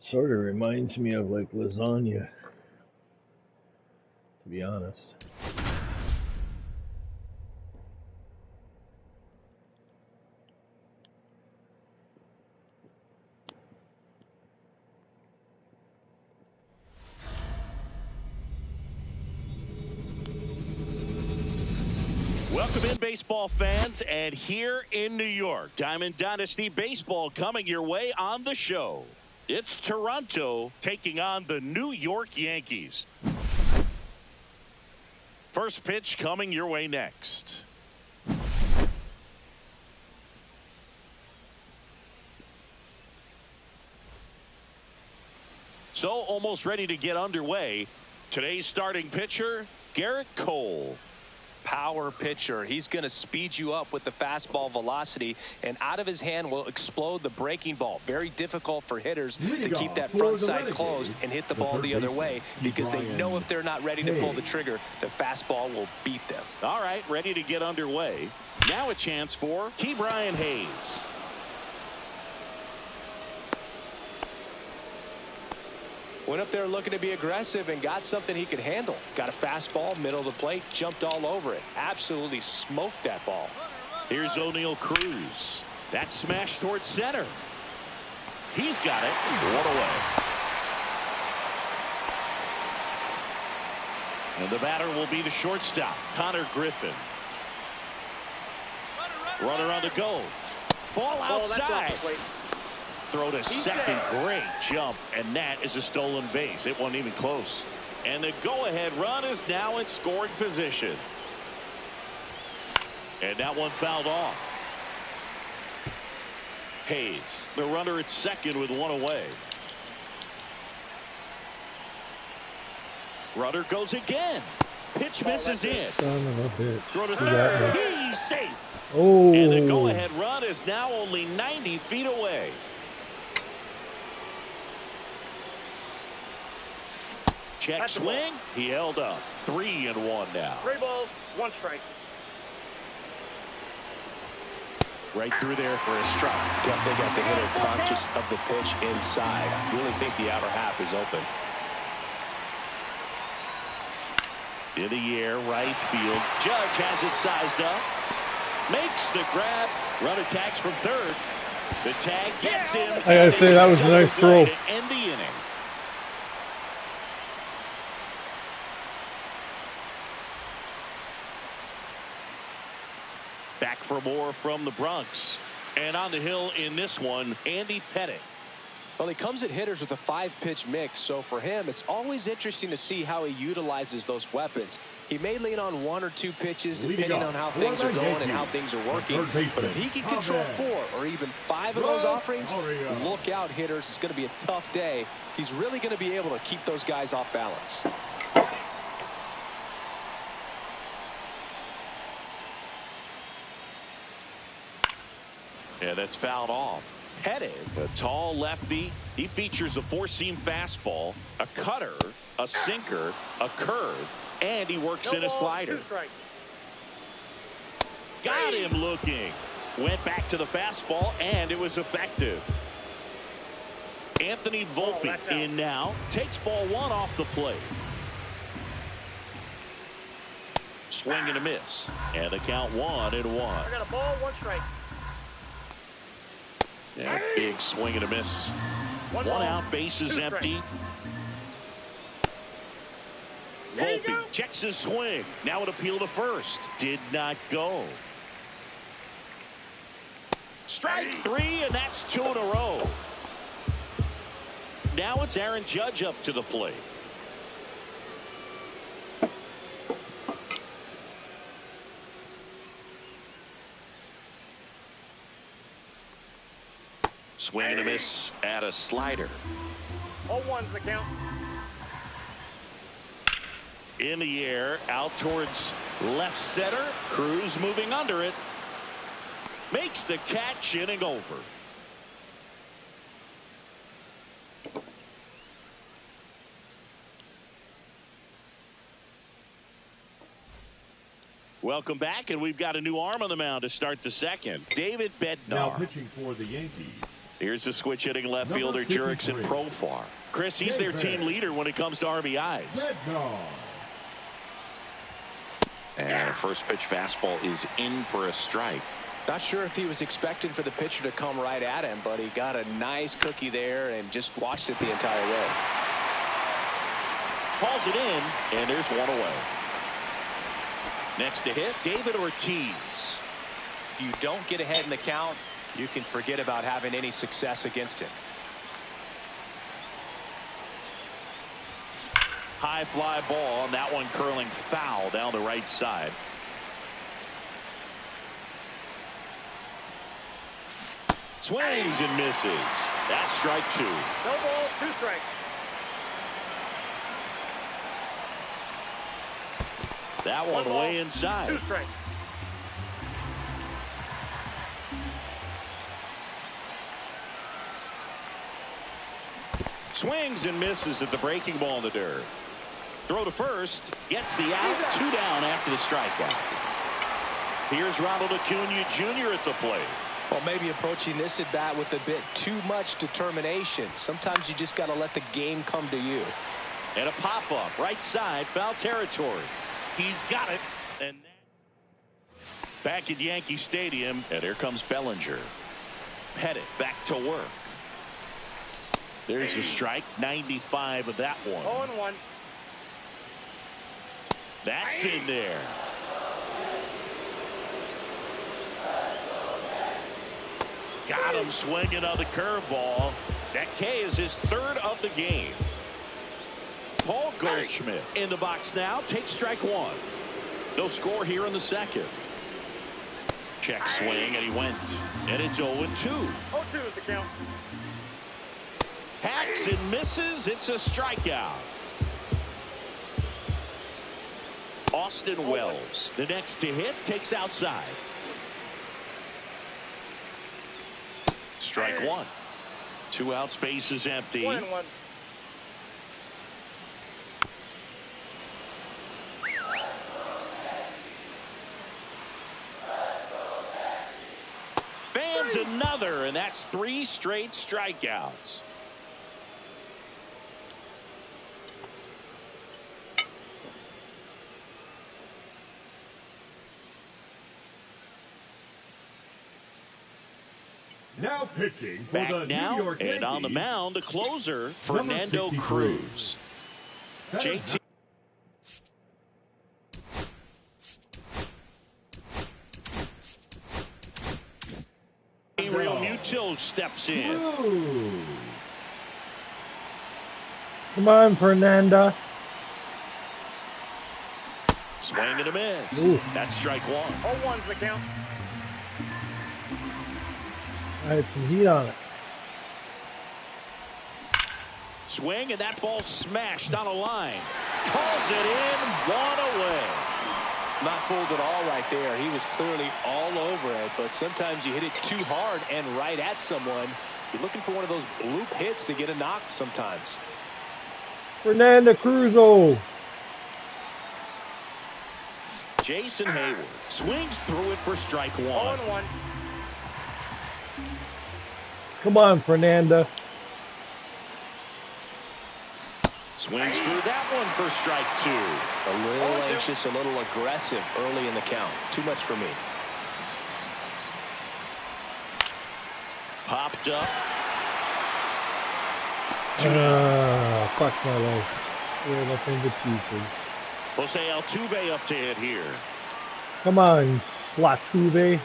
Sort of reminds me of like lasagna, to be honest.
Welcome in, baseball fans, and here in New York, Diamond Dynasty Baseball coming your way on the show. It's Toronto taking on the New York Yankees. First pitch coming your way next. So almost ready to get underway. Today's starting pitcher, Garrett Cole.
Power pitcher. He's going to speed you up with the fastball velocity, and out of his hand will explode the breaking ball. Very difficult for hitters to keep that front side closed and hit the ball the other way, because they know if they're not ready to pull the trigger, the fastball will beat them.
All right, ready to get underway. Now a chance for Ke'Bryan Hayes.
Went up there looking to be aggressive and got something he could handle. Got a fastball, middle of the plate, jumped all over it. Absolutely smoked that ball.
Here's O'Neal Cruz. That smash towards center. He's got it. One away. And the batter will be the shortstop, Connor Griffin. Runner on the go. Ball outside. Throw to second. Great jump, and that is a stolen base. It wasn't even close. And the go-ahead run is now in scoring position. And that one fouled off. Hayes, the runner at second with one away. Runner goes again. Pitch misses in.
Son of a bitch.
Throw to third. He's safe.
Oh.
And the go-ahead run is now only 90 feet away. Check swing. He held up. 3-1 now.
3 balls, 1 strike.
Right through there for a strike.
Definitely got the hitter conscious of the pitch inside. Really think the outer half is open.
In the air, right field. Judge has it sized up. Makes the grab. Runner tags from third. The tag gets him.
I gotta say, that was a nice throw.
To end the inning. Back for more from the Bronx. And on the hill in this one, Andy Pettitte.
Well, he comes at hitters with a 5-pitch mix, so for him, it's always interesting to see how he utilizes those weapons. He may lean on 1 or 2 pitches depending on how things are going and how things are working. But if he can control 4 or even 5 of those offerings, look out, hitters. It's going to be a tough day. He's really going to be able to keep those guys off balance.
Yeah, that's fouled off. Pettitte, a tall lefty. He features a 4-seam fastball, a cutter, a sinker, a curve, and he works in a slider. Got him looking. Went back to the fastball, and it was effective. Anthony Volpe in now. Takes ball 1 off the plate. Swing and a miss. And the count 1-1.
I got a ball, 1 strike.
Yeah, big swing and a miss. 1 out, bases empty. Volpe checks his swing. Now an appeal to first. Did not go. Strike 3, and that's 2 in a row. Now it's Aaron Judge up to the plate. Swing and a miss at a slider.
0-1's the count.
In the air, out towards left center. Cruz moving under it. Makes the catch, inning over. Welcome back, and we've got a new arm on the mound to start the second. David Bednar.
Now pitching for the Yankees.
Here's the switch hitting left fielder Jurickson Profar. Chris, he's their team leader when it comes to RBIs. And a first pitch fastball is in for a strike.
Not sure if he was expecting for the pitcher to come right at him, but he got a nice cookie there and just watched it the entire way.
Calls it in, and there's 1 away. Next to hit, David Ortiz.
If you don't get ahead in the count, you can forget about having any success against him.
High fly ball, and that one curling foul down the right side. Swings and misses. That's strike 2.
No ball, 2 strikes.
That one way inside.
2 strikes.
Swings and misses at the breaking ball in the dirt. Throw to first. Gets the out. 2 down after the strikeout. Here's Ronald Acuna Jr. at the plate.
Well, maybe approaching this at bat with a bit too much determination. Sometimes you just got to let the game come to you.
And a pop-up. Right side. Foul territory. He's got it. And back at Yankee Stadium. And here comes Bellinger. Pettitte back to work. There's the strike. 95 of that one.
0-1.
That's in there. Got him swinging on the curveball. That K is his 3rd of the game. Paul Goldschmidt in the box now. Takes strike 1. No score here in the second. Check swing, and he went. And it's 0-2.
0-2 is the count.
Hacks and misses. It's a strikeout. Austin Wells, the next to hit, takes outside. Strike 1. 2 outs, base is empty.
1-1.
Adds another, and that's 3 straight strikeouts.
Now pitching for
Back
the
now,
New York Yankees.
and on the mound, a closer,
Number
Fernando
63.
Cruz. JT. Real Mutil steps in.
Ooh.
Come on, Fernanda.
Swing and a miss.
Ooh.
That's strike 1.
0-1's the count.
I had some heat on it.
Swing, and that ball smashed on a line. Calls it in, 1 away.
Not fooled at all right there. He was clearly all over it, but sometimes you hit it too hard and right at someone. You're looking for one of those bloop hits to get a knock sometimes.
Fernanda Cruzo.
Jason Hayward swings through it for strike 1.
0-1.
Come on, Fernanda.
Swings through that one for strike 2.
A little anxious, a little aggressive early in the count. Too much for me.
Popped up.
Fuck my life. Right up into pieces.
Jose Altuve up to hit here.
Come on, Slatuve.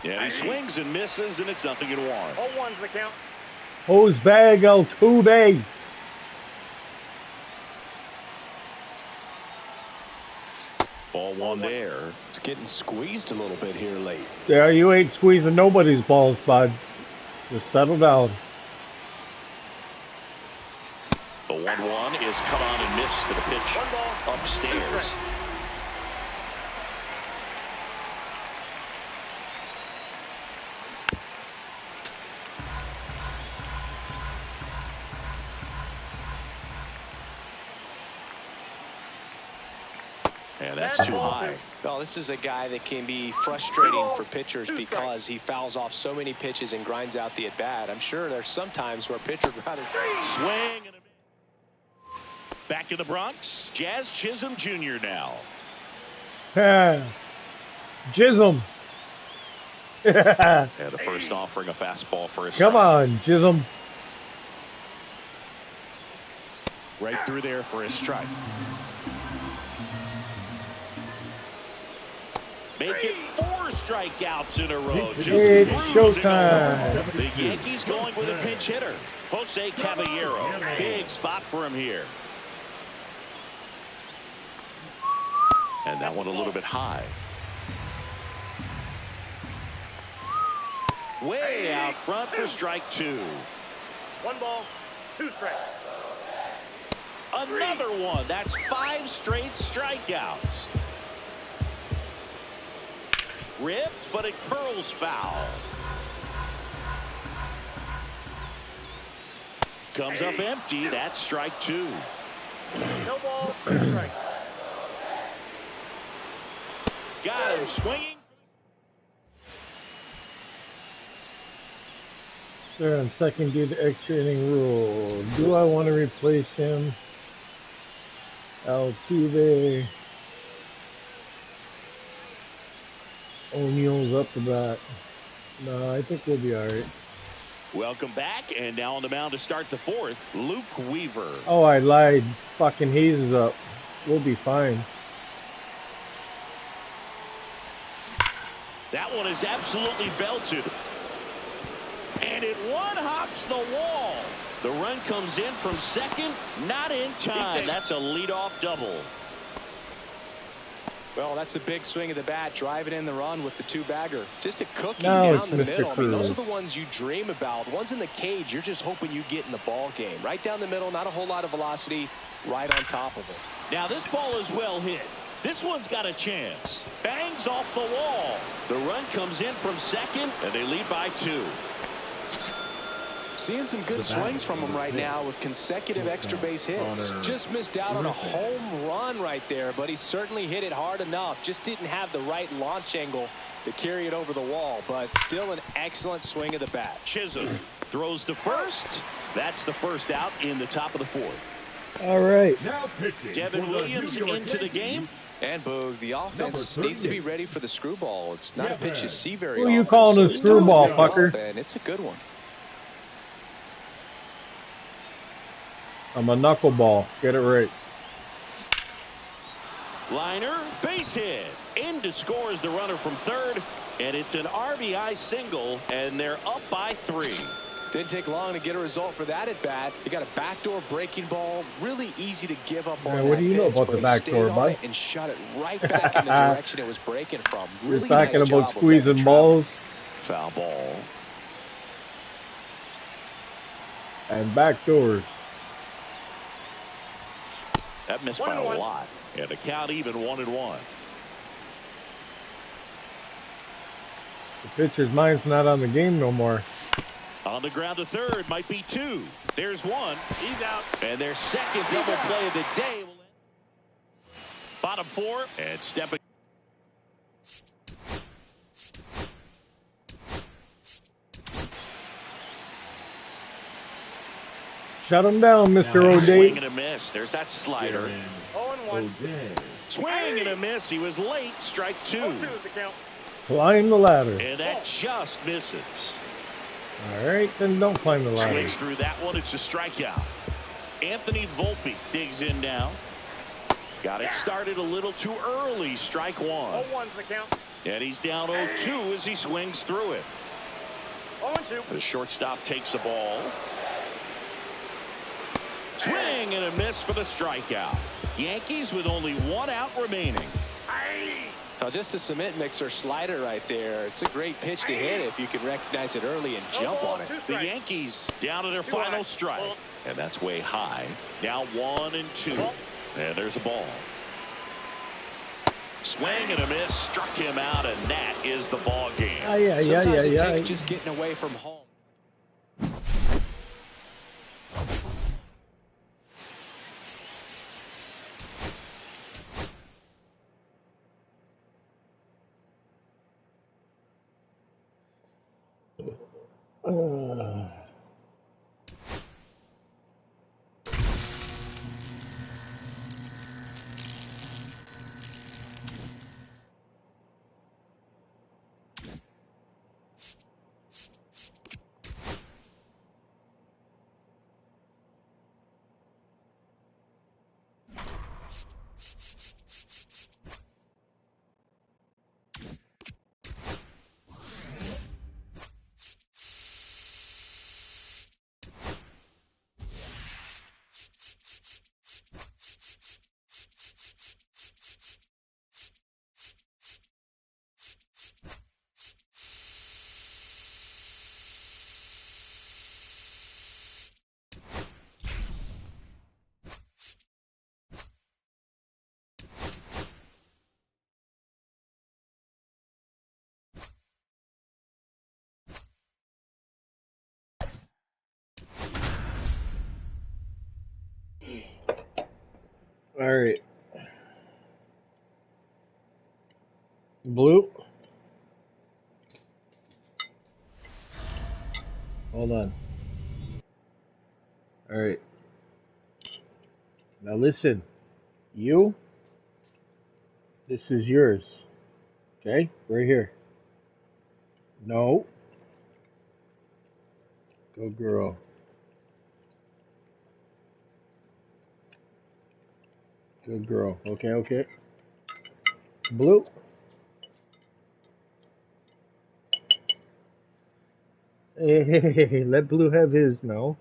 Yeah, he swings and misses, and it's 0-1.
0-1's the count.
Hose bag Altuve.
Ball 1 there.
It's getting squeezed a little bit here late.
Yeah, you ain't squeezing nobody's balls, bud. Just settle down.
The 1-1 is cut on and missed to the pitch
1 ball, 2
upstairs.
strikes.
And that's too high.
Well, this is a guy that can be frustrating for pitchers because he fouls off so many pitches and grinds out the at-bat. I'm sure there's some times where pitcher grounded.
Swing and a miss. Back to the Bronx. Jazz Chisholm Jr. now.
Jism.
And the first offering a fastball for his
Come
strike.
on, Jism.
Right through there for his strike. Make it 4 strikeouts in a row. Just
It's
cruising
showtime.
along. The Yankees going with a pinch hitter. Jose Caballero. Big spot for him here. And that one a little bit high. Way out front for strike 2.
1 ball, 2 strikes.
Another one. That's 5 straight strikeouts. Ripped, but it curls foul. Comes up empty. That's strike 2.
No ball, 2 strikes.
Got him swinging.
They're on second due to extra inning rule. Do I want to replace him? Altuve. O'Neill's up the bat. No, I think we'll be all right.
Welcome back, and now on the mound to start the 4th, Luke Weaver.
Oh, I lied. Fucking Hayes is up. We'll be fine.
That one is absolutely belted. And it one-hops the wall. The run comes in from second, not in time. That's a leadoff double.
Well, that's a big swing of the bat, driving in the run with the 2-bagger. Just a cookie
Now
down
it's
the
Mr.
middle. I mean, those are
Cruz.
the ones you dream about. Ones in the cage, you're just hoping you get in the ball game. Right down the middle, not a whole lot of velocity, right on top of it.
Now this ball is well hit. This one's got a chance. Bangs off the wall. The run comes in from second, and they lead by 2.
seeing some good swings from him right now with consecutive extra base hits. Just missed out on a home run right there, but he certainly hit it hard enough. Just didn't have the right launch angle to carry it over the wall, but still an excellent swing of the bat.
Chisholm throws to first. That's the first out in the top of the fourth.
All right.
Now pitching.
Devin
for the
Williams
New York
into the
Yankees.
game.
And Boog, the offense needs to be ready for the screwball. It's not a pitch you see very
Who
often.
you calling
so
a
it's tough to
screwball,
pick up,
fucker?
and it's a good one.
I'm a knuckleball. Get it right.
Liner, base hit. In to score is the runner from third, and it's an RBI single, and they're up by 3.
Didn't take long to get a result for that at bat. He got a backdoor breaking ball. Really easy to give up on.
What do you know
pitch,
about
but
the
he
backdoor,
stayed on
bud?
it and shot it right back in the direction it was breaking from. Really
You're talking
nice
about
job of
squeezing
letting it
balls
Foul ball.
and backdoors.
That missed by a
1-1.
lot. And the count even 1-1.
The pitcher's mind's not on the game no more.
On the ground to third, might be 2. There's 1.
He's out.
And their second double play of the day. Bottom 4 and stepping.
Shut him down, Mr.
Swing
O'Day.
and a miss. There's that slider.
0-1.
Swing and a miss. He was late. Strike 2.
0-2 is the count.
Climb the ladder.
And that just misses.
All right, then don't climb the ladder.
Swings through that one. It's a strikeout. Anthony Volpe digs in now. Got it started a little too early. Strike 1.
0-1's the count.
And he's down 0-2 as he swings through it.
0-2.
The shortstop takes the ball. Swing and a miss for the strikeout. Yankees with only 1 out remaining.
Now just a cement mixer slider right there. It's a great pitch to hit if you can recognize it early and jump on it.
The Yankees down to their final strike. And that's way high. Now 1-2. And there's a ball. Swing and a miss. Struck him out, and that is the ball game.
Sometimes it takes just getting away from home.
All right. Blue. Hold on. All right. Now listen. You. This is yours. Okay? Right here. No. Go girl. Good girl. Okay, okay. Blue. Hey, let Blue have his now.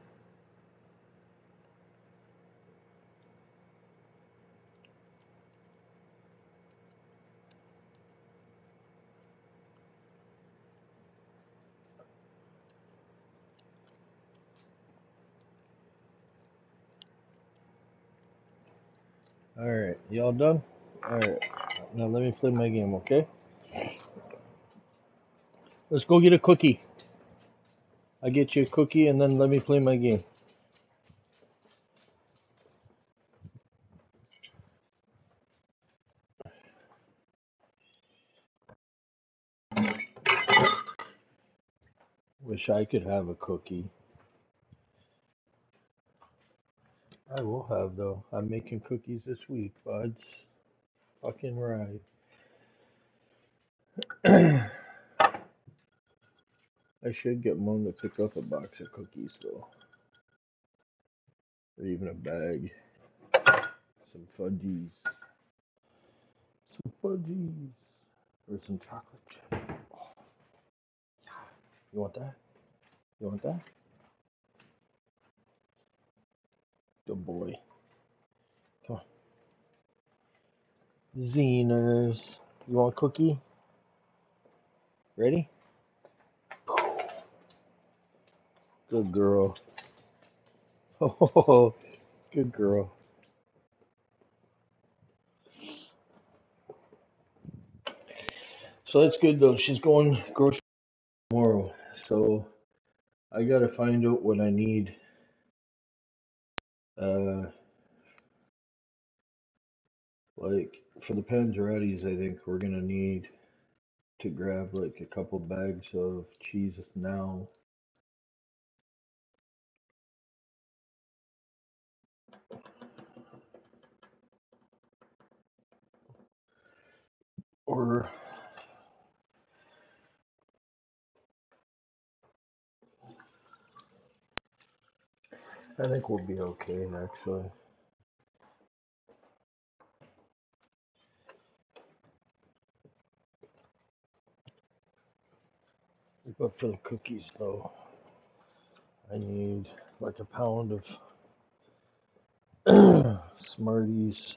All right, y'all done? All right, now let me play my game, okay? Let's go get a cookie. I get you a cookie and then let me play my game. Wish I could have a cookie. I will have though. I'm making cookies this week, buds. Fucking right. I should get Mom to pick up a box of cookies though. Or even a bag. Some fudgies. Some fudgies. Or some chocolate chip. Oh, you want that? You want that? Good boy. Come on. Zeners. You want a cookie? Ready? Good girl. Oh, good girl. So that's good though. She's going grocery tomorrow. So I gotta find out what I need. Like for the Panzerottis, I think we're gonna need to grab like a couple bags of cheese now. Or I think we'll be okay actually. But for the cookies though, I need like a pound of Smarties.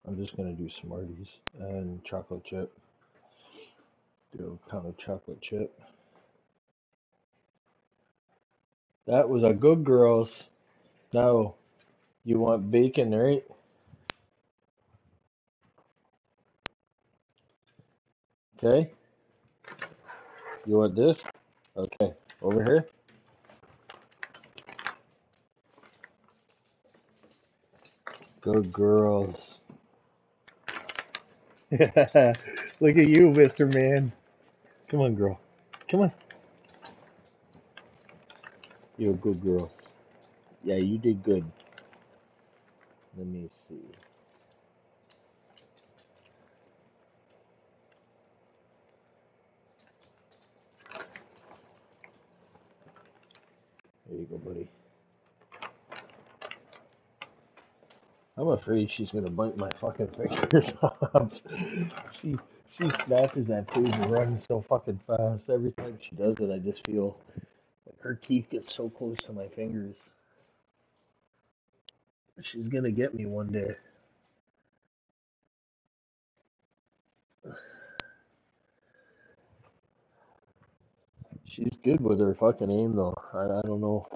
I'm just gonna do Smarties and chocolate chip. Do a pound of chocolate chip. That was a good girls. Now, you want bacon, right? Okay. You want this? Okay. Over here. Good girls. Look at you, Mr. Man. Come on, girl. Come on. You're good girls. Yeah, you did good. Let me see. There you go, buddy. I'm afraid she's gonna bite my fucking fingers off. She she snatches that food and runs so fucking fast. Every time she does it, I just feel like her teeth get so close to my fingers. She's gonna get me one day. She's good with her fucking aim though. I don't know.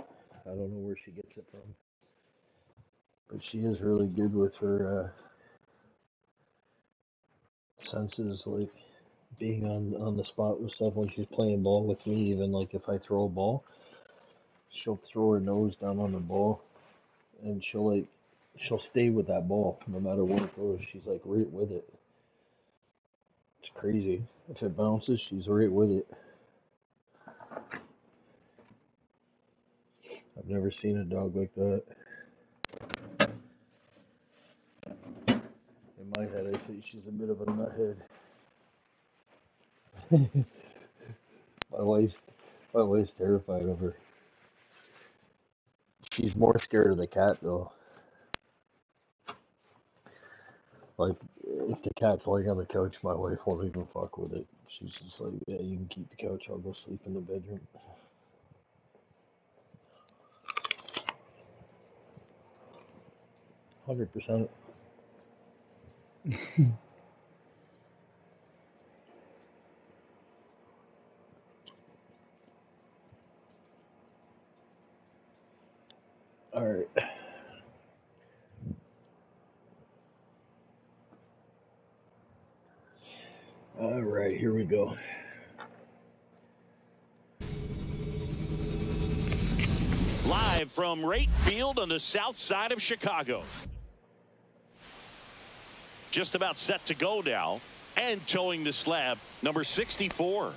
I don't know where she gets it from. But she is really good with her senses, like being on the spot with stuff when she's playing ball with me. Even like if I throw a ball, she'll throw her nose down on the ball, and she'll stay with that ball no matter where it goes. She's like right with it. It's crazy. If it bounces, she's right with it. I've never seen a dog like that. In my head, I say she's a bit of a nuthead. my wife's my wife's terrified of her. She's more scared of the cat though. Like if the cat's laying on the couch, my wife won't even fuck with it. She's just like, yeah, you can keep the couch. I'll go sleep in the bedroom. 100%. All right. All right, here we go.
drive from right field on the south side of Chicago. Just about set to go now. And towing the slab, number 64.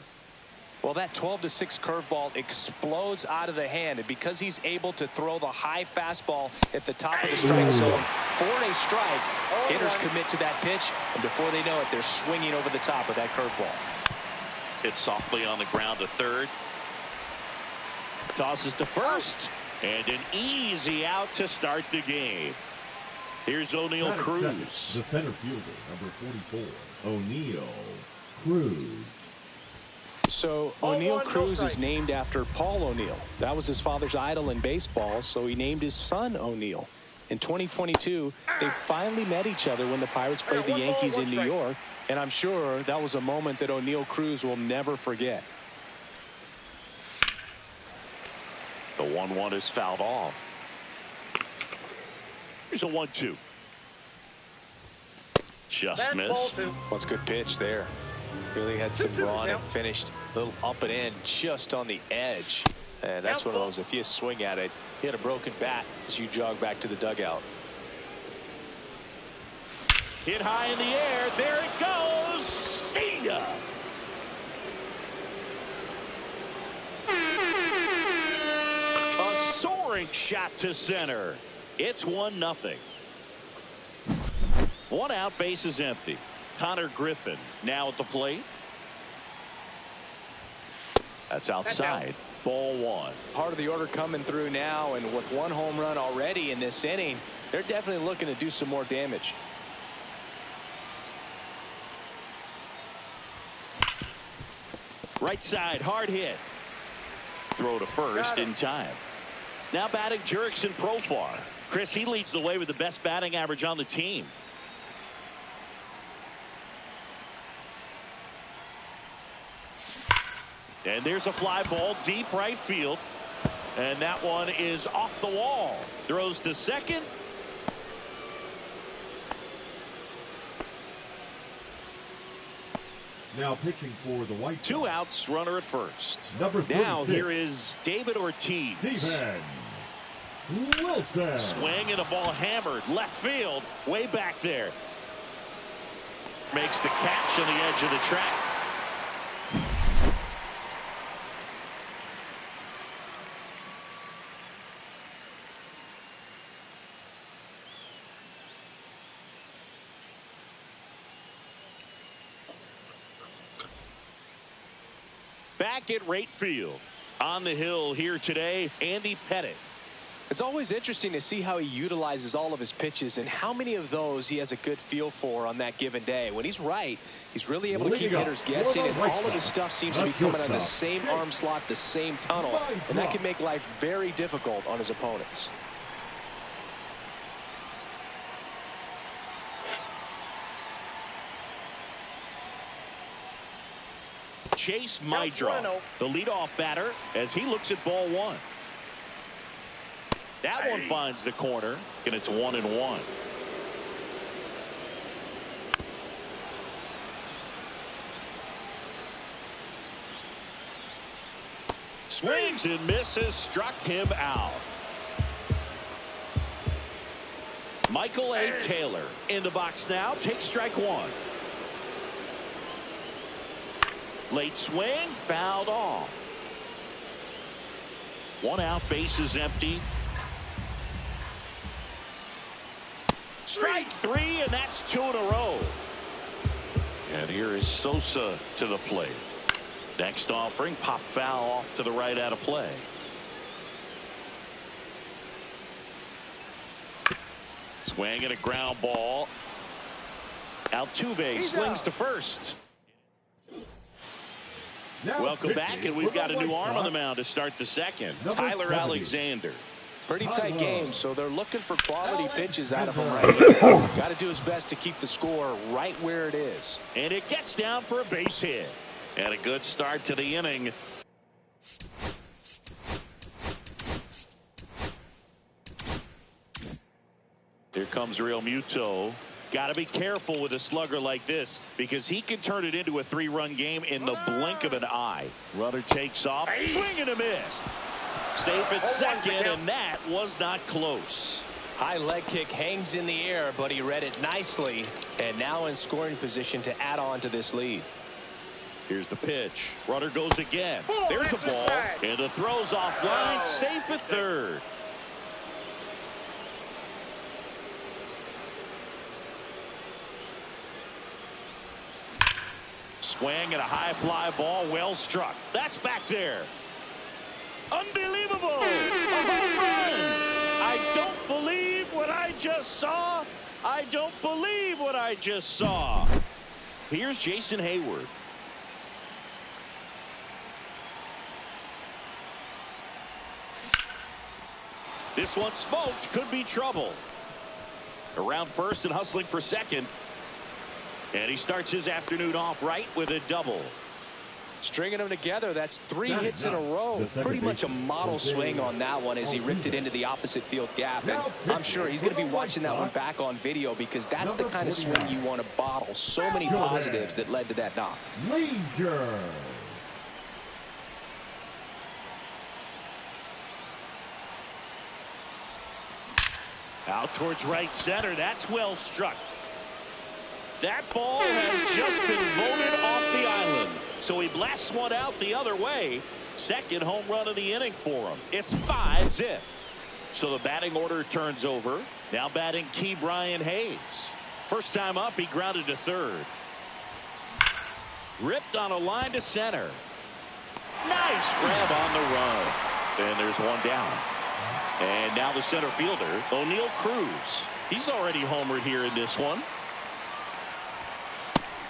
Well, that 12-6 curveball explodes out of the hand, and because he's able to throw the high fastball at the top of the strike zone for a strike, hitters commit to that pitch, and before they know it, they're swinging over the top of that curveball.
Hit softly on the ground to third. Tosses to first, and an easy out to start the game. Here's O'Neill Cruz.
The center fielder, number 44, O'Neill Cruz.
So O'Neill Cruz is named after Paul O'Neill. That was his father's idol in baseball, so he named his son O'Neill. In 2022, they finally met each other when the Pirates played the Yankees in New York, and I'm sure that was a moment that O'Neill Cruz will never forget.
The 1-1 is fouled off. Here's a 1-2. Just missed.
What's a good pitch there. Really had some run and finished a little up and in just on the edge. And that's one of those, if you swing at it, you had a broken bat as you jog back to the dugout.
Hit high in the air. There it goes. See ya. A soaring shot to center. It's 1-0. One out, base is empty. Connor Griffin now at the plate. That's outside. Ball one.
Part of the order coming through now, and with one home run already in this inning, they're definitely looking to do some more damage.
Right side, hard hit. Throw to first in time. Now batting Jurickson Profar. Chris, he leads the way with the best batting average on the team. And there's a fly ball deep right field. And that one is off the wall. Throws to second.
Now pitching for the White Sox.
2 outs, runner at first.
Number 36.
Now here is David Ortiz.
Steven Wilson.
Swing and a ball hammered left field, way back there. Makes the catch on the edge of the track. Back at right field. On the hill here today, Andy Pettit.
It's always interesting to see how he utilizes all of his pitches and how many of those he has a good feel for on that given day. When he's right, he's really able to keep hitters guessing, and all of his stuff seems to be coming on the same arm slot, the same tunnel, and that can make life very difficult on his opponents.
Chase Maidra, the leadoff batter, as he looks at ball one. That one finds the corner, and it's 1-1. Swings and misses, struck him out. Michael A. Taylor in the box now, takes strike one. Late swing, fouled off. 1 out, base is empty. Strike 3, and that's 2 in a row. And here is Sosa to the plate. Next offering, pop foul off to the right out of play. Swing and a ground ball. Altuve slings to first.
Now
Welcome back, and we've got a new arm on the mound to start the second. Tyler
70.
Alexander.
Pretty tight game, so they're looking for quality pitches out of him right here. Got to do his best to keep the score right where it is.
And it gets down for a base hit. And a good start to the inning. Here comes Real Muto. Got to be careful with a slugger like this because he can turn it into a 3-run game in the blink of an eye. Runner takes off. Swing and a miss. Safe at second, and that was not close.
High leg kick hangs in the air, but he read it nicely, and now in scoring position to add on to this lead.
Here's the pitch. Runner goes again. There's the ball, and the throw's offline. Safe at third. Swing and a high fly ball, well struck. That's back there. Unbelievable! A home run! I don't believe what I just saw. I don't believe what I just saw. Here's Jason Hayward. This one smoked. Could be trouble. Around first and hustling for second. And he starts his afternoon off right with a double.
Stringing them together, that's 3 hits in a row. Pretty much a model swing on that one as he ripped it into the opposite field gap. And I'm sure he's going to be watching that one back on video because that's the kind of swing you want to bottle. So many positives that led to that knock.
Leisure.
Out towards right center. That's well struck. That ball has just been voted off the island. So he blasts one out the other way. Second home run of the inning for him. It's 5-zip. So the batting order turns over. Now batting Key Brian Hayes. First time up, he grounded to third. Ripped on a line to center. Nice grab on the run. And there's one down. And now the center fielder, O'Neal Cruz. He's already homered here in this one.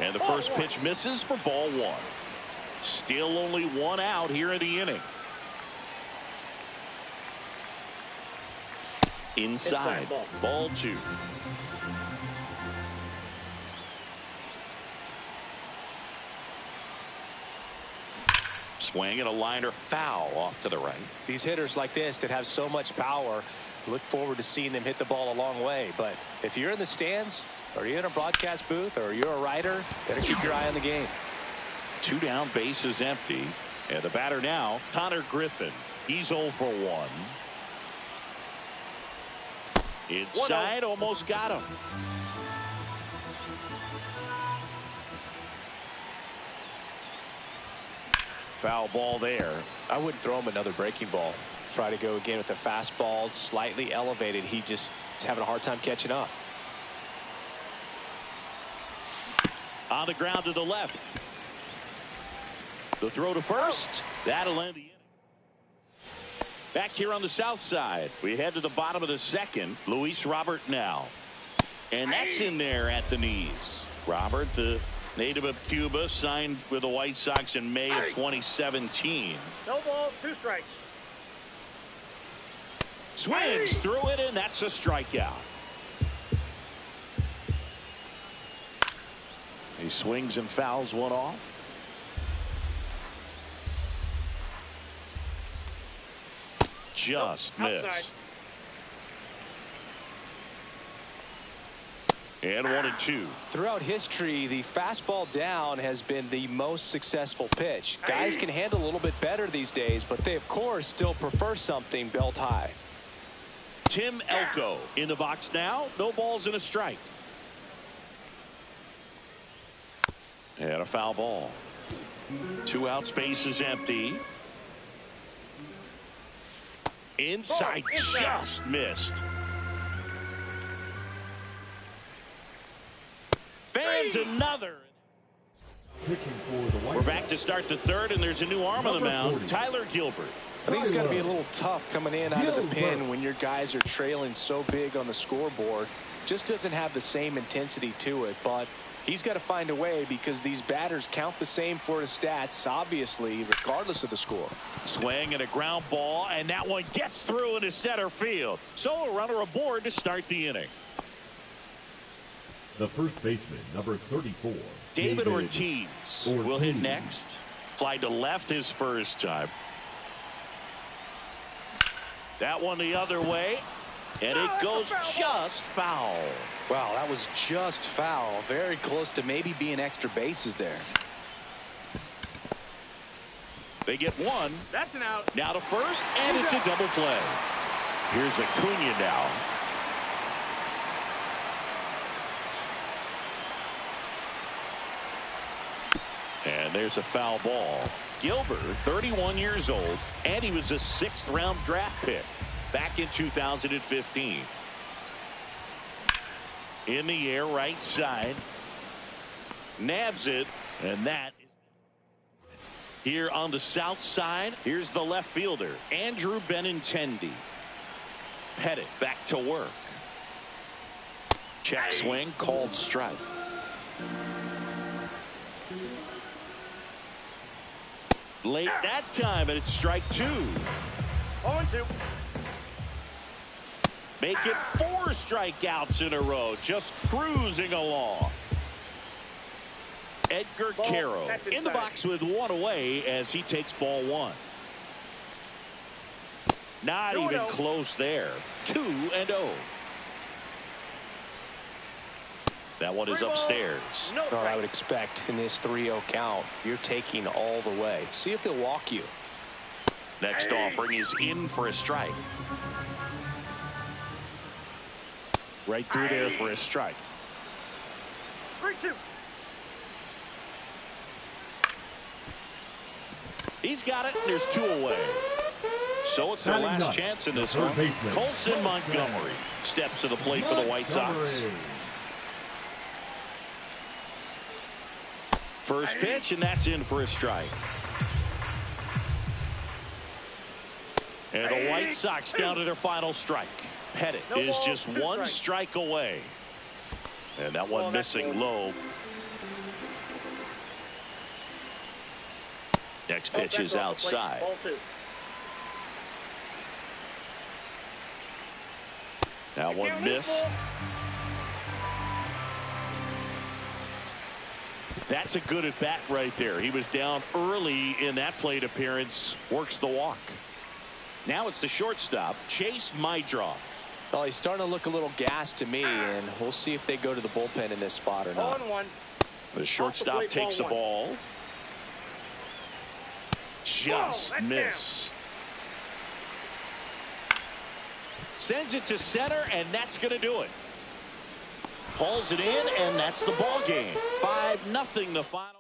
And the first pitch misses for ball one. Still only one out here in the inning. Inside. Ball two. Swing and a liner foul off to the right.
These hitters like this that have so much power, look forward to seeing them hit the ball a long way. But if you're in the stands, or you're in a broadcast booth, or you're a writer, better keep your eye on the game.
2 down, base is empty. And the batter now, Connor Griffin. He's 0 for 1. Inside, almost got him. Foul ball there.
I wouldn't throw him another breaking ball. Try to go again with the fastball, slightly elevated. He just is having a hard time catching up.
On the ground to the left. The throw to first. That'll end the inning. Back here on the south side, we head to the bottom of the second. Luis Robert now. And that's in there at the knees. Robert, the native of Cuba, signed with the White Sox in May of 2017.
No ball, 2 strikes.
Swings through it, and that's a strikeout. He swings and fouls one off. Just missed.
Outside.
And 1-2.
Throughout history, the fastball down has been the most successful pitch. Guys can handle a little bit better these days, but they, of course, still prefer something belt high.
Tim Elko in the box now. No balls and a strike. And a foul ball. 2 out, space is empty. Inside, just missed. Fans another.
Pitching for the White
We're back to start the third, and there's a new arm on the mound, Tyler Gilbert.
I think it's got to be a little tough coming in out of the pen when your guys are trailing so big on the scoreboard. Just doesn't have the same intensity to it, but he's got to find a way because these batters count the same for his stats, obviously, regardless of the score.
Swing and a ground ball, and that one gets through into center field. So a runner aboard to start the inning.
The first baseman, number 34.
David Ortiz will hit next. Fly to left his first time. That one the other way. And it goes just foul.
Wow, that was just foul. Very close to maybe being extra bases there.
They get one.
That's an out.
Now to first, and it's a double play. Here's Acuna now. And there's a foul ball. Gilbert, 31 years old, and he was a 6th-round draft pick back in 2015. In the air, right side. Nabs it, and that is here on the south side. Here's the left fielder, Andrew Benintendi. Pettit back to work. Check swing, called strike. Late that time, and it's strike 2.
0-2.
Make it 4 strikeouts in a row, just cruising along. Edgar Caro in the box with 1 away as he takes ball 1. Not even close there. 2-0. That one is upstairs.
Well, I would expect in this 3-0 count, you're taking all the way. See if he'll walk you.
Next offering is in for a strike. Right through there for a strike.
3-2.
He's got it. There's 2 away. So it's their last chance in this one. Colson Montgomery steps to the plate for the White Sox. First pitch, and that's in for a strike. And the White Sox down to their final strike. Pettit is just 1 strike away. And that one missing low. Next pitch is outside. That one missed. That's a good at bat right there. He was down early in that plate appearance. Works the walk. Now it's the shortstop, Chase Maidron.
Well, he's starting to look a little gassed to me, and we'll see if they go to the bullpen in this spot or not.
0-1.
The shortstop takes the ball. Just missed. Sends it to center, and that's going to do it. Pulls it in, and that's the ball game. 5-0 the final.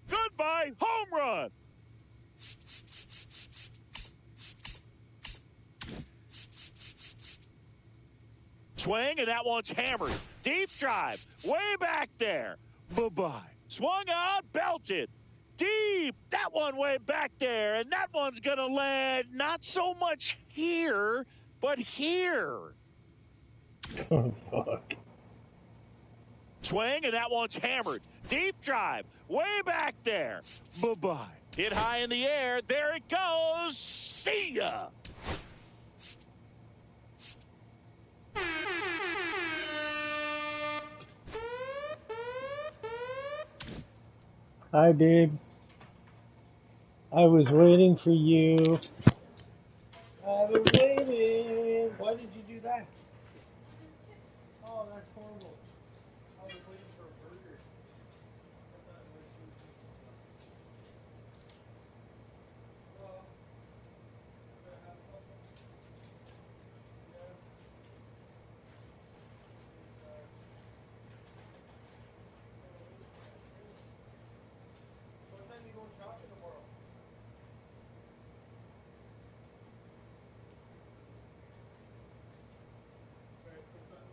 Goodbye, home run. Swing, and that one's hammered. Deep drive, way back there. Bye-bye. Swung on, belted. Deep, that one way back there, and that one's going to land not so much here, but here.
Oh, fuck.
Swing, and that one's hammered. Deep drive, way back there. Bye-bye. Hit high in the air. There it goes. See ya.
Hi, babe. I was waiting for you. I was waiting. Why did you do that? Oh, that's horrible. I was waiting for a burger. I thought it was too simple. Well, could I have a couple? Yeah. What time are you going shopping tomorrow? Okay, what time?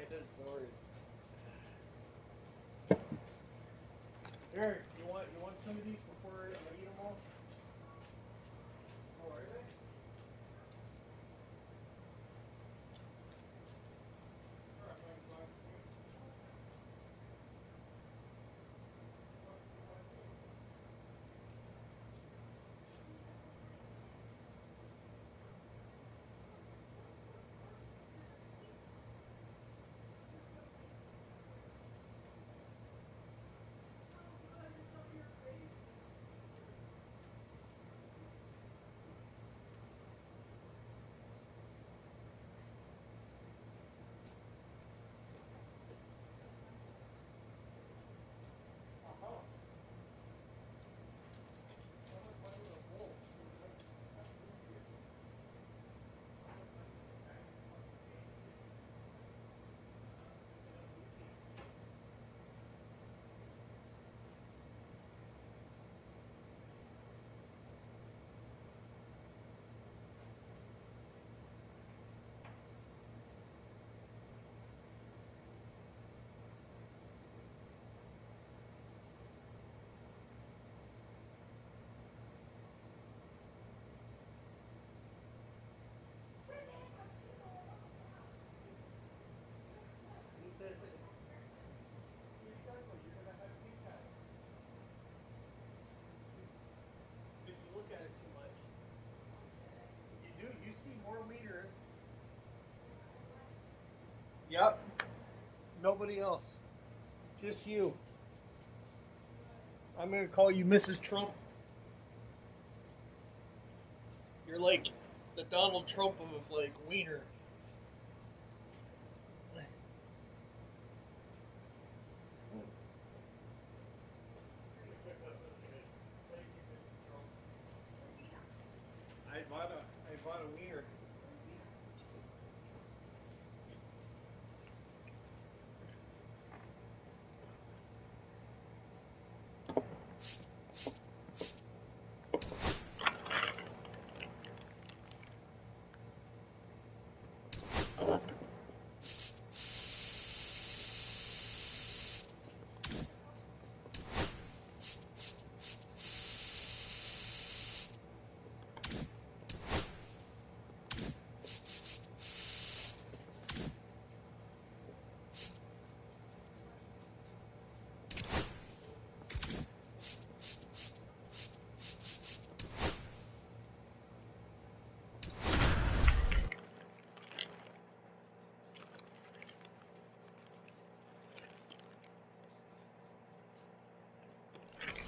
Dinosaurs. Here, you want some of these before I eat them all? Oh, are they? Sure, I'm going to talk to you. If you look at it too much, you do. You see more wiener. Yep. Nobody else. Just you. I'm gonna call you Mrs. Trump. You're like the Donald Trump of like wiener. I bought a wiener.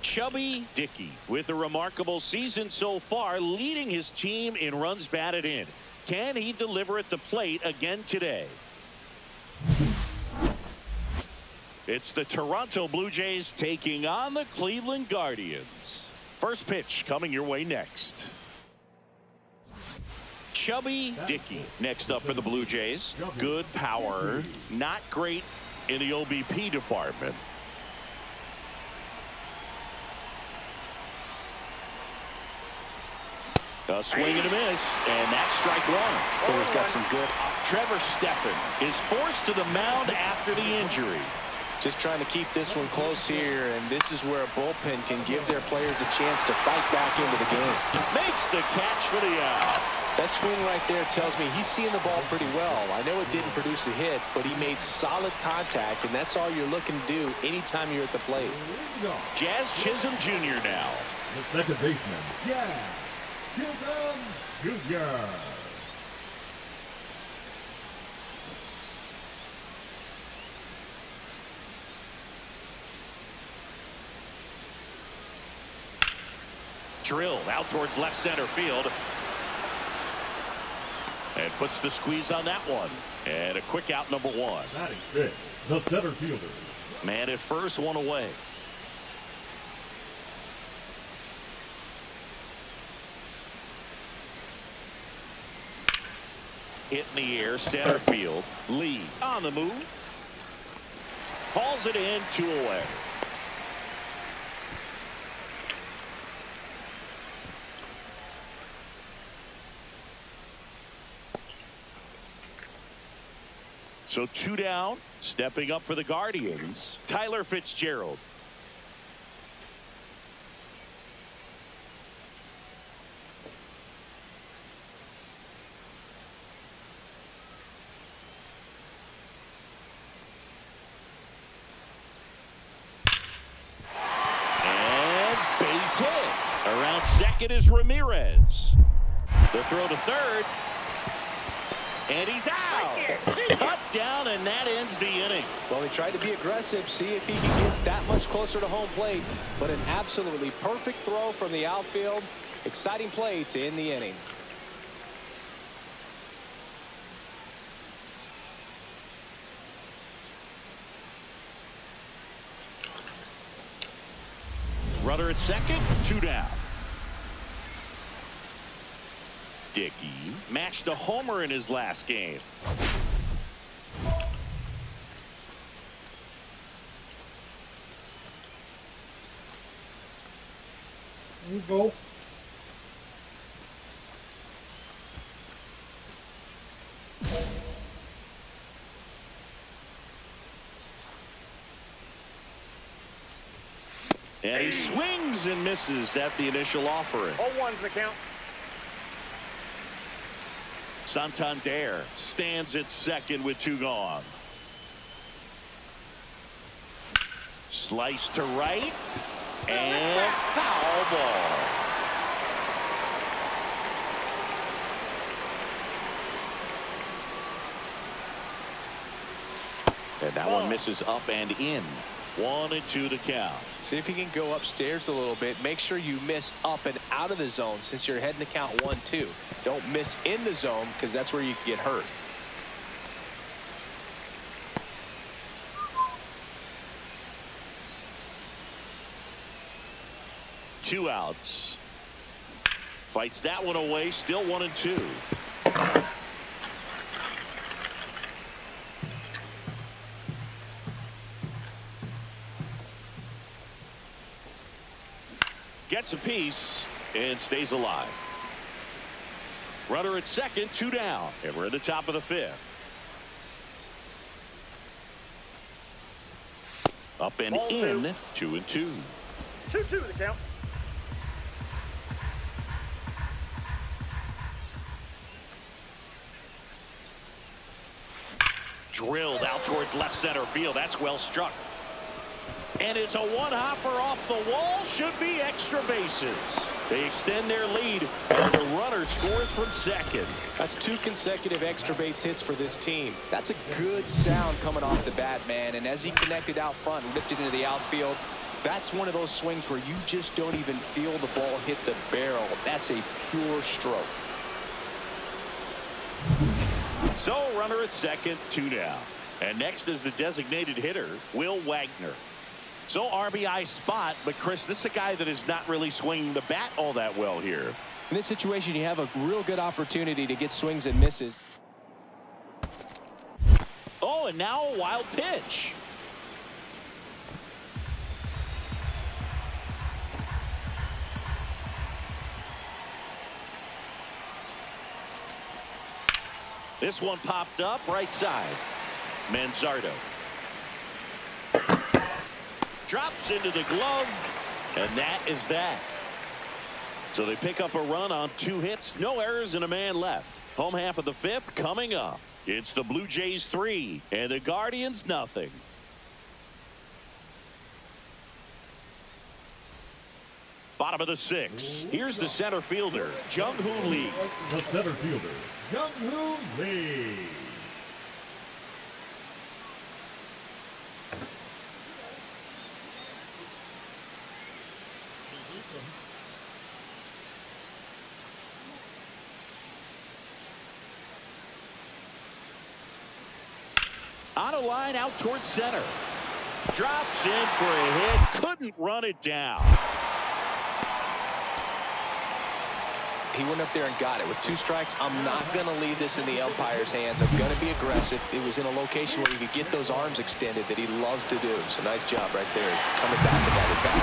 Chubby Dickey with a remarkable season so far, leading his team in runs batted in. Can he deliver at the plate again today? It's the Toronto Blue Jays taking on the Cleveland Guardians. First pitch coming your way next. Chubby Dickey next up for the Blue Jays. Good power, not great in the OBP department. A swing and a miss, and that's strike one.
Fuller's got some good.
Trevor Steffen is forced to the mound after the injury.
Just trying to keep this one close here, and this is where a bullpen can give their players a chance to fight back into the game.
Makes the catch for the out.
That swing right there tells me he's seeing the ball pretty well. I know it didn't produce a hit, but he made solid contact, and that's all you're looking to do anytime you're at the plate.
Jazz Chisholm Jr. now.
The second baseman, Jazz Chisholm Jr.
Drilled out towards left center field. And puts the squeeze on that one. And a quick out, number one.
Batting fifth, the center fielder.
Man at first, one away. Hit in the air, center field. Lee on the move. Hauls it in, 2 away. So 2 down. Stepping up for the Guardians, Tyler Fitzgerald. Around second is Ramirez. The throw to third. And he's out. Cut down, and that ends the inning.
Well, he tried to be aggressive, see if he can get that much closer to home plate. But an absolutely perfect throw from the outfield. Exciting play to end the inning.
Runner at second, 2 down. Dickey matched a homer in his last game.
There you go.
And he swings and misses at the initial offering.
0-1's the count.
Santander stands at second with 2 gone. Slice to right. And foul ball. And that one misses up and in. 1-2 to count.
See if you can go upstairs a little bit. Make sure you miss up and out of the zone since you're heading to count 1-2. Don't miss in the zone because that's where you can get hurt.
Two outs. Fights that one away. Still 1-2. Gets a piece and stays alive. Runner at second, 2 down. And we're at the top of the 5th. Up and
Ball
in, 2-2.
2-2 the count.
Drilled out towards left center field. That's well struck. And it's a one-hopper off the wall. Should be extra bases. They extend their lead as the runner scores from second.
That's 2 consecutive extra base hits for this team. That's a good sound coming off the bat, man. And as he connected out front and lifted into the outfield, that's one of those swings where you just don't even feel the ball hit the barrel. That's a pure stroke.
So runner at second, 2 down. And next is the designated hitter, Will Wagner. So RBI spot, but Chris, this is a guy that is not really swinging the bat all that well here.
In this situation, you have a real good opportunity to get swings and misses.
Oh, and now a wild pitch. This one popped up right side. Manzardo drops into the glove, and that is that. So they pick up a run on 2 hits, no errors, and a man left. Home half of the 5th coming up. It's the Blue Jays 3 and the Guardians nothing. Bottom of the 6th. Here's the center fielder, Jung-Hoo Lee.
The center fielder, Jung-Hoo Lee.
On a line out towards center. Drops in for a hit. Couldn't run it down.
He went up there and got it. With 2 strikes, I'm not going to leave this in the umpire's hands. I'm going to be aggressive. It was in a location where he could get those arms extended that he loves to do. So nice job right there. Coming back to that at bat.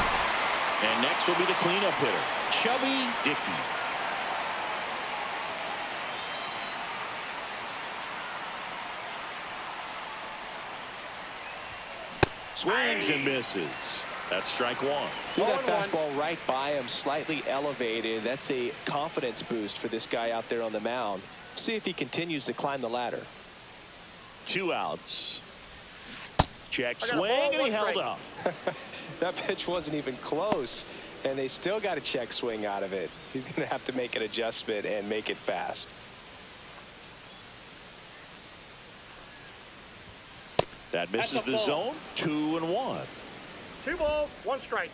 And next will be the cleanup hitter, Chubby Dickey. Swings and misses. That's strike one.
Threw that fastball right by him, slightly elevated. That's a confidence boost for this guy out there on the mound. See if he continues to climb the ladder.
2 outs. Check swing, and he held up.
That pitch wasn't even close, and they still got a check swing out of it. He's going to have to make an adjustment and make it fast.
That misses the zone. 2-1.
2 balls, 1 strike.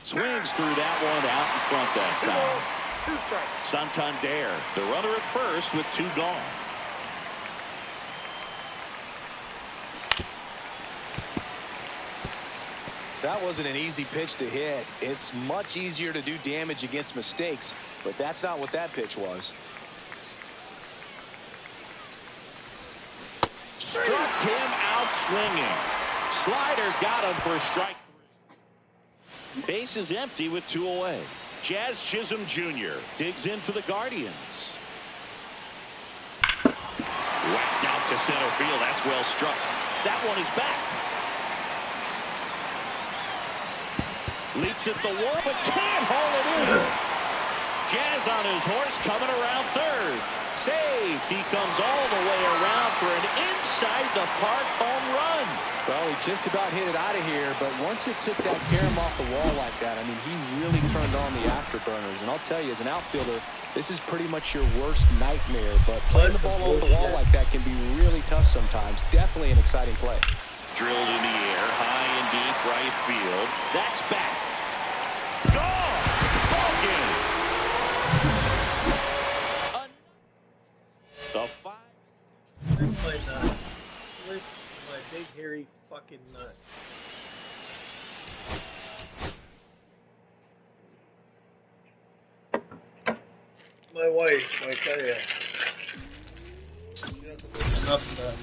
Swings through that one out in front that
2 balls, 2 strikes.
Santander, the runner at first with 2 gone.
That wasn't an easy pitch to hit. It's much easier to do damage against mistakes, but that's not what that pitch was.
Struck him out swinging. Slider got him for strike 3. Base is empty with 2 away. Jazz Chisholm Jr. digs in for the Guardians. Whacked out to center field. That's well struck. That one is back. Leaps at the wall, but can't haul it in. Jazz on his horse coming around third. Saved. He comes all the way around for an inside-the-park home run.
Well, he just about hit it out of here, but once it took that carom off the wall like that, I mean, he really turned on the afterburners. And I'll tell you, as an outfielder, this is pretty much your worst nightmare. But playing the ball off the wall like that can be really tough sometimes. Definitely an exciting play.
Drilled in the air, high and deep right field. That's back. Gone! Ball game! The 5.
Where's my big hairy fucking nut? My wife, I tell you. She doesn't make enough of that.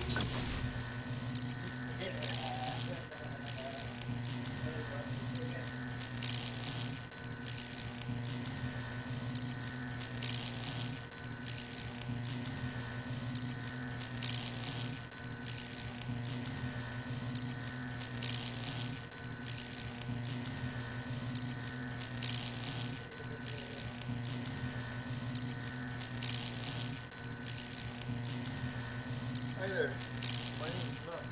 Hi there. My name's Nuts.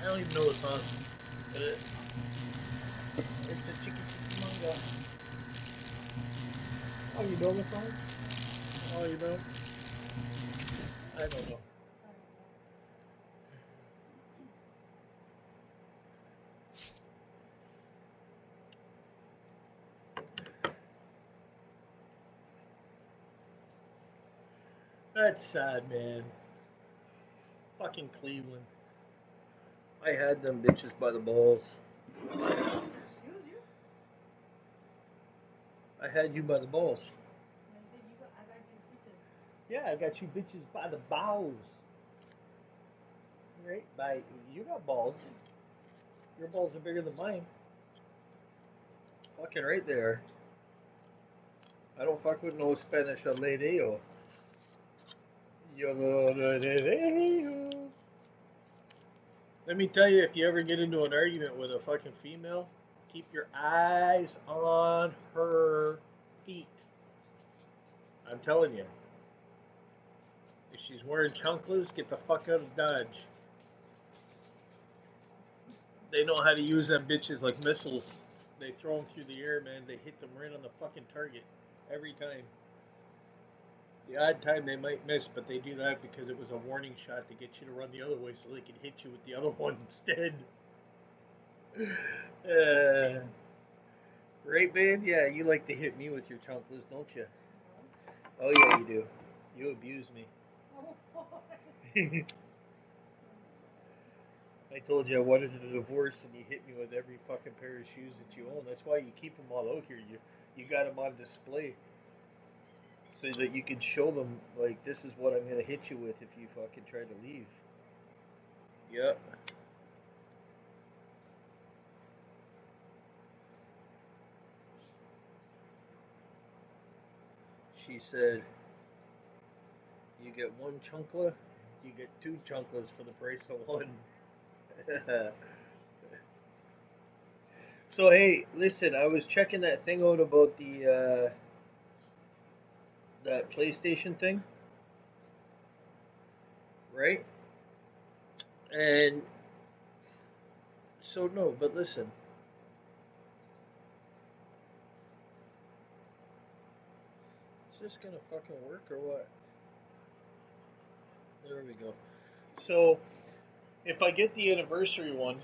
I don't even know the song, but it's a chicky manga. Oh, you know the song? Oh, you know? I don't know. That's sad, man. Fucking Cleveland. I had them bitches by the balls. I had you by the balls. Yeah, I got you bitches by the balls. Right? You got balls. Your balls are bigger than mine. Fucking right there. I don't fuck with no Spanish lady. Let me tell you, if you ever get into an argument with a fucking female, keep your eyes on her feet. I'm telling you. If she's wearing chunkless, get the fuck out of Dodge. They know how to use them bitches like missiles. They throw them through the air, man. They hit them right on the fucking target. Every time. The odd time they might miss, but they do that because it was a warning shot to get you to run the other way so they can hit you with the other one instead. Right, man? Yeah, you like to hit me with your chunkless, don't you? Oh, yeah, you do. You abuse me. I told you I wanted a divorce, and you hit me with every fucking pair of shoes that you own. That's why you keep them all out here. You got them on display.
so that you can show them like this is what I'm gonna hit you with if you fucking try to leave. Yep. She said, "You get one chunkla, you get two chunklas for the price of one." So hey, listen, I was checking that thing out about the that PlayStation thing, right? And so no, but listen, is this gonna fucking work or what? There we go. So if I get the anniversary one,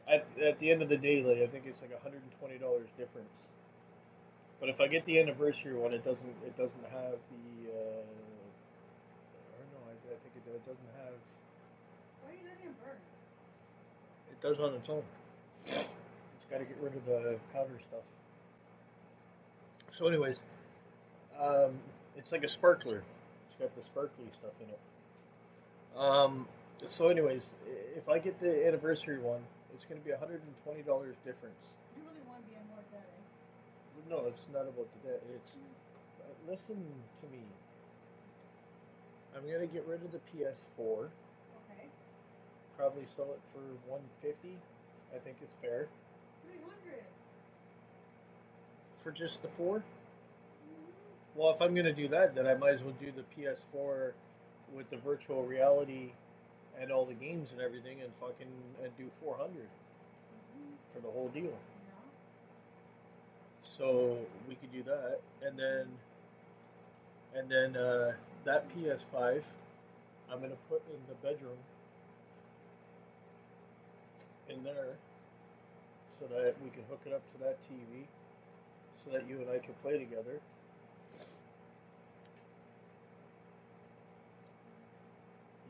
at the end of the day, like I think it's like $120 difference. But if I get the anniversary one, it doesn't have the or no, I think it doesn't have. Why are you letting it burn? It does on its own. It's got to get rid of the powder stuff. So, anyways, um, it's like a sparkler. It's got the sparkly stuff in it. Um, so, anyways, if I get the anniversary one, it's going to be $120 difference. You really want to be on more debt, eh? No, it's not about the debt. It's listen to me. I'm going to get rid of the PS4. Okay. Probably sell it for $150. I think it's fair. 300. For just the 4? Mm-hmm. Well, if I'm going to do that, then I might as well do the PS4 with the virtual reality and all the games and everything, and do 400 for the whole deal. Yeah. So we could do that, and then that PS5 I'm gonna put in the bedroom in there, so that we can hook it up to that TV, so that you and I can play together.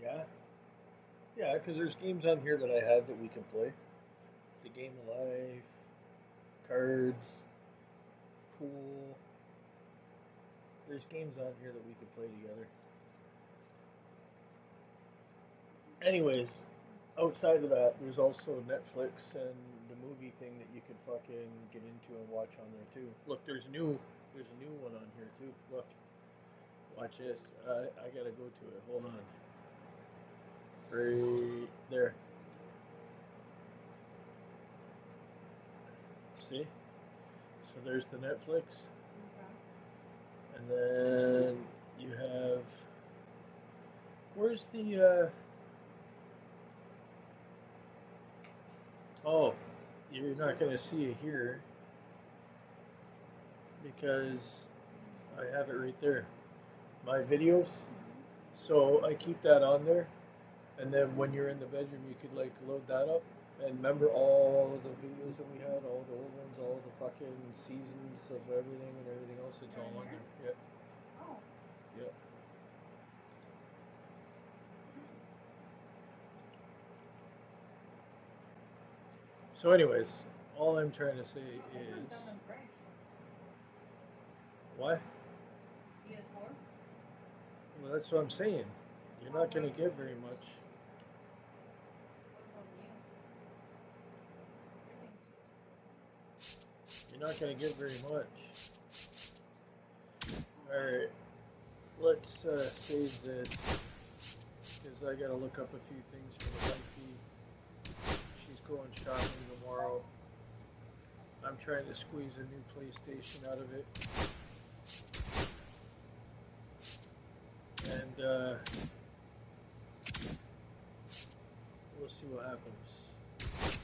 Yeah. Yeah, because there's games on here that I have that we can play. The Game of Life, cards, pool. There's games on here that we can play together. Anyways, outside of that, there's also Netflix and the movie thing that you can fucking get into and watch on there too. Look, there's a new one on here too. Look, watch this. I gotta go to it. Hold on. Right there. See? So there's the Netflix. And then you have. Where's the. Oh, you're not going to see it here because I have it right there. My videos. So I keep that on there. And then when you're in the bedroom, you could like load that up. And remember all the videos that we had, all the old ones, all the fucking seasons of everything and everything else. It's all on there. Yep. Oh. Yep. So, anyways, all I'm trying to say is. What? PS4? Well, that's what I'm saying. You're not going to get very much. You're not going to get very much. Alright. Let's save this. Because I got to look up a few things for the wifey. She's going shopping tomorrow. I'm trying to squeeze a new PlayStation out of it. And we'll see what happens.